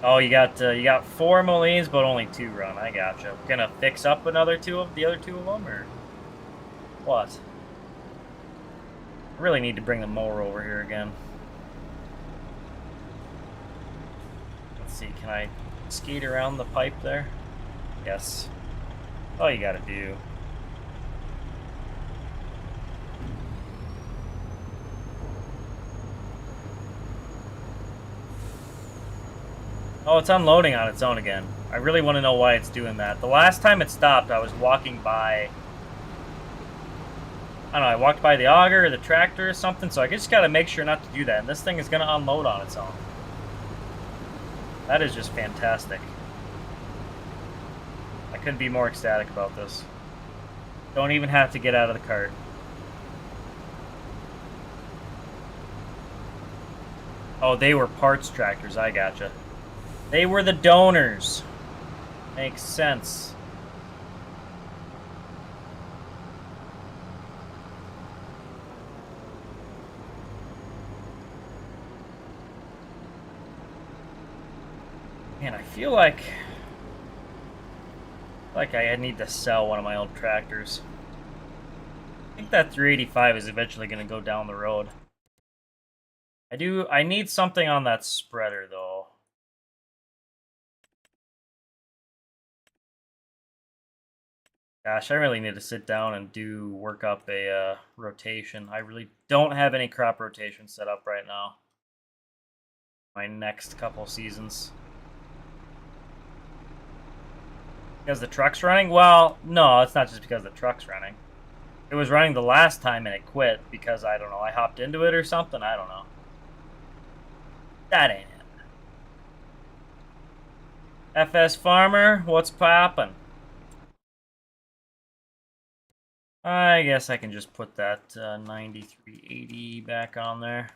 Oh, you got 4 Molines, but only 2 run. I gotcha. Gonna fix up the other 2 of them, or what? I really need to bring the mower over here again. Let's see, can I skate around the pipe there? Yes. All you gotta do. Oh, it's unloading on its own again. I really want to know why it's doing that. The last time it stopped, I was walking by... I don't know, I walked by the auger or the tractor or something, so I just gotta make sure not to do that. And this thing is gonna unload on its own. That is just fantastic. I couldn't be more ecstatic about this. Don't even have to get out of the cart. Oh, they were parts tractors, I gotcha. They were the donors. Makes sense. Man, I feel like I need to sell one of my old tractors. I think that 385 is eventually going to go down the road. I need something on that spreader, though. Gosh, I really need to sit down and work up a rotation. I really don't have any crop rotation set up right now. My next couple seasons. Because the truck's running? Well, no, it's not just because the truck's running. It was running the last time and it quit because, I don't know, I hopped into it or something? I don't know. That ain't it. FS Farmer, what's poppin'? I guess I can just put that 9380 back on there.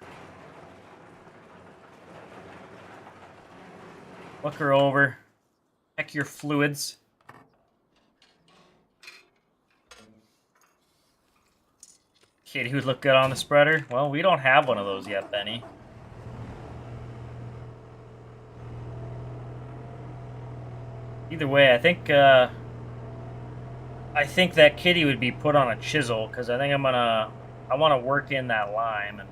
Look her over. Check your fluids. Katie would look good on the spreader. Well, we don't have one of those yet, Benny. Either way, I think that kitty would be put on a chisel because I think I want to work in that lime, and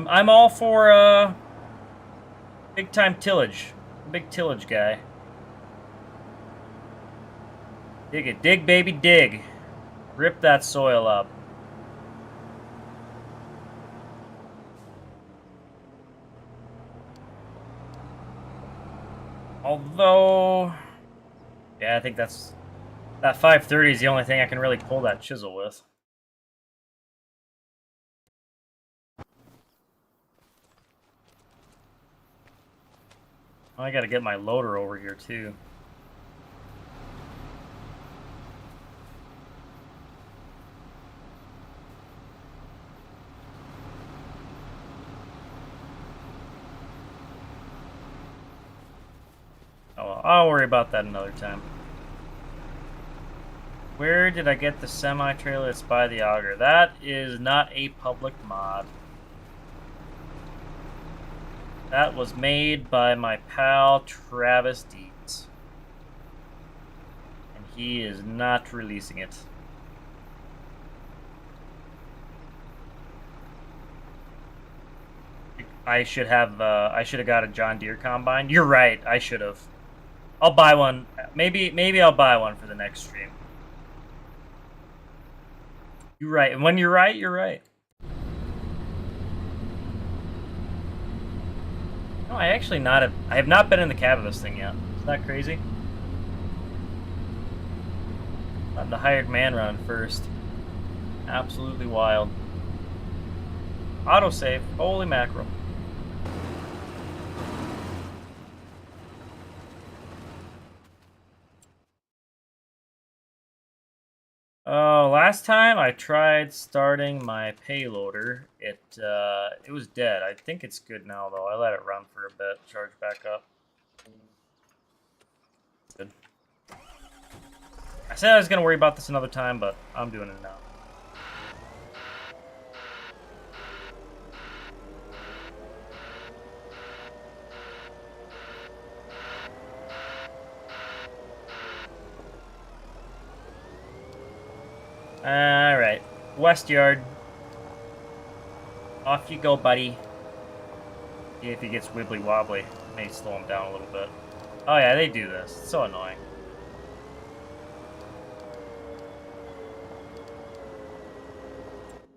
I'm all for big time tillage. Big tillage guy. Dig it, dig baby, dig. Rip that soil up. Although, yeah, I think that 530 is the only thing I can really pull that chisel with. I gotta get my loader over here too. Oh well, I'll worry about that another time. Where did I get the semi-trailer? It's by the auger. That is not a public mod. That was made by my pal Travis Deeds. And he is not releasing it. I should have got a John Deere combine. You're right, I should have. I'll buy one. Maybe I'll buy one for the next stream. You're right. And when you're right, you're right. No, I have not been in the cab of this thing yet. Isn't that crazy? Let the hired man run first. Absolutely wild. Autosave. Holy mackerel. Oh, last time I tried starting my payloader, it was dead. I think it's good now though. I let it run for a bit, charge back up. Good. I said I was gonna worry about this another time, but I'm doing it now. Alright, West Yard. Off you go, buddy. See if he gets wibbly wobbly. May slow him down a little bit. Oh yeah, they do this. It's so annoying.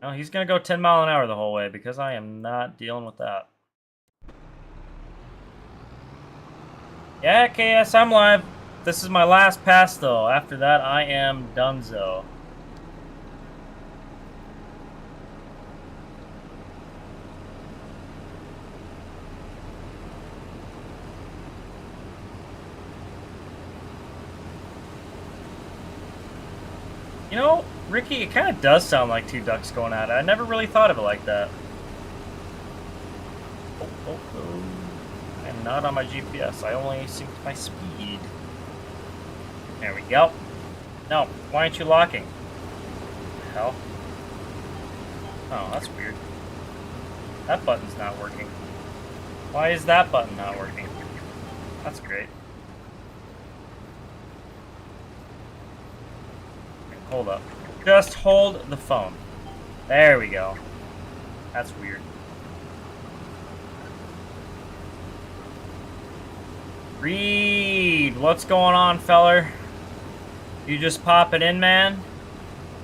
Well, he's gonna go 10 mile an hour the whole way because I am not dealing with that. Yeah, KS, I'm live. This is my last pass though. After that, I am donezo. You know, Ricky, it kind of does sound like two ducks going at it. I never really thought of it like that. Oh. I'm not on my GPS. I only synced my speed. There we go. No, why aren't you locking? What the hell? Oh, that's weird. That button's not working. Why is that button not working? That's great. Hold up. Just hold the phone. There we go. That's weird. Reed, what's going on, feller? You just popping in, man?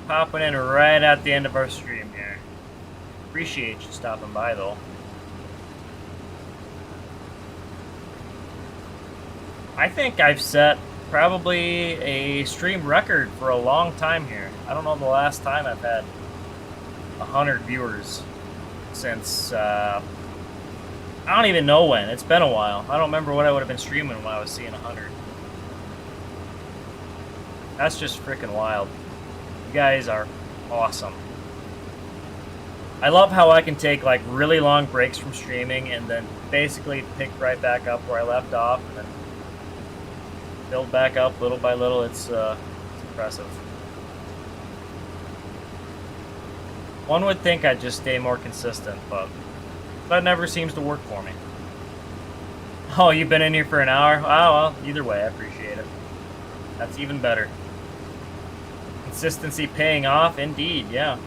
Popping in right at the end of our stream here. Appreciate you stopping by, though. I think I've set probably a stream record for a long time here. I don't know the last time I've had 100 viewers since, I don't even know when. It's been a while. I don't remember what I would have been streaming when I was seeing 100. That's just freaking wild. You guys are awesome. I love how I can take like really long breaks from streaming and then basically pick right back up where I left off and then build back up little by little. It's impressive. One would think I'd just stay more consistent, but that never seems to work for me. Oh, you've been in here for an hour? Oh, well, either way, I appreciate it. That's even better. Consistency paying off, indeed, yeah.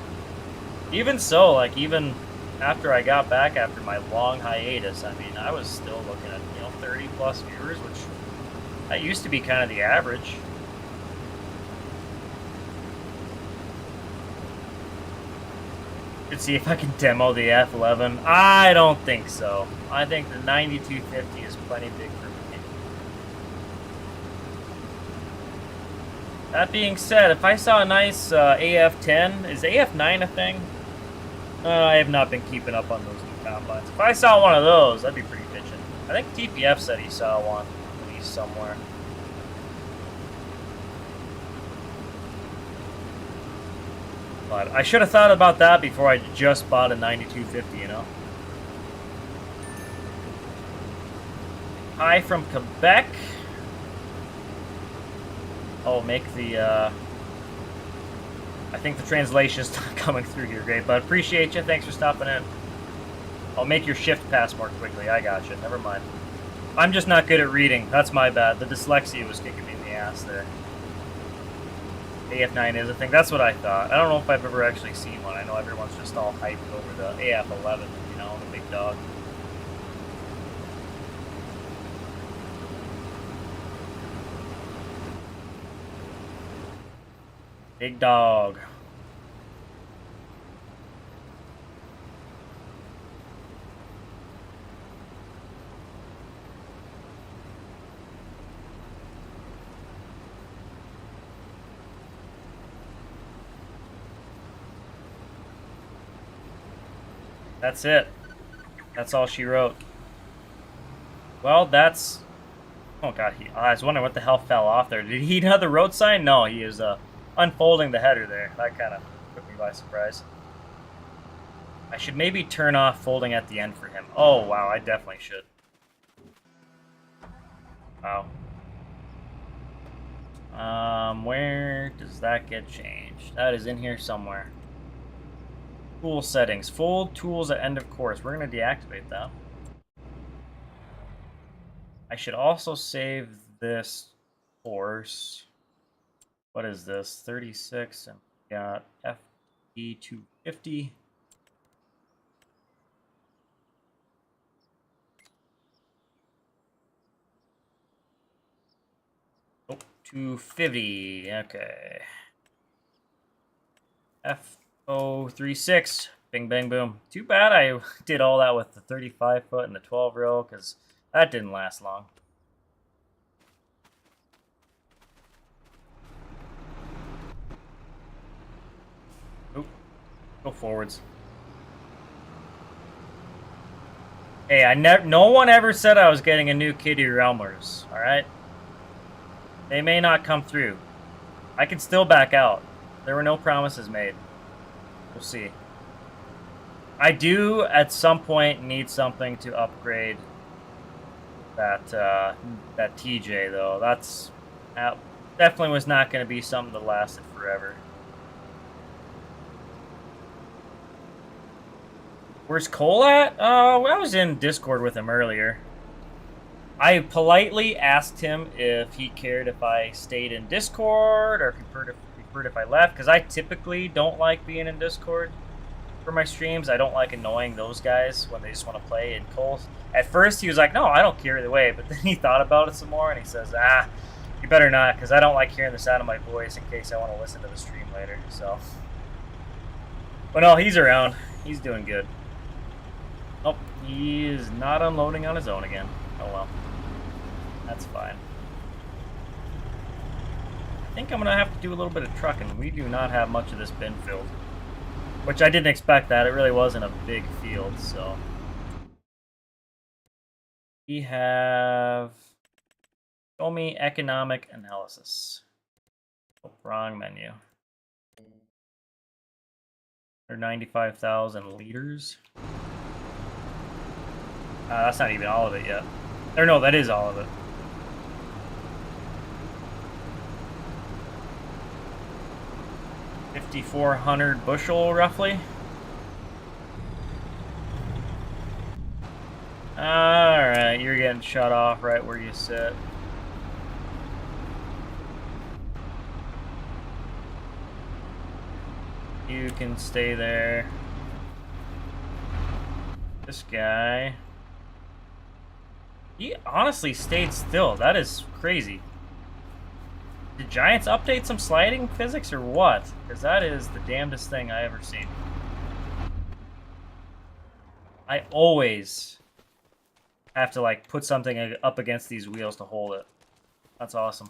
Even so, like, even after I got back after my long hiatus, I mean, I was still looking at, 30 plus viewers, which that used to be kind of the average. Let's see if I can demo the F11. I don't think so. I think the 9250 is plenty big for me. That being said, if I saw a nice AF10, is AF9 a thing? I have not been keeping up on those new combines. If I saw one of those, that'd be pretty bitchin'. I think TPF said he saw one, at least somewhere. But I should have thought about that before I just bought a 9250, you know? Hi from Quebec. Oh, make the, I think the translation's not coming through here, great, but appreciate you. Thanks for stopping in. I'll make your shift pass more quickly. I gotcha. Never mind. I'm just not good at reading. That's my bad. The dyslexia was kicking me in the ass there. AF9 is a thing. That's what I thought. I don't know if I've ever actually seen one. I know everyone's just all hyped over the AF11, the big dog. Big dog. That's it. That's all she wrote. Well, that's... Oh, God. I was wondering what the hell fell off there. Did he know the road sign? No, he is unfolding the header there. That kind of took me by surprise. I should maybe turn off folding at the end for him. Oh, wow. I definitely should. Wow. Where does that get changed? That is in here somewhere. Tool settings. Fold tools at end of course. We're going to deactivate that. I should also save this course. What is this? 36, and we got FP250. Oh, 250. Okay. F036. Bing, bang, boom. Too bad I did all that with the 35 foot and the 12 row, because that didn't last long. Oop. Go forwards. Hey, no one ever said I was getting a new Kitty Realmers, alright? They may not come through. I can still back out. There were no promises made. We'll see. I do, at some point, need something to upgrade that TJ, though. That definitely was not going to be something that lasted forever. Where's Cole at? I was in Discord with him earlier. I politely asked him if he cared if I stayed in Discord or if he preferred if I left, because I typically don't like being in Discord for my streams. I don't like annoying those guys when they just want to play. And Cole, at first he was like, no, I don't care either way, but then he thought about it some more and he says, you better not, because I don't like hearing the sound of my voice in case I want to listen to the stream later. So, but no, he's around. He's doing good. Oh, he is not unloading on his own again. Oh well. That's fine. I think I'm going to have to do a little bit of trucking. We do not have much of this bin filled. Which I didn't expect that. It really wasn't a big field, so. We have... Show me economic analysis. Oh, wrong menu. Or 95,000 liters. That's not even all of it yet. Or no, that is all of it. $5,400 bushel, roughly. Alright, you're getting shut off right where you sit. You can stay there. This guy... He honestly stayed still. That is crazy. Did Giants update some sliding physics or what? Because that is the damnedest thing I ever seen. I always have to like put something up against these wheels to hold it. That's awesome.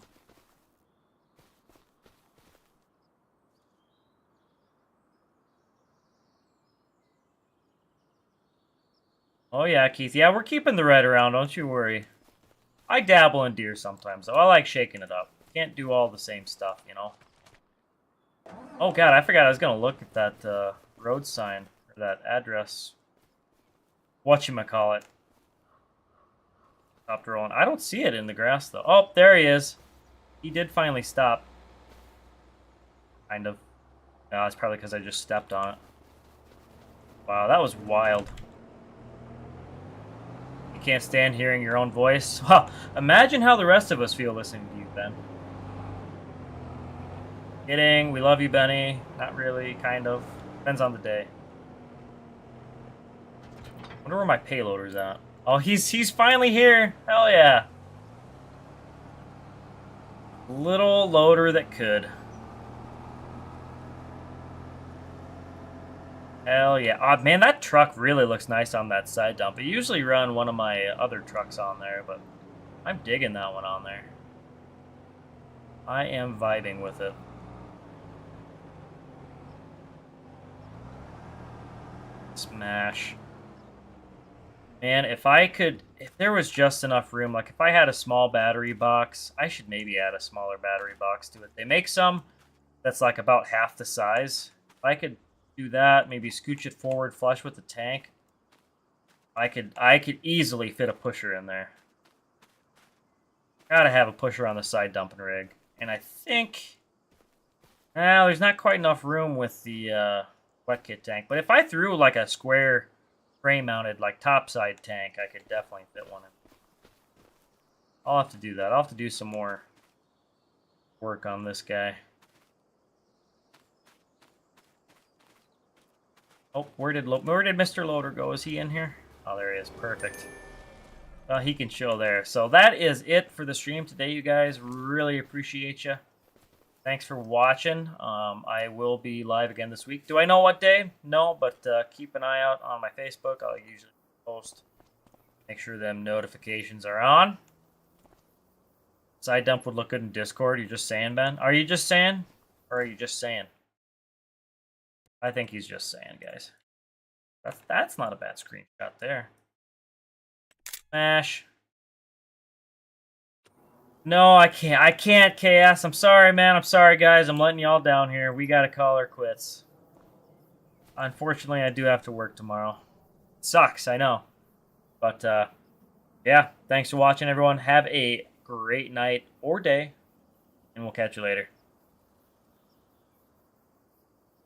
Oh yeah, Keith. Yeah, we're keeping the red around, don't you worry. I dabble in deer sometimes, though. I like shaking it up. Can't do all the same stuff, you know? Oh god, I forgot I was gonna look at that road sign, or that address. Whatchamacallit. Stopped rolling. I don't see it in the grass, though. Oh, there he is. He did finally stop. Kind of. No, it's probably because I just stepped on it. Wow, that was wild. You can't stand hearing your own voice? Well, imagine how the rest of us feel listening to you, Ben. Kidding. We love you, Benny. Not really, kind of. Depends on the day. Wonder where my payloader's at. Oh, he's finally here. Hell yeah. Little loader that could. Hell yeah. Oh, man, that truck really looks nice on that side dump. I usually run one of my other trucks on there, but I'm digging that one on there. I am vibing with it. Smash. Man, if there was just enough room, like if I had a small battery box, I should maybe add a smaller battery box to it. They make some that's like about half the size. If I could do that, maybe scooch it forward flush with the tank, I could easily fit a pusher in there. Gotta have a pusher on the side dumping rig. And I think... there's not quite enough room with the wet kit tank. But if I threw like a square frame-mounted, like topside tank, I could definitely fit one in. I'll have to do that. I'll have to do some more work on this guy. Oh, where did Mr. Loader go? Is he in here? Oh, there he is. Perfect. Well, he can chill there. So that is it for the stream today, you guys. Really appreciate you. Thanks for watching. I will be live again this week. Do I know what day? No, but keep an eye out on my Facebook. I'll usually post. Make sure them notifications are on. Side dump would look good in Discord. You're just saying, Ben? Are you just saying? Or are you just saying? I think he's just saying, guys. That's not a bad screenshot there. Smash. No, I can't. I can't, KS. I'm sorry, man. I'm sorry, guys. I'm letting y'all down here. We gotta call her quits. Unfortunately, I do have to work tomorrow. It sucks, I know. But, yeah. Thanks for watching, everyone. Have a great night or day, and we'll catch you later.